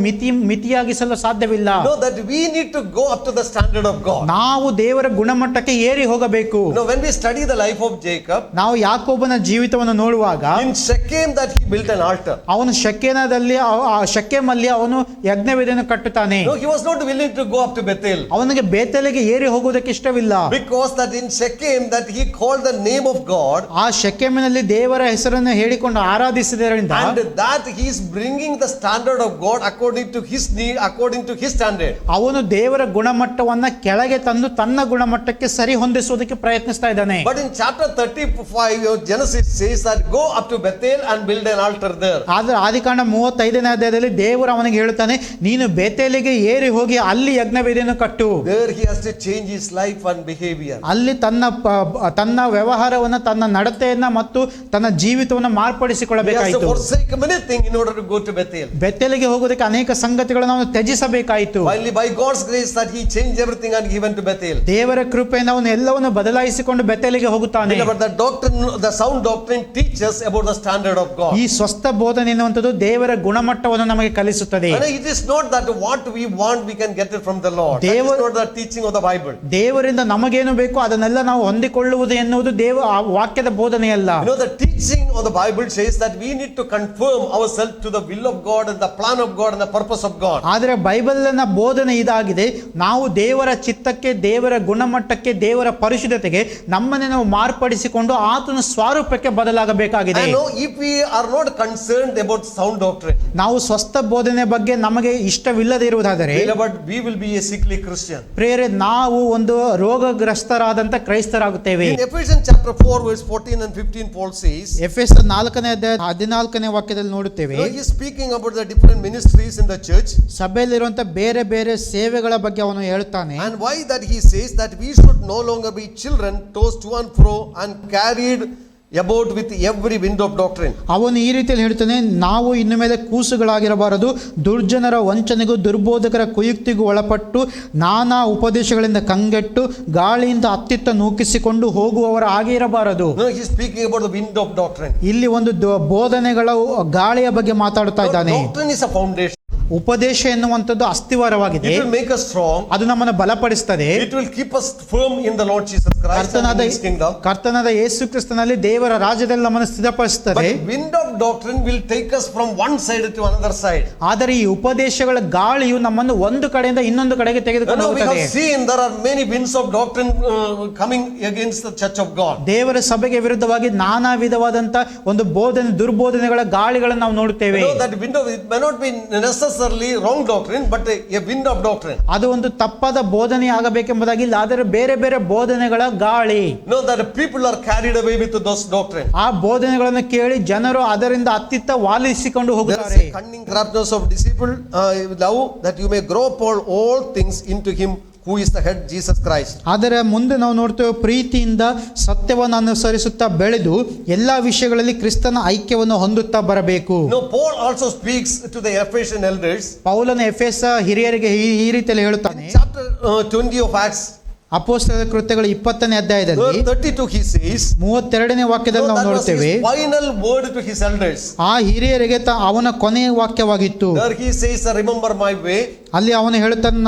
ಮಿತಿಯಾಗಿಸಲು ಸಾಧ್ಯವಿಲ್ಲ. No, that we need to go up to the standard of God. ನಾವು ದೇವರ ಗುಣಮಟ್ಟಕ್ಕೆ ಏರಿ ಹೋಗಬೇಕು. No, when we study the life of Jacob, ನಾವು ಯಾಕೋಬನ ಜೀವಿತವನ್ನು ನೋಡುವಾಗ in Shechem that he built an altar. ಅವನು ಶೆಕೆಮಲ್ಲಿ ಅವನು ಯಜ್ಞವೇದಿಯನ್ನು ಕಟ್ಟುತ್ತಾನೆ. No, he was not willing to go up to Bethel. ಅವನಿಗೆ ಬೇತೇಲಿಗೆ ಏರಿ ಹೋಗುವುದಕ್ಕೆ ಇಷ್ಟವಿಲ್ಲ. Because that in Shechem that he called the name of God. ಆ ಶೆಕೆಮಿನಲ್ಲಿ ದೇವರ ಹೆಸರನ್ನು ಹೇಳಿಕೊಂಡು ಆರಾಧಿಸಿದ್ದರಿಂದ And that he is bringing the standard of God according to his need, according to his standard. ಅವನು ದೇವರ ಗುಣಮಟ್ಟವನ್ನ ಕೆಳಗೆ ತಂದು ತನ್ನ ಗುಣಮಟ್ಟಕ್ಕೆ ಸರಿ ಹೊಂದಿಸುವುದಕ್ಕೆ ಪ್ರಯತ್ನಿಸ್ತಾ ಇದ್ದಾನೆ. But in chapter 35 Genesis says that go up to Bethel and build an altar there. ಆದ್ರೆ ಆದಿಕಾಂಡ 35ನೇ ಅಧ್ಯಾಯದಲ್ಲಿ ದೇವರು ಅವನಿಗೆ ಹೇಳುತ್ತಾನೆ, ನೀನು ಬೇತೇಲಿಗೆ ಏರಿ ಹೋಗಿ ಅಲ್ಲಿ ಯಜ್ಞವೇದಿಯನ್ನು ಕಟ್ಟು. There he has to change his life and behavior. ಅಲ್ಲಿ ತನ್ನ ವ್ಯವಹಾರವನ್ನ, ತನ್ನ ನಡತೆಯನ್ನ ಮತ್ತು ತನ್ನ ಜೀವಿತವನ್ನು He has to ಮಾರ್ಪಡಿಸಿಕೊಳ್ಳಬೇಕಾಯಿತು. forsake many things in order to go to Bethel. ಬೆತ್ತೇಲಿಗೆ ಹೋಗೋದಕ್ಕೆ ಅನೇಕ ಸಂಗತಿಗಳನ್ನು ಅವನು ತ್ಯಜಿಸಬೇಕಾಯಿತು. Finally, by God's grace, that he changed everything and he went to Bethel. ದೇವರ ಕೃಪೆಯಿಂದ ಅವನು ಎಲ್ಲವನ್ನು ಬದಲಾಯಿಸಿಕೊಂಡು ಬೆತ್ತೇಲಿಗೆ ಹೋಗುತ್ತಾನೆ. But the doctrine, the sound doctrine teaches about the standard of God. ಈ ಸ್ವಸ್ಥ ಬೋಧನೆ ಎನ್ನುವಂಥದ್ದು ದೇವರ ಗುಣಮಟ್ಟವನ್ನು ನಮಗೆ ಕಲಿಸುತ್ತದೆ. And it is not that what we want we can get it from the Lord. That is not the teaching of the Bible. ದೇವರಿಂದ ನಮಗೇನು ಬೇಕು ಅದನ್ನೆಲ್ಲ ನಾವು ಹೊಂದಿಕೊಳ್ಳುವುದು ಎನ್ನುವುದು ಆ ವಾಕ್ಯದ ಬೋಧನೆಯಲ್ಲ. You know, the teaching of the Bible says that we need to conform ourselves to the will of God and the plan of God and the purpose of God. ಆದರೆ ಬೈಬಲ್ನ ಬೋಧನೆ ಇದಾಗಿದೆ, ನಾವು ದೇವರ ಚಿತ್ತಕ್ಕೆ, ದೇವರ ಗುಣಮಟ್ಟಕ್ಕೆ, ದೇವರ ಪರಿಶುದ್ಧತೆಗೆ ನಮ್ಮನ್ನೇ ನಾವು ಮಾರ್ಪಡಿಸಿಕೊಂಡು ಆತನ ಸ್ವರೂಪಕ್ಕೆ ಬದಲಾಗಬೇಕಾಗಿದೆ. I know if we are not concerned about sound doctrine, ನಾವು ಸ್ವಸ್ಥ ಬೋಧನೆ ಬಗ್ಗೆ ನಮಗೆ ಇಷ್ಟವಿಲ್ಲದೆ ಇರುವುದಾದರೆ but we will be a sickly Christian. ಪ್ರಿಯರೇ, ನಾವು ಒಂದು ರೋಗಗ್ರಸ್ತರಾದಂತ ಕ್ರೈಸ್ತರಾಗುತ್ತೇವೆ. In Ephesians chapter 4 verse 14 and 15 Paul says, ಎಫೆಸರ್ 4ನೇ ಅಧ್ಯಾಯ 14ನೇ ವಾಕ್ಯದಲ್ಲಿ ನೋಡುತ್ತೇವೆ, he is speaking about the different ministries in the church. ಸಭೆಯಲ್ಲಿರುವಂತ ಬೇರೆ ಬೇರೆ ಸೇವೆಗಳ ಬಗ್ಗೆ ಅವನು ಹೇಳ್ತಾನೆ. And why that he says that we should no longer be children tossed to and fro and carried about with every wind of doctrine. ಅವನು ಈ ರೀತಿಯಲ್ಲಿ ಹೇಳ್ತಾನೆ, ನಾವು ಇನ್ನು ಮೇಲೆ ಕೂಸುಗಳಾಗಿರಬಾರದು, ದುರ್ಜನರ ವಂಚನೆಗೂ ದುರ್ಬೋಧಕರ ಕುಯುಕ್ತಿಗೂ ಒಳಪಟ್ಟು ನಾನಾ ಉಪದೇಶಗಳಿಂದ ಕಂಗೆಟ್ಟು ಗಾಳಿಯಿಂದ ಅತ್ತಿತ್ತ ನೂಕಿಸಿಕೊಂಡು ಹೋಗುವವರ ಹಾಗೆ ಇರಬಾರದು. No, he is speaking about the wind of doctrine. ಇಲ್ಲಿ ಒಂದು ಬೋಧನೆಗಳ ಗಾಳಿಯ ಬಗ್ಗೆ ಮಾತಾಡುತ್ತಾ ಇದ್ದಾನೆ. Doctrine is a foundation. ಉಪದೇಶ ಎನ್ನುವಂಥದ್ದು ಅಸ್ಥಿವಾರವಾಗಿದೆ. It will make us strong. ಅದು ನಮ್ಮನ್ನು ಬಲಪಡಿಸುತ್ತದೆ. It will keep us firm in the Lord Jesus Christ and in his kingdom. ಕರ್ತನಾದ ಯೇಸು ಕ್ರಿಸ್ತನಲ್ಲಿ ದೇವರ ರಾಜ್ಯದಲ್ಲಿ ನಮ್ಮನ್ನು ಸ್ಥಿರಪಡಿಸುತ್ತದೆ. But wind of doctrine will take us from one side to another side. ಆದರೆ ಈ ಉಪದೇಶಗಳ ಗಾಳಿಯು ನಮ್ಮನ್ನು ಒಂದು ಕಡೆಯಿಂದ ಇನ್ನೊಂದು ಕಡೆಗೆ ತೆಗೆದುಕೊಂಡು We ಹೋಗುತ್ತದೆ. have seen there are many winds of doctrine coming against the church of God. ದೇವರ ಸಭೆಗೆ ವಿರುದ್ಧವಾಗಿ ನಾನಾ ವಿಧವಾದಂತ ಒಂದು ದುರ್ಬೋಧನೆಗಳ ಗಾಳಿಗಳನ್ನು ನಾವು ನೋಡುತ್ತೇವೆ. That wind of it may not be necessarily wrong doctrine, but a wind of doctrine. ಅದು ಒಂದು ತಪ್ಪಾದ ಬೋಧನೆ ಆಗಬೇಕೆಂಬುದಾಗಿ ಇಲ್ಲ, ಆದರೆ ಬೇರೆ ಬೇರೆ ಬೋಧನೆಗಳ ಗಾಳಿ. That people are carried away with those doctrine. ಆ ಬೋಧನೆಗಳನ್ನು ಕೇಳಿ ಜನರು ಅದರಿಂದ ಅತ್ತಿತ್ತ ವಾಲಿಸಿಕೊಂಡು There ಹೋಗುತ್ತಾರೆ. is a cunning craftiness of disciple love, that you may grow up all things into him who is the head, Jesus Christ. ಆದರೆ ಮುಂದೆ ನಾವು ನೋಡ್ತೇವೆ, ಪ್ರೀತಿಯಿಂದ ಸತ್ಯವನ್ನು ಅನುಸರಿಸುತ್ತಾ ಬೆಳೆದು ಎಲ್ಲ ವಿಷಯಗಳಲ್ಲಿ ಕ್ರಿಸ್ತನ ಐಕ್ಯವನ್ನು ಹೊಂದುತ್ತಾ ಬರಬೇಕು. No, Paul also speaks to the Ephesian elders. ಪೌಲನ ಎಫೆಸ ಹಿರಿಯರಿಗೆ ಈ ರೀತಿಯಲ್ಲಿ ಹೇಳುತ್ತಾನೆ. Chapter 20 of Acts, ಅಪೊಸ್ತಲರ ಕೃತ್ಯಗಳ 20ನೇ ಅಧ್ಯಾಯದಲ್ಲಿ verse 32, he says, 32ನೇ ವಾಕ್ಯದಲ್ಲಿ ನಾವು that was ನೋಡ್ತೇವೆ, his final word to his elders. ಆ ಹಿರಿಯರಿಗೆ ಅವನ ಕೊನೆಯ ವಾಕ್ಯವಾಗಿತ್ತು. There he says, remember my way. ಅಲ್ಲಿ ಅವನು ಹೇಳುತ್ತಾನೆ,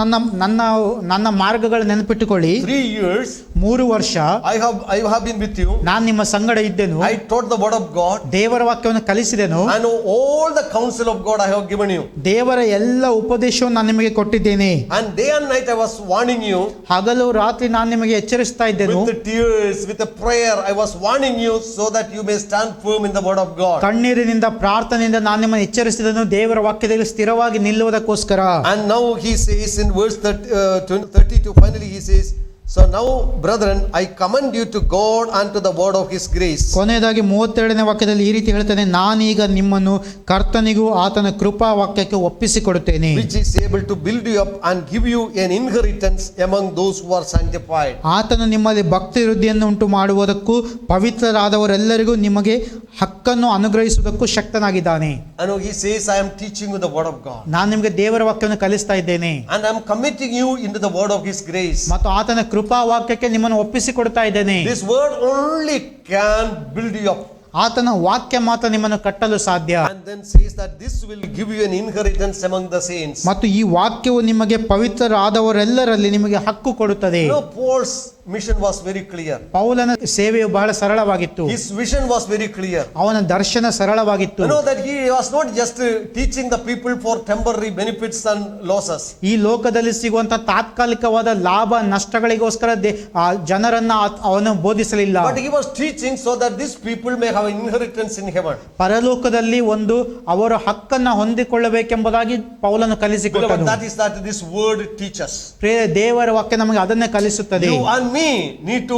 ನನ್ನ ಮಾರ್ಗಗಳ ನೆನಪಿಟ್ಟುಕೊಳ್ಳಿ. 3 years 3 ವರ್ಷ I have been with you. ನಾನು ನಿಮ್ಮ ಸಂಗಡ ಇದ್ದೆನು. I taught the word of God. ದೇವರ ವಾಕ್ಯವನ್ನು ಕಲಿಸಿದೆನು. I know all the counsel of God I have given you. ದೇವರ ಎಲ್ಲ ಉಪದೇಶವನ್ನು ನಾನು ನಿಮಗೆ ಕೊಟ್ಟಿದ್ದೇನೆ. And day and night I was warning you. ಹಗಲು ರಾತ್ರಿ ನಾನು ನಿಮಗೆ ಎಚ್ಚರಿಸ್ತಾ ಇದ್ದೆನು. With the tears, with the prayer, I was warning you so that you may stand firm in the word of God. ಕಣ್ಣೀರಿನಿಂದ ಪ್ರಾರ್ಥನೆಯಿಂದ ನಾನು ನಿಮ್ಮನ್ನು ಎಚ್ಚರಿಸಿದನು, ದೇವರ ವಾಕ್ಯದಲ್ಲಿ ಸ್ಥಿರವಾಗಿ ನಿಲ್ಲುವುದಕ್ಕೋಸ್ಕರ. And now he says in verse 32, finally he says, so now brethren, I commend you to God and to the word of his grace. ಕೊನೆಯದಾಗಿ 32ನೇ ವಾಕ್ಯದಲ್ಲಿ ಈ ರೀತಿ ಹೇಳ್ತಾನೆ, ನಾನೀಗ ನಿಮ್ಮನ್ನು ಕರ್ತನಿಗೂ ಆತನ ಕೃಪಾ ವಾಕ್ಯಕ್ಕೆ ಒಪ್ಪಿಸಿಕೊಡುತ್ತೇನೆ, Which is able to build you up and give you an inheritance among those who are sanctified. ಆತನು ನಿಮ್ಮಲ್ಲಿ ಭಕ್ತಿ ವೃದ್ಧಿಯನ್ನು ಉಂಟು ಮಾಡುವುದಕ್ಕೂ ಪವಿತ್ರರಾದವರೆಲ್ಲರಿಗೂ ನಿಮಗೆ ಹಕ್ಕನ್ನು ಅನುಗ್ರಹಿಸುವುದಕ್ಕೂ ಶಕ್ತನಾಗಿದ್ದಾನೆ. And he says, I am teaching you the word of God. ನಾನು ನಿಮಗೆ ದೇವರ ವಾಕ್ಯವನ್ನು ಕಲಿಸ್ತಾ ಇದ್ದೇನೆ And I am committing you into the word of his grace. ಮತ್ತು ಆತನ ಕೃಪಾ ವಾಕ್ಯಕ್ಕೆ ನಿಮ್ಮನ್ನು ಒಪ್ಪಿಸಿಕೊಡ್ತಾ ಇದ್ದೇನೆ. This word only can build you up. ಆತನ ವಾಕ್ಯ ಮಾತ್ರ ನಿಮ್ಮನ್ನು ಕಟ್ಟಲು ಸಾಧ್ಯ. And then says that this will give you an inheritance among the saints. ಮತ್ತು ಈ ವಾಕ್ಯವು ನಿಮಗೆ ಪವಿತ್ರರಾದವರೆಲ್ಲರಲ್ಲಿ ನಿಮಗೆ ಹಕ್ಕು ಕೊಡುತ್ತದೆ. No, Paul's mission was very clear. ಪೌಲನ ಸೇವೆಯು ಬಹಳ ಸರಳವಾಗಿತ್ತು. His vision was very clear. ಅವನ ದರ್ಶನ ಸರಳವಾಗಿತ್ತು. You know that he was not just teaching the people for temporary benefits and losses. ಈ ಲೋಕದಲ್ಲಿ ಸಿಗುವಂತ ತಾತ್ಕಾಲಿಕವಾದ ಲಾಭ ನಷ್ಟಗಳಿಗೋಸ್ಕರ ಜನರನ್ನ ಅವನು ಬೋಧಿಸಲಿಲ್ಲ. But he was teaching so that these people may have an inheritance in heaven. ಪರಲೋಕದಲ್ಲಿ ಒಂದು ಅವರ ಹಕ್ಕನ್ನ ಹೊಂದಿಕೊಳ್ಳಬೇಕೆಂಬುದಾಗಿ ಪೌಲನು ಕಲಿಸಿಕೊಟ್ಟನು. That is that this word teaches. ದೇವರ ವಾಕ್ಯ ನಮಗೆ ಅದನ್ನೇ ಕಲಿಸುತ್ತದೆ. You and me need to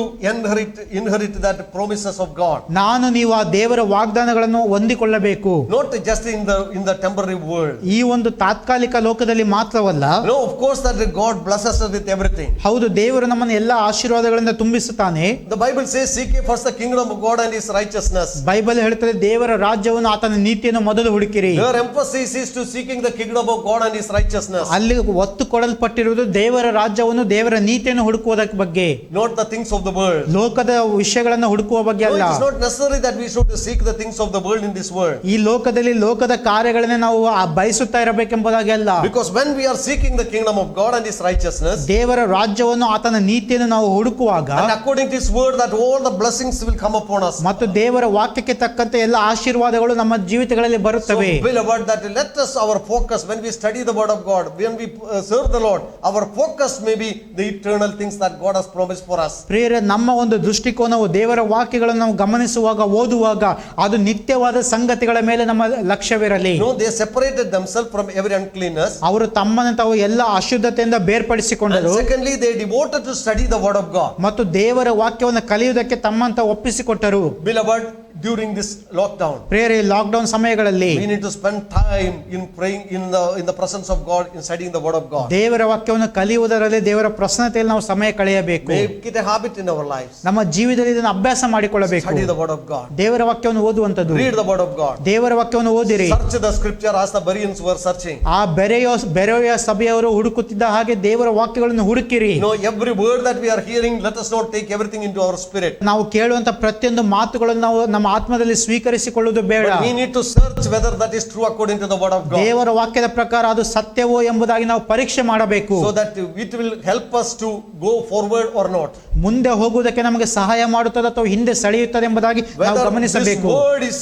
inherit that promises of God. ನಾನು ನೀವು ಆ ದೇವರ ವಾಗ್ದಾನಗಳನ್ನು ಹೊಂದಿಕೊಳ್ಳಬೇಕು. Not just in the temporary world. ಈ ಒಂದು ತಾತ್ಕಾಲಿಕ ಲೋಕದಲ್ಲಿ ಮಾತ್ರವಲ್ಲ. No, of course that God blesses us with everything. ಹೌದು, ದೇವರು ನಮ್ಮನ್ನು ಎಲ್ಲ ಆಶೀರ್ವಾದಗಳಿಂದ ತುಂಬಿಸುತ್ತಾನೆ. The Bible says, seek ye first the kingdom of God and his righteousness. Bible ಹೇಳ್ತದೆ, ದೇವರ ರಾಜ್ಯವನ್ನು ಆತನ ನೀತಿಯನ್ನು ಮೊದಲು ಹುಡುಕಿರಿ. Their emphasis is to seeking the kingdom of God and his righteousness. ಅಲ್ಲಿ ಒತ್ತು ಕೊಡಲ್ಪಟ್ಟಿರುವುದು ದೇವರ ರಾಜ್ಯವನ್ನು ದೇವರ ನೀತಿಯನ್ನು ಹುಡುಕುವುದಕ್ಕೆ ಬಗ್ಗೆ, Not the things of the world. ಲೋಕದ ವಿಷಯಗಳನ್ನು ಹುಡುಕುವ ಬಗ್ಗೆ No, ಅಲ್ಲ. it is not necessary that we should seek the things of the world in this world. ಈ ಲೋಕದಲ್ಲಿ ಲೋಕದ ಕಾರ್ಯಗಳನ್ನೇ ನಾವು ಬಯಸುತ್ತಾ ಇರಬೇಕೆಂಬುದಾಗಿ ಅಲ್ಲ. Because when we are seeking the kingdom of God and his righteousness, ದೇವರ ರಾಜ್ಯವನ್ನು ಆತನ ನೀತಿಯನ್ನು ನಾವು ಹುಡುಕುವಾಗ, and according to his word, that all the blessings will come upon us. ಮತ್ತು ದೇವರ ವಾಕ್ಯಕ್ಕೆ ತಕ್ಕಂತೆ ಎಲ್ಲ ಆಶೀರ್ವಾದಗಳು ನಮ್ಮ ಜೀವಿತಗಳಲ್ಲಿ ಬರುತ್ತವೆ. So, beloved, that let us our focus when we study the word of God, when we serve the Lord, our focus may be the eternal things that God has promised for us. ಪ್ರಿಯರೇ, ನಮ್ಮ ಒಂದು ದೃಷ್ಟಿಕೋನವು ದೇವರ ವಾಕ್ಯಗಳನ್ನು ನಾವು ಗಮನಿಸುವಾಗ, ಓದುವಾಗ ಅದು ನಿತ್ಯವಾದ ಸಂಗತಿಗಳ ಮೇಲೆ ನಮ್ಮ ಲಕ್ಷ್ಯವಿರಲಿ. No, they separated themselves from every uncleanness. ಅವರು ತಮ್ಮನ್ನು ತಾವು ಎಲ್ಲ ಅಶುದ್ಧತೆಯಿಂದ And ಬೇರ್ಪಡಿಸಿಕೊಂಡರು. secondly, they devoted to study the word of God. ಮತ್ತು ದೇವರ ವಾಕ್ಯವನ್ನು ಕಲಿಯುವುದಕ್ಕೆ ತಮ್ಮಂತ ಒಪ್ಪಿಸಿಕೊಟ್ಟರು. Beloved, during this lockdown, ಪ್ರಿಯರೇ, ಲಾಕ್ಡೌನ್ ಸಮಯಗಳಲ್ಲಿ we need to spend time in praying in the presence of God, in studying the word of God. ದೇವರ ವಾಕ್ಯವನ್ನು ಕಲಿಯುವುದರಲ್ಲಿ, ದೇವರ ಪ್ರಸನ್ನತೆಯಲ್ಲಿ ನಾವು ಸಮಯ ಕಳೆಯಬೇಕು. Make it a habit in our lives. ನಮ್ಮ ಜೀವಿತದಲ್ಲಿ ಇದನ್ನು ಅಭ್ಯಾಸ ಮಾಡಿಕೊಳ್ಳಬೇಕು. Study the word of God. ದೇವರ ವಾಕ್ಯವನ್ನು ಓದುವಂತದ್ದು. Read the word of God. ದೇವರ ವಾಕ್ಯವನ್ನು ಓದಿರಿ. Search the scripture as the Bereans were searching. ಆ ಬೆರೆಯ ಸಭೆಯವರು ಹುಡುಕುತ್ತಿದ್ದ ಹಾಗೆ ದೇವರ ವಾಕ್ಯಗಳನ್ನು ಹುಡುಕಿರಿ. No, every word that we are hearing, let us not take everything into our spirit. ನಾವು ಕೇಳುವಂತ ಪ್ರತಿಯೊಂದು ಮಾತುಗಳನ್ನು ನಾವು ನಮ್ಮ ಆತ್ಮದಲ್ಲಿ ಸ್ವೀಕರಿಸಿಕೊಳ್ಳುವುದು ಬೇಡ. But we need to search whether that is true according to the word of God. ದೇವರ ವಾಕ್ಯದ ಪ್ರಕಾರ ಅದು ಸತ್ಯವೋ ಎಂಬುದಾಗಿ ನಾವು ಪರೀಕ್ಷೆ ಮಾಡಬೇಕು. So that it will help us to go forward or not. ಮುಂದೆ ಹೋಗುವುದಕ್ಕೆ ನಮಗೆ ಸಹಾಯ ಮಾಡುತ್ತದೆ ಅಥವಾ ಹಿಂದೆ ಸೆಳೆಯುತ್ತದೆ ಎಂಬುದಾಗಿ ನಾವು Whether this ಗಮನಿಸಬೇಕು. word is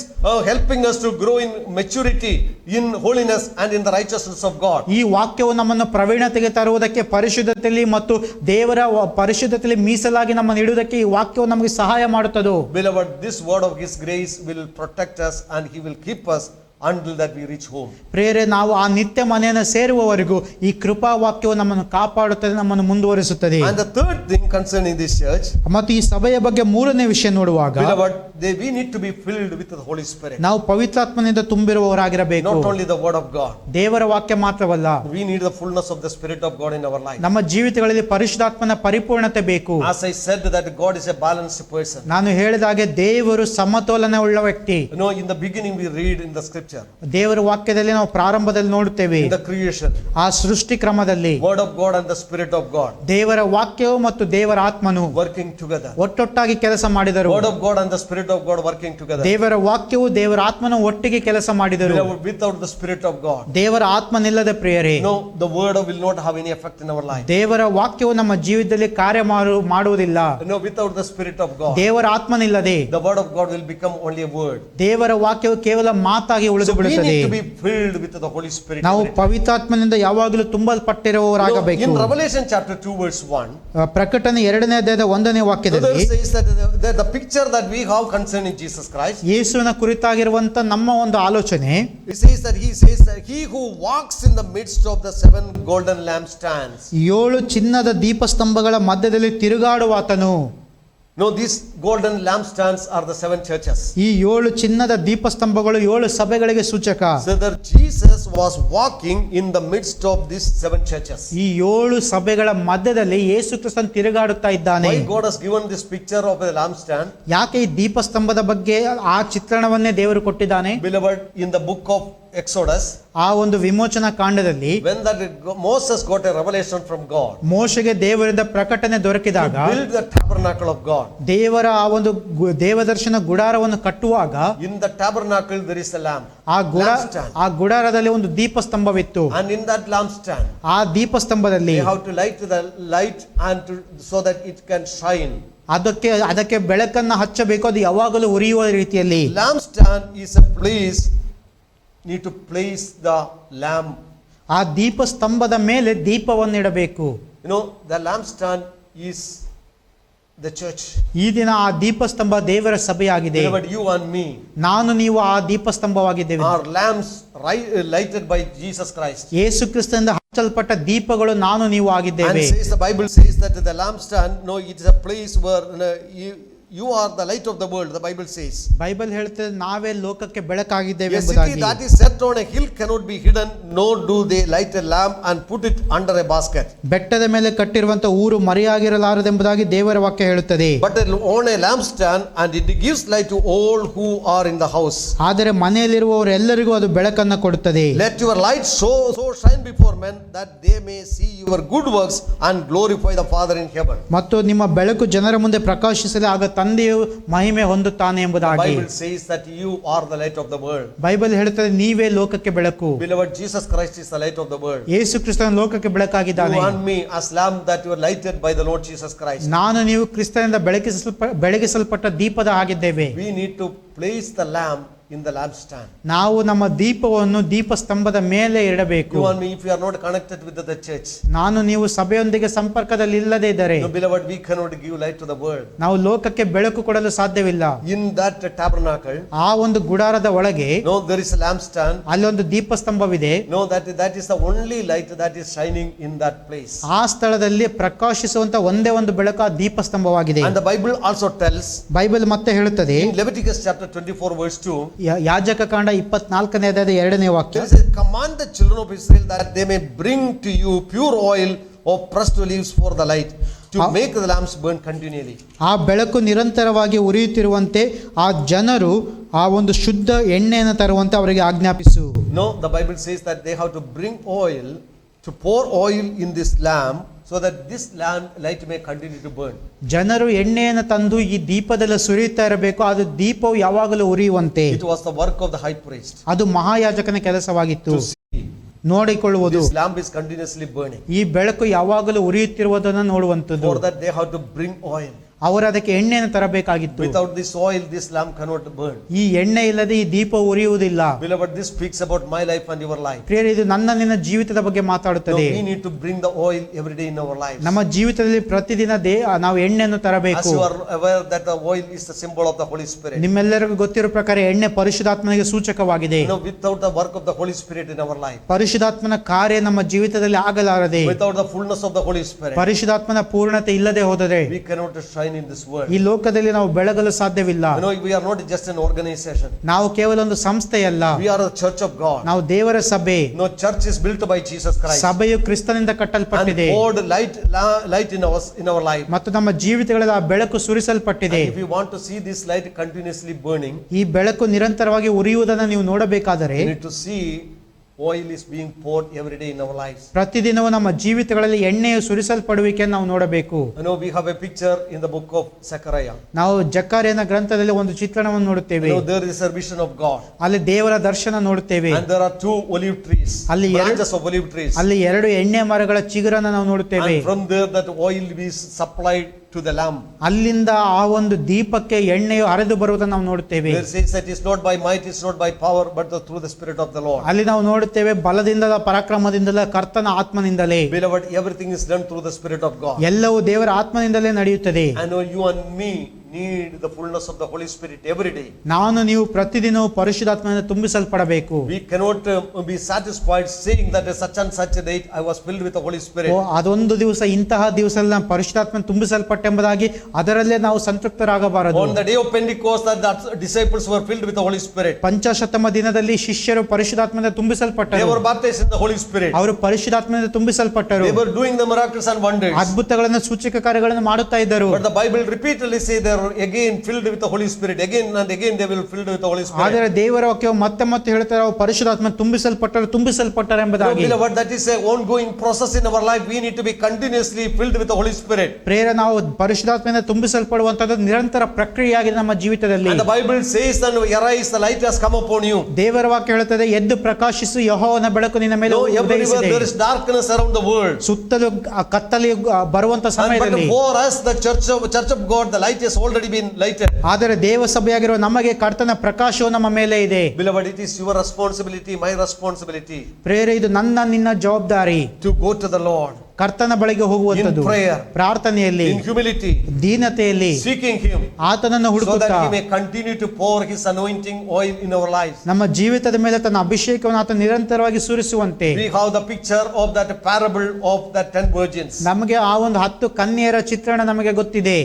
helping us to grow in maturity, in holiness and in the righteousness of God. ಈ ವಾಕ್ಯವು ನಮ್ಮನ್ನು ಪ್ರವೀಣತೆಗೆ ತರುವುದಕ್ಕೆ, ಪರಿಶುದ್ಧತೆಯಲ್ಲಿ ಮತ್ತು ದೇವರ ಪರಿಶುದ್ಧತೆಯಲ್ಲಿ ಮೀಸಲಾಗಿ ನಮ್ಮನ್ನು ಇಡುವುದಕ್ಕೆ ಈ ವಾಕ್ಯವು ನಮಗೆ ಸಹಾಯ ಮಾಡುತ್ತದೆ. Beloved, this word of his grace will protect us and he will keep us until that we reach home. ಪ್ರಿಯರೇ, ನಾವು ಆ ನಿತ್ಯ ಮನೆಯನ್ನು ಸೇರುವವರೆಗೂ ಈ ಕೃಪಾ ವಾಕ್ಯವು ನಮ್ಮನ್ನು ಕಾಪಾಡುತ್ತದೆ, ನಮ್ಮನ್ನು ಮುಂದುವರಿಸುತ್ತದೆ. And the third thing concerning this church, ಮತ್ತು ಈ ಸಭೆಯ ಬಗ್ಗೆ ಮೂರನೇ ವಿಷಯ ನೋಡುವಾಗ, beloved, we need to be filled with the Holy Spirit. ನಾವು ಪವಿತ್ರಾತ್ಮನಿಂದ ತುಂಬಿರುವವರಾಗಿರಬೇಕು. Not only the word of God. ದೇವರ ವಾಕ್ಯ ಮಾತ್ರವಲ್ಲ, We need the fullness of the Spirit of God in our life. ನಮ್ಮ ಜೀವಿತಗಳಲ್ಲಿ ಪರಿಶುದ್ಧಾತ್ಮನ ಪರಿಪೂರ್ಣತೆ ಬೇಕು. As I said that God is a balanced person. ನಾನು ಹೇಳಿದ ಹಾಗೆ ದೇವರು ಸಮತೋಲನ ಉಳ್ಳ ವ್ಯಕ್ತಿ. In the beginning we read in the scripture. ದೇವರ ವಾಕ್ಯದಲ್ಲಿ ನಾವು ಪ್ರಾರಂಭದಲ್ಲಿ ನೋಡುತ್ತೇವೆ, In the creation. ಆ ಸೃಷ್ಟಿ ಕ್ರಮದಲ್ಲಿ Word of God and the Spirit of God. ದೇವರ ವಾಕ್ಯವು ಮತ್ತು ದೇವರ ಆತ್ಮನು Working together. ಒಟ್ಟೊಟ್ಟಾಗಿ ಕೆಲಸ ಮಾಡಿದರು. Word of God and the Spirit of God working together. ದೇವರ ವಾಕ್ಯವು ದೇವರ ಆತ್ಮನು ಒಟ್ಟಿಗೆ ಕೆಲಸ ಮಾಡಿದರು. Beloved, without the Spirit of God, ದೇವರ ಆತ್ಮನಿಲ್ಲದ ಪ್ರಿಯರೇ, the word will not have any effect in our life. ದೇವರ ವಾಕ್ಯವು ನಮ್ಮ ಜೀವಿತದಲ್ಲಿ ಕಾರ್ಯ ಮಾಡುವುದಿಲ್ಲ. Without the Spirit of God, ದೇವರ ಆತ್ಮನಿಲ್ಲದೆ the word of God will become only a word. ದೇವರ ವಾಕ್ಯವು ಕೇವಲ ಮಾತಾಗಿ ಉಳಿದು So we ಬಿಡುತ್ತದೆ. need to be filled with the Holy Spirit. ನಾವು ಪವಿತ್ರಾತ್ಮನಿಂದ ಯಾವಾಗಲೂ ತುಂಬಲ್ಪಟ್ಟಿರುವವರಾಗಬೇಕು. In Revelation chapter 2 verse 1, ಪ್ರಕಟಣೆ 2ನೇ ಅಧ್ಯಾಯದ 1ನೇ ವಾಕ್ಯದಲ್ಲಿ it says that the picture that we have concerning Jesus Christ, ಯೇಸುವಿನ ಕುರಿತಾಗಿರುವಂತ ನಮ್ಮ ಒಂದು ಆಲೋಚನೆ, it says that he who walks in the midst of the 7 golden lampstands. 7 ಚಿನ್ನದ ದೀಪಸ್ತಂಭಗಳ ಮಧ್ಯದಲ್ಲಿ ತಿರುಗಾಡುವಾತನು. These golden lampstands are the 7 churches. ಈ 7 ಚಿನ್ನದ ದೀಪಸ್ತಂಭಗಳು 7 ಸಭೆಗಳಿಗೆ ಸೂಚಕ. So that Jesus was walking in the midst of these 7 churches. ಈ 7 ಸಭೆಗಳ ಮಧ್ಯದಲ್ಲಿ ಯೇಸು ಕ್ರಿಸ್ತನು ತಿರುಗಾಡುತ್ತಾ ಇದ್ದಾನೆ. Why God has given this picture of a lampstand? ಯಾಕೆ ಈ ದೀಪಸ್ತಂಭದ ಬಗ್ಗೆ ಆ ಚಿತ್ರಣವನ್ನೇ ದೇವರು ಕೊಟ್ಟಿದ್ದಾನೆ? Beloved, in the book of Exodus, ಆ ಒಂದು ವಿಮೋಚನಾ ಕಾಂಡದಲ್ಲಿ when that Moses got a revelation from God, ಮೋಶೆಗೆ ದೇವರಿಂದ ಪ್ರಕಟಣೆ ದೊರಕಿದಾಗ, to build the tabernacle of God. ದೇವರ ಆ ಒಂದು ದೇವದರ್ಶನ ಗುಡಾರವನ್ನು ಕಟ್ಟುವಾಗ, In the tabernacle there is a lamp. ಆ ಗುಡಾರದಲ್ಲಿ ಒಂದು ದೀಪಸ್ತಂಭವಿತ್ತು. And in that lampstand, ಆ ದೀಪಸ್ತಂಭದಲ್ಲಿ they have to light the light and so that it can shine. ಅದಕ್ಕೆ ಬೆಳಕನ್ನು ಹಚ್ಚಬೇಕು, ಅದು ಯಾವಾಗಲೂ ಉರಿಯುವ ರೀತಿಯಲ್ಲಿ. Lampstand is a place, need to place the lamp. ಆ ದೀಪಸ್ತಂಭದ ಮೇಲೆ ದೀಪವನ್ನು ಇಡಬೇಕು. The lampstand is the church. ಈ ದಿನ ಆ ದೀಪಸ್ತಂಭ ದೇವರ ಸಭೆಯಾಗಿದೆ. But you and me, ನಾನು ನೀವು ಆ ದೀಪಸ್ತಂಭವಾಗಿದ್ದೇವೆ. are lamps lighted by Jesus Christ. ಯೇಸು ಕ್ರಿಸ್ತನಿಂದ ಹಚ್ಚಲ್ಪಟ್ಟ ದೀಪಗಳು ನಾನು ನೀವು ಆಗಿದ್ದೇವೆ. And the Bible says that the lampstand, it is a place where you are the light of the world, the Bible says. Bible ಹೇಳ್ತದೆ ನಾವೇ ಲೋಕಕ್ಕೆ ಬೆಳಕಾಗಿದ್ದೇವೆ A ಎಂಬುದಾಗಿ. city that is set on a hill cannot be hidden, nor do they light a lamp and put it under a basket. ಬೆಟ್ಟದ ಮೇಲೆ ಕಟ್ಟಿರುವಂತ ಊರು ಮರೆಯಾಗಿರಲಾರದೆಂಬುದಾಗಿ ದೇವರ ವಾಕ್ಯ ಹೇಳುತ್ತದೆ. But on a lampstand, and it gives light to all who are in the house. ಆದರೆ ಮನೆಯಲ್ಲಿರುವವರೆಲ್ಲರಿಗೂ ಅದು ಬೆಳಕನ್ನು ಕೊಡುತ್ತದೆ. Let your light so shine before men that they may see your good works and glorify the Father in heaven. ಮತ್ತು ನಿಮ್ಮ ಬೆಳಕು ಜನರ ಮುಂದೆ ಪ್ರಕಾಶಿಸಲಿ, ಆಗ ತಂದೆಯು ಮಹಿಮೆ ಹೊಂದುತ್ತಾನೆ ಎಂಬುದಾಗಿ. Bible says that you are the light of the world. Bible ಹೇಳುತ್ತದೆ ನೀವೇ ಲೋಕಕ್ಕೆ ಬೆಳಕು. Beloved, Jesus Christ is the light of the world. ಯೇಸು ಕ್ರಿಸ್ತನ ಲೋಕಕ್ಕೆ ಬೆಳಕಾಗಿದ್ದಾನೆ. You and me as lamp that you are lighted by the Lord Jesus Christ. ನಾನು ನೀವು ಕ್ರಿಸ್ತನಿಂದ ಬೆಳಗಿಸಲ್ಪಟ್ಟ ದೀಪದ ಆಗಿದ್ದೇವೆ. We need to place the lamp in the lampstand. ನಾವು ನಮ್ಮ ದೀಪವನ್ನು ದೀಪಸ್ತಂಭದ ಮೇಲೆ ಇಡಬೇಕು. You and me, if you are not connected with the church, ನಾನು ನೀವು ಸಭೆಯೊಂದಿಗೆ ಸಂಪರ್ಕದಲ್ಲಿ ಇಲ್ಲದೆ ಇದ್ದರೆ, beloved, we cannot give light to the world. ನಾವು ಲೋಕಕ್ಕೆ ಬೆಳಕು ಕೊಡಲು ಸಾಧ್ಯವಿಲ್ಲ. In that tabernacle, ಆ ಒಂದು ಗುಡಾರದ ಒಳಗೆ there is a lampstand. ಅಲ್ಲೊಂದು ದೀಪಸ್ತಂಭವಿದೆ. That is the only light that is shining in that place. ಆ ಸ್ಥಳದಲ್ಲಿ ಪ್ರಕಾಶಿಸುವಂತ ಒಂದೇ ಒಂದು ಬೆಳಕು ಆ ದೀಪಸ್ತಂಭವಾಗಿದೆ. And the Bible also tells, Bible ಮತ್ತೆ ಹೇಳುತ್ತದೆ, in Leviticus chapter 24 verse 2, ಯಾಜಕ ಕಾಂಡ 24ನೇ ಅಧ್ಯಾಯದ 2ನೇ ವಾಕ್ಯ, there is a command the children of Israel that they may bring to you pure oil of pressed olives for the light, to make the lamps burn continually. ಆ ಬೆಳಕು ನಿರಂತರವಾಗಿ ಉರಿಯುತ್ತಿರುವಂತೆ ಆ ಜನರು ಆ ಒಂದು ಶುದ್ಧ ಎಣ್ಣೆಯನ್ನು ತರುವಂತೆ ಅವರಿಗೆ ಆಜ್ಞಾಪಿಸು. The Bible says that they have to bring oil, to pour oil in this lamp, so that this light may continue to burn. ಜನರು ಎಣ್ಣೆಯನ್ನು ತಂದು ಈ ದೀಪದಲ್ಲಿ ಸುರಿಯುತ್ತಾ ಇರಬೇಕು, ಅದು ದೀಪವು ಯಾವಾಗಲೂ ಉರಿಯುವಂತೆ. It was the work of the high priest. ಅದು ಮಹಾಯಾಜಕನ ಕೆಲಸವಾಗಿತ್ತು, To see ನೋಡಿಕೊಳ್ಳುವುದು. this lamp is continuously burning. ಈ ಬೆಳಕು ಯಾವಾಗಲೂ ಉರಿಯುತ್ತಿರುವುದನ್ನು ನೋಡುವಂತದ್ದು. For that they have to bring oil. ಅವರು ಅದಕ್ಕೆ ಎಣ್ಣೆಯನ್ನು ತರಬೇಕಾಗಿತ್ತು. Without this oil, this lamp cannot burn. ಈ ಎಣ್ಣೆ ಇಲ್ಲದೆ ಈ ದೀಪ ಉರಿಯುವುದಿಲ್ಲ. Beloved, this speaks about my life and your life. ಪ್ರಿಯರೇ, ಇದು ನನ್ನ ನಿನ್ನ ಜೀವಿತದ ಬಗ್ಗೆ No, ಮಾತಾಡುತ್ತದೆ. we need to bring the oil every day in our lives. ನಮ್ಮ ಜೀವಿತದಲ್ಲಿ ಪ್ರತಿದಿನ ನಾವು ಎಣ್ಣೆಯನ್ನು As ತರಬೇಕು. you are aware that the oil is the symbol of the Holy Spirit. ನಿಮ್ಮೆಲ್ಲರಿಗೂ ಗೊತ್ತಿರೋ ಪ್ರಕಾರ ಎಣ್ಣೆ ಪರಿಶುದ್ಧಾತ್ಮನಿಗೆ ಸೂಚಕವಾಗಿದೆ. Without the work of the Holy Spirit in our life, ಪರಿಶುದ್ಧಾತ್ಮನ ಕಾರ್ಯ ನಮ್ಮ ಜೀವಿತದಲ್ಲಿ ಆಗಲಾರದೆ, without the fullness of the Holy Spirit, ಪರಿಶುದ್ಧಾತ್ಮನ ಪೂರ್ಣತೆ ಇಲ್ಲದೆ ಹೋದರೆ we cannot shine in this world. ಈ ಲೋಕದಲ್ಲಿ ನಾವು ಬೆಳಗಲು ಸಾಧ್ಯವಿಲ್ಲ. We are not just an organization. ನಾವು ಕೇವಲ ಒಂದು ಸಂಸ್ಥೆಯಲ್ಲ, We are a church of God. ನಾವು ದೇವರ ಸಭೆ. No, church is built by Jesus Christ. ಸಭೆಯು ಕ್ರಿಸ್ತನಿಂದ And ಕಟ್ಟಲ್ಪಟ್ಟಿದೆ poured light in our life. ಮತ್ತು ನಮ್ಮ ಜೀವಿತಗಳಲ್ಲಿ ಆ ಬೆಳಕು ಸುರಿಸಲ್ಪಟ್ಟಿದೆ. And if you want to see this light continuously burning, ಈ ಬೆಳಕು ನಿರಂತರವಾಗಿ ಉರಿಯುವುದನ್ನು ನೀವು ನೋಡಬೇಕಾದರೆ you need to see oil is being poured every day in our lives. ಪ್ರತಿದಿನವೂ ನಮ್ಮ ಜೀವಿತಗಳಲ್ಲಿ ಎಣ್ಣೆಯು ಸುರಿಸಲ್ಪಡುವಿಕೆಯನ್ನು ನಾವು ನೋಡಬೇಕು. We have a picture in the book of Zechariah. ನಾವು ಜಕರ್ಯನ ಗ್ರಂಥದಲ್ಲಿ ಒಂದು ಚಿತ್ರಣವನ್ನು ನೋಡುತ್ತೇವೆ. There is a vision of God. ಅಲ್ಲಿ ದೇವರ ದರ್ಶನ ನೋಡುತ್ತೇವೆ. And there are two olive trees, ಅಲ್ಲಿ branches of olive trees. ಅಲ್ಲಿ 2 ಎಣ್ಣೆ ಮರಗಳ ಚಿಗುರನ್ನು ನಾವು ನೋಡುತ್ತೇವೆ. And from there that oil is supplied to the lamp. ಅಲ್ಲಿಂದ ಆ ಒಂದು ದೀಪಕ್ಕೆ ಎಣ್ಣೆಯು ಹರಿದು ಬರುವುದನ್ನು ನಾವು ನೋಡುತ್ತೇವೆ. There says that it's not by might, it's not by power, but through the Spirit of the Lord. ಅಲ್ಲಿ ನಾವು ನೋಡುತ್ತೇವೆ ಬಲದಿಂದಲ ಪರಾಕ್ರಮದಿಂದಲೇ ಕರ್ತನ ಆತ್ಮನಿಂದಲೇ. Beloved, everything is done through the Spirit of God. ಎಲ್ಲವೂ ದೇವರ ಆತ್ಮನಿಂದಲೇ ನಡೆಯುತ್ತದೆ. And you and me need the fullness of the Holy Spirit every day. ನಾನು ನೀವು ಪ್ರತಿದಿನವೂ ಪರಿಶುದ್ಧಾತ್ಮನಿಂದ ತುಂಬಿಸಲ್ಪಡಬೇಕು. We cannot be satisfied saying that such and such a date I was filled with the Holy Spirit. ಅದೊಂದು ದಿವಸ ಇಂತಹ ದಿವಸದಲ್ಲಿ ನಾನು ಪರಿಶುದ್ಧಾತ್ಮನ ತುಂಬಿಸಲ್ಪಟ್ಟೆಂಬುದಾಗಿ ಅದರಲ್ಲೇ ನಾವು ಸಂತೃಪ್ತರಾಗಬಾರದು. On the day of Pentecost, the disciples were filled with the Holy Spirit. ಪಂಚಶತಮ ದಿನದಲ್ಲಿ ಶಿಷ್ಯರು ಪರಿಶುದ್ಧಾತ್ಮನಿಂದ They ತುಂಬಿಸಲ್ಪಟ್ಟರು. were baptized in the Holy Spirit. ಅವರು ಪರಿಶುದ್ಧಾತ್ಮನಿಂದ ತುಂಬಿಸಲ್ಪಟ್ಟರು. They were doing the miracles and wonders. ಅದ್ಭುತಗಳನ್ನು ಸೂಚಕ ಕಾರ್ಯಗಳನ್ನು ಮಾಡುತ್ತಾ ಇದ್ದರು. But the Bible repeatedly say they are again filled with the Holy Spirit. Again and again they will filled with the Holy Spirit. ಆದರೆ ದೇವರ ವಾಕ್ಯವು ಮತ್ತೆ ಮತ್ತೆ ಹೇಳ್ತಾರೆ ಅವರು ಪರಿಶುದ್ಧಾತ್ಮ ತುಂಬಿಸಲ್ಪಟ್ಟರು ಎಂಬುದಾಗಿ. Beloved, that is a ongoing process in our life. We need to be continuously filled with the Holy Spirit. ಪ್ರೇರ ನಾವು ಪರಿಶುದ್ಧಾತ್ಮದಿಂದ ತುಂಬಿಸಲ್ಪಡುವಂತದ್ದು ನಿರಂತರ ಪ್ರಕ್ರಿಯೆಯಾಗಿದೆ ನಮ್ಮ ಜೀವಿತದಲ್ಲಿ. And the Bible says that arise, the light has come upon you. ದೇವರ ವಾಕ್ಯ ಹೇಳುತ್ತದೆ ಎದ್ದು ಪ್ರಕಾಶಿಸು ಯೆಹೋವನ ಬೆಳಕು ನಿನ್ನ ಮೇಲೆ Everywhere ಉದಯಿಸಿದೆ. there is darkness around the world. ಸುತ್ತಲೂ ಕತ್ತಲೆ ಬರುವಂತ ಸಮಯದಲ್ಲಿ But for us, the church of God, the light has already been lighted. ಆದರೆ ದೇವ ಸಭೆಯಾಗಿರುವ ನಮಗೆ ಕರ್ತನ ಪ್ರಕಾಶವು ನಮ್ಮ ಮೇಲೆ ಇದೆ. Beloved, it is your responsibility, my responsibility, ಪ್ರೇರೆ ಇದು ನನ್ನ ನಿನ್ನ ಜವಾಬ್ದಾರಿ to go to the Lord ಕರ್ತನ ಬಳಿಗೆ ಹೋಗುವಂತದ್ದು, in prayer, ಪ್ರಾರ್ಥನೆಯಲ್ಲಿ, in humility, ದೀನತೆಯಲ್ಲಿ, seeking Him, ಆತನನ್ನು so ಹುಡುಕುತ್ತಾ that He may continue to pour His anointing oil in our lives. ನಮ್ಮ ಜೀವಿತದ ಮೇಲೆ ತನ್ನ ಅಭಿಷೇಕವನ್ನು ಆತ ನಿರಂತರವಾಗಿ ಸುರಿಸುವಂತೆ. We have the picture of that parable of the 10 virgins. ನಮಗೆ ಆ ಒಂದು 10 ಕನ್ಯೆಯರ ಚಿತ್ರಣ ನಮಗೆ ಗೊತ್ತಿದೆ.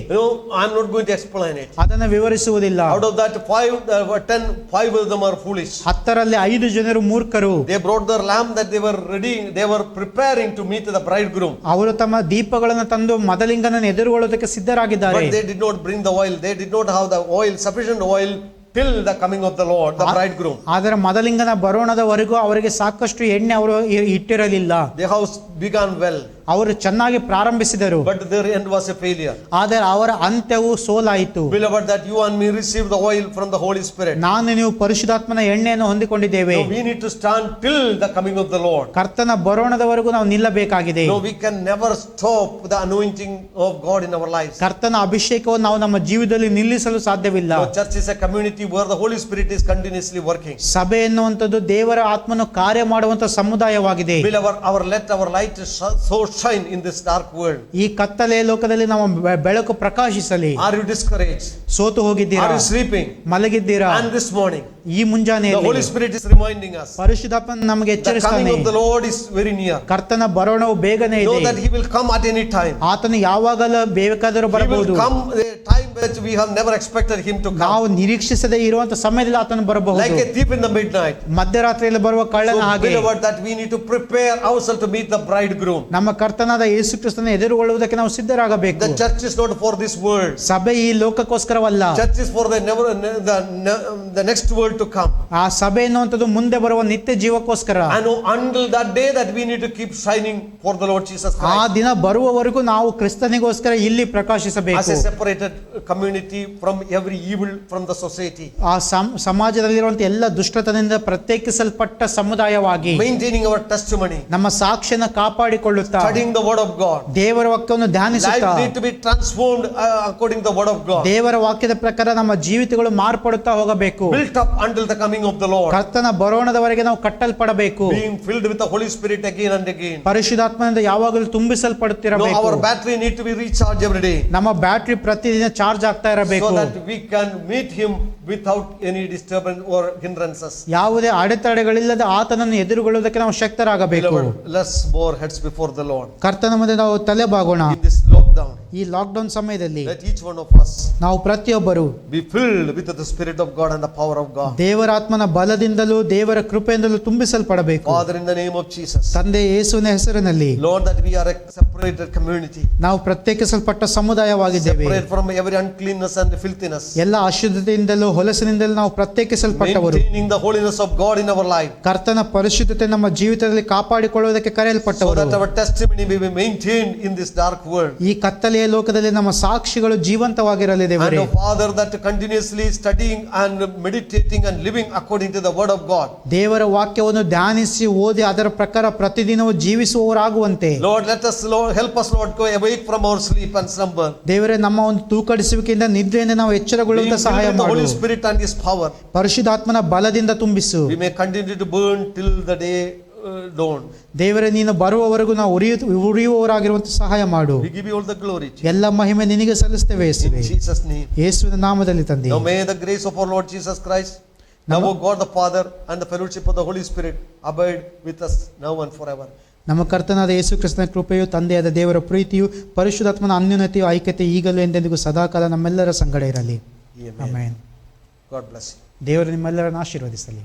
I'm not going to explain it. ಅದನ್ನು ವಿವರಿಸುವುದಿಲ್ಲ. Out of that 5 of them are foolish. 10ರಲ್ಲಿ 5 ಜನರು ಮೂರ್ಖರು. They brought their lamb that they were ready, they were preparing to meet the bridegroom. ಅವರು ತಮ್ಮ ದೀಪಗಳನ್ನು ತಂದು ಮದಲಿಂಗನನ್ನು ಎದುರುಗೊಳ್ಳುವುದಕ್ಕೆ ಸಿದ್ಧರಾಗಿದ್ದಾರೆ. But they did not bring the oil. They did not have the oil, sufficient oil till the coming of the Lord, the bridegroom. ಆದರೆ ಮದಲಿಂಗನ ಬರೋಣದವರೆಗೂ ಅವರಿಗೆ ಸಾಕಷ್ಟು ಎಣ್ಣೆ ಅವರು ಇಟ್ಟಿರಲಿಲ್ಲ. Their house began well, ಅವರು ಚೆನ್ನಾಗಿ ಪ್ರಾರಂಭಿಸಿದರು, but their end was a failure. ಆದರೆ ಅವರ ಅಂತ್ಯವು ಸೋಲಾಯಿತು. Beloved, that you and me receive the oil from the Holy Spirit. ನಾನು ನೀವು ಪರಿಶುದ್ಧಾತ್ಮನ ಎಣ್ಣೆಯನ್ನು ಹೊಂದಿಕೊಂಡಿದ್ದೇವೆ. No, we need to stand till the coming of the Lord. ಕರ್ತನ ಬರೋಣದವರೆಗೂ ನಾವು ನಿಲ್ಲಬೇಕಾಗಿದೆ. No, we can never stop the anointing of God in our lives. ಕರ್ತನ ಅಭಿಷೇಕವನ್ನು ನಾವು ನಮ್ಮ ಜೀವಿತದಲ್ಲಿ ನಿಲ್ಲಿಸಲು ಸಾಧ್ಯವಿಲ್ಲ. No, church is a community where the Holy Spirit is continuously working. ಸಭೆ ಎನ್ನುವಂಥದ್ದು ದೇವರ ಆತ್ಮನು ಕಾರ್ಯ ಮಾಡುವಂತ ಸಮುದಾಯವಾಗಿದೆ. Beloved, let our light so shine in this dark world. ಈ ಕತ್ತಲೆಯ ಲೋಕದಲ್ಲಿ ನಮ್ಮ ಬೆಳಕು ಪ್ರಕಾಶಿಸಲಿ. Are you discouraged? ಸೋತು ಹೋಗಿದ್ದೀರಾ? Are you sleeping? ಮಲಗಿದ್ದೀರಾ? And this morning, ಈ the ಮುಂಜಾನೆಯಲ್ಲಿ Holy Spirit is reminding us ಪರಿಶುದ್ಧಾತ್ಮ ನಮಗೆ the coming ಎಚ್ಚರಿಸ್ತಾನೆ. of the Lord is very near. ಕರ್ತನ ಬರೋಣವು ಬೇಗನೆ Know ಇದೆ. that He will come at any time. ಆತನು ಯಾವಾಗಲೂ ಬೇಕಾದರೂ He ಬರಬಹುದು. will come at a time that we have never expected Him to ನಾವು come. ನಿರೀಕ್ಷಿಸದೇ ಇರುವಂತ ಸಮಯದಲ್ಲಿ ಆತನು ಬರಬಹುದು. Like a thief in the midnight. ಮಧ್ಯರಾತ್ರಿಯಲ್ಲಿ ಬರುವ ಕಳ್ಳನ So, ಹಾಗೆ beloved, that we need to prepare ourselves to meet the bridegroom. ನಮ್ಮ ಕರ್ತನಾದ ಯೇಸು ಕ್ರಿಸ್ತನ ಎದುರುಗೊಳ್ಳುವುದಕ್ಕೆ ನಾವು ಸಿದ್ಧರಾಗಬೇಕು. The church is not for this world. ಸಭೆ ಈ ಲೋಕಕ್ಕೋಸ್ಕರವಲ್ಲ. Church is for the next world to come. ಆ ಸಭೆ ಎನ್ನುವಂಥದ್ದು ಮುಂದೆ ಬರುವ ನಿತ್ಯ ಜೀವಕ್ಕೋಸ್ಕರ. And until that day, that we need to keep shining for the Lord Jesus ಆ Christ. ದಿನ ಬರುವವರೆಗೂ ನಾವು ಕ್ರಿಸ್ತನಿಗೋಸ್ಕರ ಇಲ್ಲಿ As ಪ್ರಕಾಶಿಸಬೇಕು. a separated community from every evil from the society. ಆ ಸಮಾಜದಲ್ಲಿರುವಂಥ ಎಲ್ಲ ದುಷ್ಟತನದಿಂದ ಪ್ರತ್ಯೇಕಿಸಲ್ಪಟ್ಟ ಸಮುದಾಯವಾಗಿ Maintaining our testimony. ನಮ್ಮ ಸಾಕ್ಷಿಯನ್ನು ಕಾಪಾಡಿಕೊಳ್ಳುತ್ತಾ Studying the word of God. ದೇವರ ವಾಕ್ಯವನ್ನು ಧ್ಯಾನಿಸುತ್ತಾ Life need to be transformed according to the word of God. ದೇವರ ವಾಕ್ಯದ ಪ್ರಕಾರ ನಮ್ಮ ಜೀವಿತಗಳು ಮಾರ್ಪಡುತ್ತಾ ಹೋಗಬೇಕು. Built up until the coming of the Lord. ಕರ್ತನ ಬರೋಣದವರೆಗೆ ನಾವು ಕಟ್ಟಲ್ಪಡಬೇಕು. Being filled with the Holy Spirit again and again. ಪರಿಶುದ್ಧಾತ್ಮನಿಂದ ಯಾವಾಗಲೂ ತುಂಬಿಸಲ್ಪಡುತ್ತಿರಬೇಕು. Our battery need to be recharged every day. ನಮ್ಮ battery ಪ್ರತಿದಿನ ಚಾರ್ಜ್ ಆಗ್ತಾ ಇರಬೇಕು. So that we can meet him without any disturbance or hindrances. ಯಾವುದೇ ಅಡೆತಡೆಗಳಿಲ್ಲದೆ ಆತನನ್ನು ಎದುರುಗೊಳ್ಳುವುದಕ್ಕೆ ನಾವು ಶಕ್ತರಾಗಬೇಕು. Beloved, let's bow our heads before the Lord. ಕರ್ತನ ಮುಂದೆ ನಾವು ತಲೆ ಬಾಗೋಣ. In this lockdown, ಈ ಲಾಕ್ಡೌನ್ ಸಮಯದಲ್ಲಿ let each one of us ನಾವು ಪ್ರತಿಯೊಬ್ಬರು be filled with the Spirit of God and the power of God. ದೇವರಾತ್ಮನ ಬಲದಿಂದಲೂ ದೇವರ ಕೃಪೆಯಿಂದಲೂ ತುಂಬಿಸಲ್ಪಡಬೇಕು. Father, in the name of Jesus, ತಂದೆ ಯೇಸುವಿನ ಹೆಸರಿನಲ್ಲಿ Lord, that we are a separated community, ನಾವು ಪ್ರತ್ಯೇಕಿಸಲ್ಪಟ್ಟ ಸಮುದಾಯವಾಗಿದ್ದೇವೆ. separate from every uncleanness and filthiness, ಎಲ್ಲ ಅಶುದ್ಧತೆಯಿಂದಲೂ ಹೊಲಸಿನಿಂದಲೂ ನಾವು ಪ್ರತ್ಯೇಕಿಸಲ್ಪಟ್ಟವರು. maintaining the holiness of God in our life, ಕರ್ತನ ಪರಿಶುದ್ಧತೆ ನಮ್ಮ ಜೀವಿತದಲ್ಲಿ ಕಾಪಾಡಿಕೊಳ್ಳುವುದಕ್ಕೆ so ಕರೆಯಲ್ಪಟ್ಟವರು. that our testimony may be maintained in this dark world. ಈ ಕತ್ತಲೆಯ ಲೋಕದಲ್ಲಿ ನಮ್ಮ ಸಾಕ್ಷಿಗಳು ಜೀವಂತವಾಗಿರಲಿ ದೇವರೇ. And Father, that continuously studying and meditating and living according to the word of God. ದೇವರ ವಾಕ್ಯವನ್ನು ಧ್ಯಾನಿಸಿ ಓದಿ ಅದರ ಪ್ರಕಾರ ಪ್ರತಿದಿನವೂ ಜೀವಿಸುವವರಾಗುವಂತೆ Lord, let us, Lord, help us, Lord, go awake from our sleep and slumber. ದೇವರೇ, ನಮ್ಮ ಒಂದು ತೂಕಡಿಸುವಿಕೆಯಿಂದ ನಿದ್ರೆಯಿಂದ ನಾವು Being ಎಚ್ಚರಗೊಳ್ಳುವಂತ filled ಸಹಾಯ with the ಮಾಡು. Holy Spirit and His power, ಪರಿಶುದ್ಧಾತ್ಮನ ಬಲದಿಂದ ತುಂಬಿಸು. we may continue to burn till the day dawn. ದೇವರೇ, ನೀನು ಬರುವವರೆಗೂ ನಾವು ಉರಿಯುವವರಾಗಿರುವಂತ ಸಹಾಯ ಮಾಡು. We give you all the glory. ಎಲ್ಲ ಮಹಿಮೆ ನಿನಗೆ ಸಲ್ಲಿಸ್ತೇವೆ In ಯೇಸುವೇ. Jesus' name. ಯೇಸುವಿನ ನಾಮದಲ್ಲಿ ತಂದೆ. Now may the grace of our Lord Jesus Christ, now of God the Father, and the fellowship of the Holy Spirit abide with us now and forever. ನಮ್ಮ ಕರ್ತನಾದ ಯೇಸು ಕ್ರಿಸ್ತನ ಕೃಪೆಯು, ತಂದೆಯಾದ ದೇವರ ಪ್ರೀತಿಯು, ಪರಿಶುದ್ಧಾತ್ಮನ ಅನ್ಯೋನ್ಯತೆಯು, ಐಕ್ಯತೆ ಈಗಲೂ ಎಂದೆಂದಿಗೂ ಸದಾಕಾಲ ನಮ್ಮೆಲ್ಲರ ಸಂಗಡ ಇರಲಿ. Amen. Amen. God bless you. ದೇವರು ನಿಮ್ಮೆಲ್ಲರನ್ನು ಆಶೀರ್ವದಿಸಲಿ.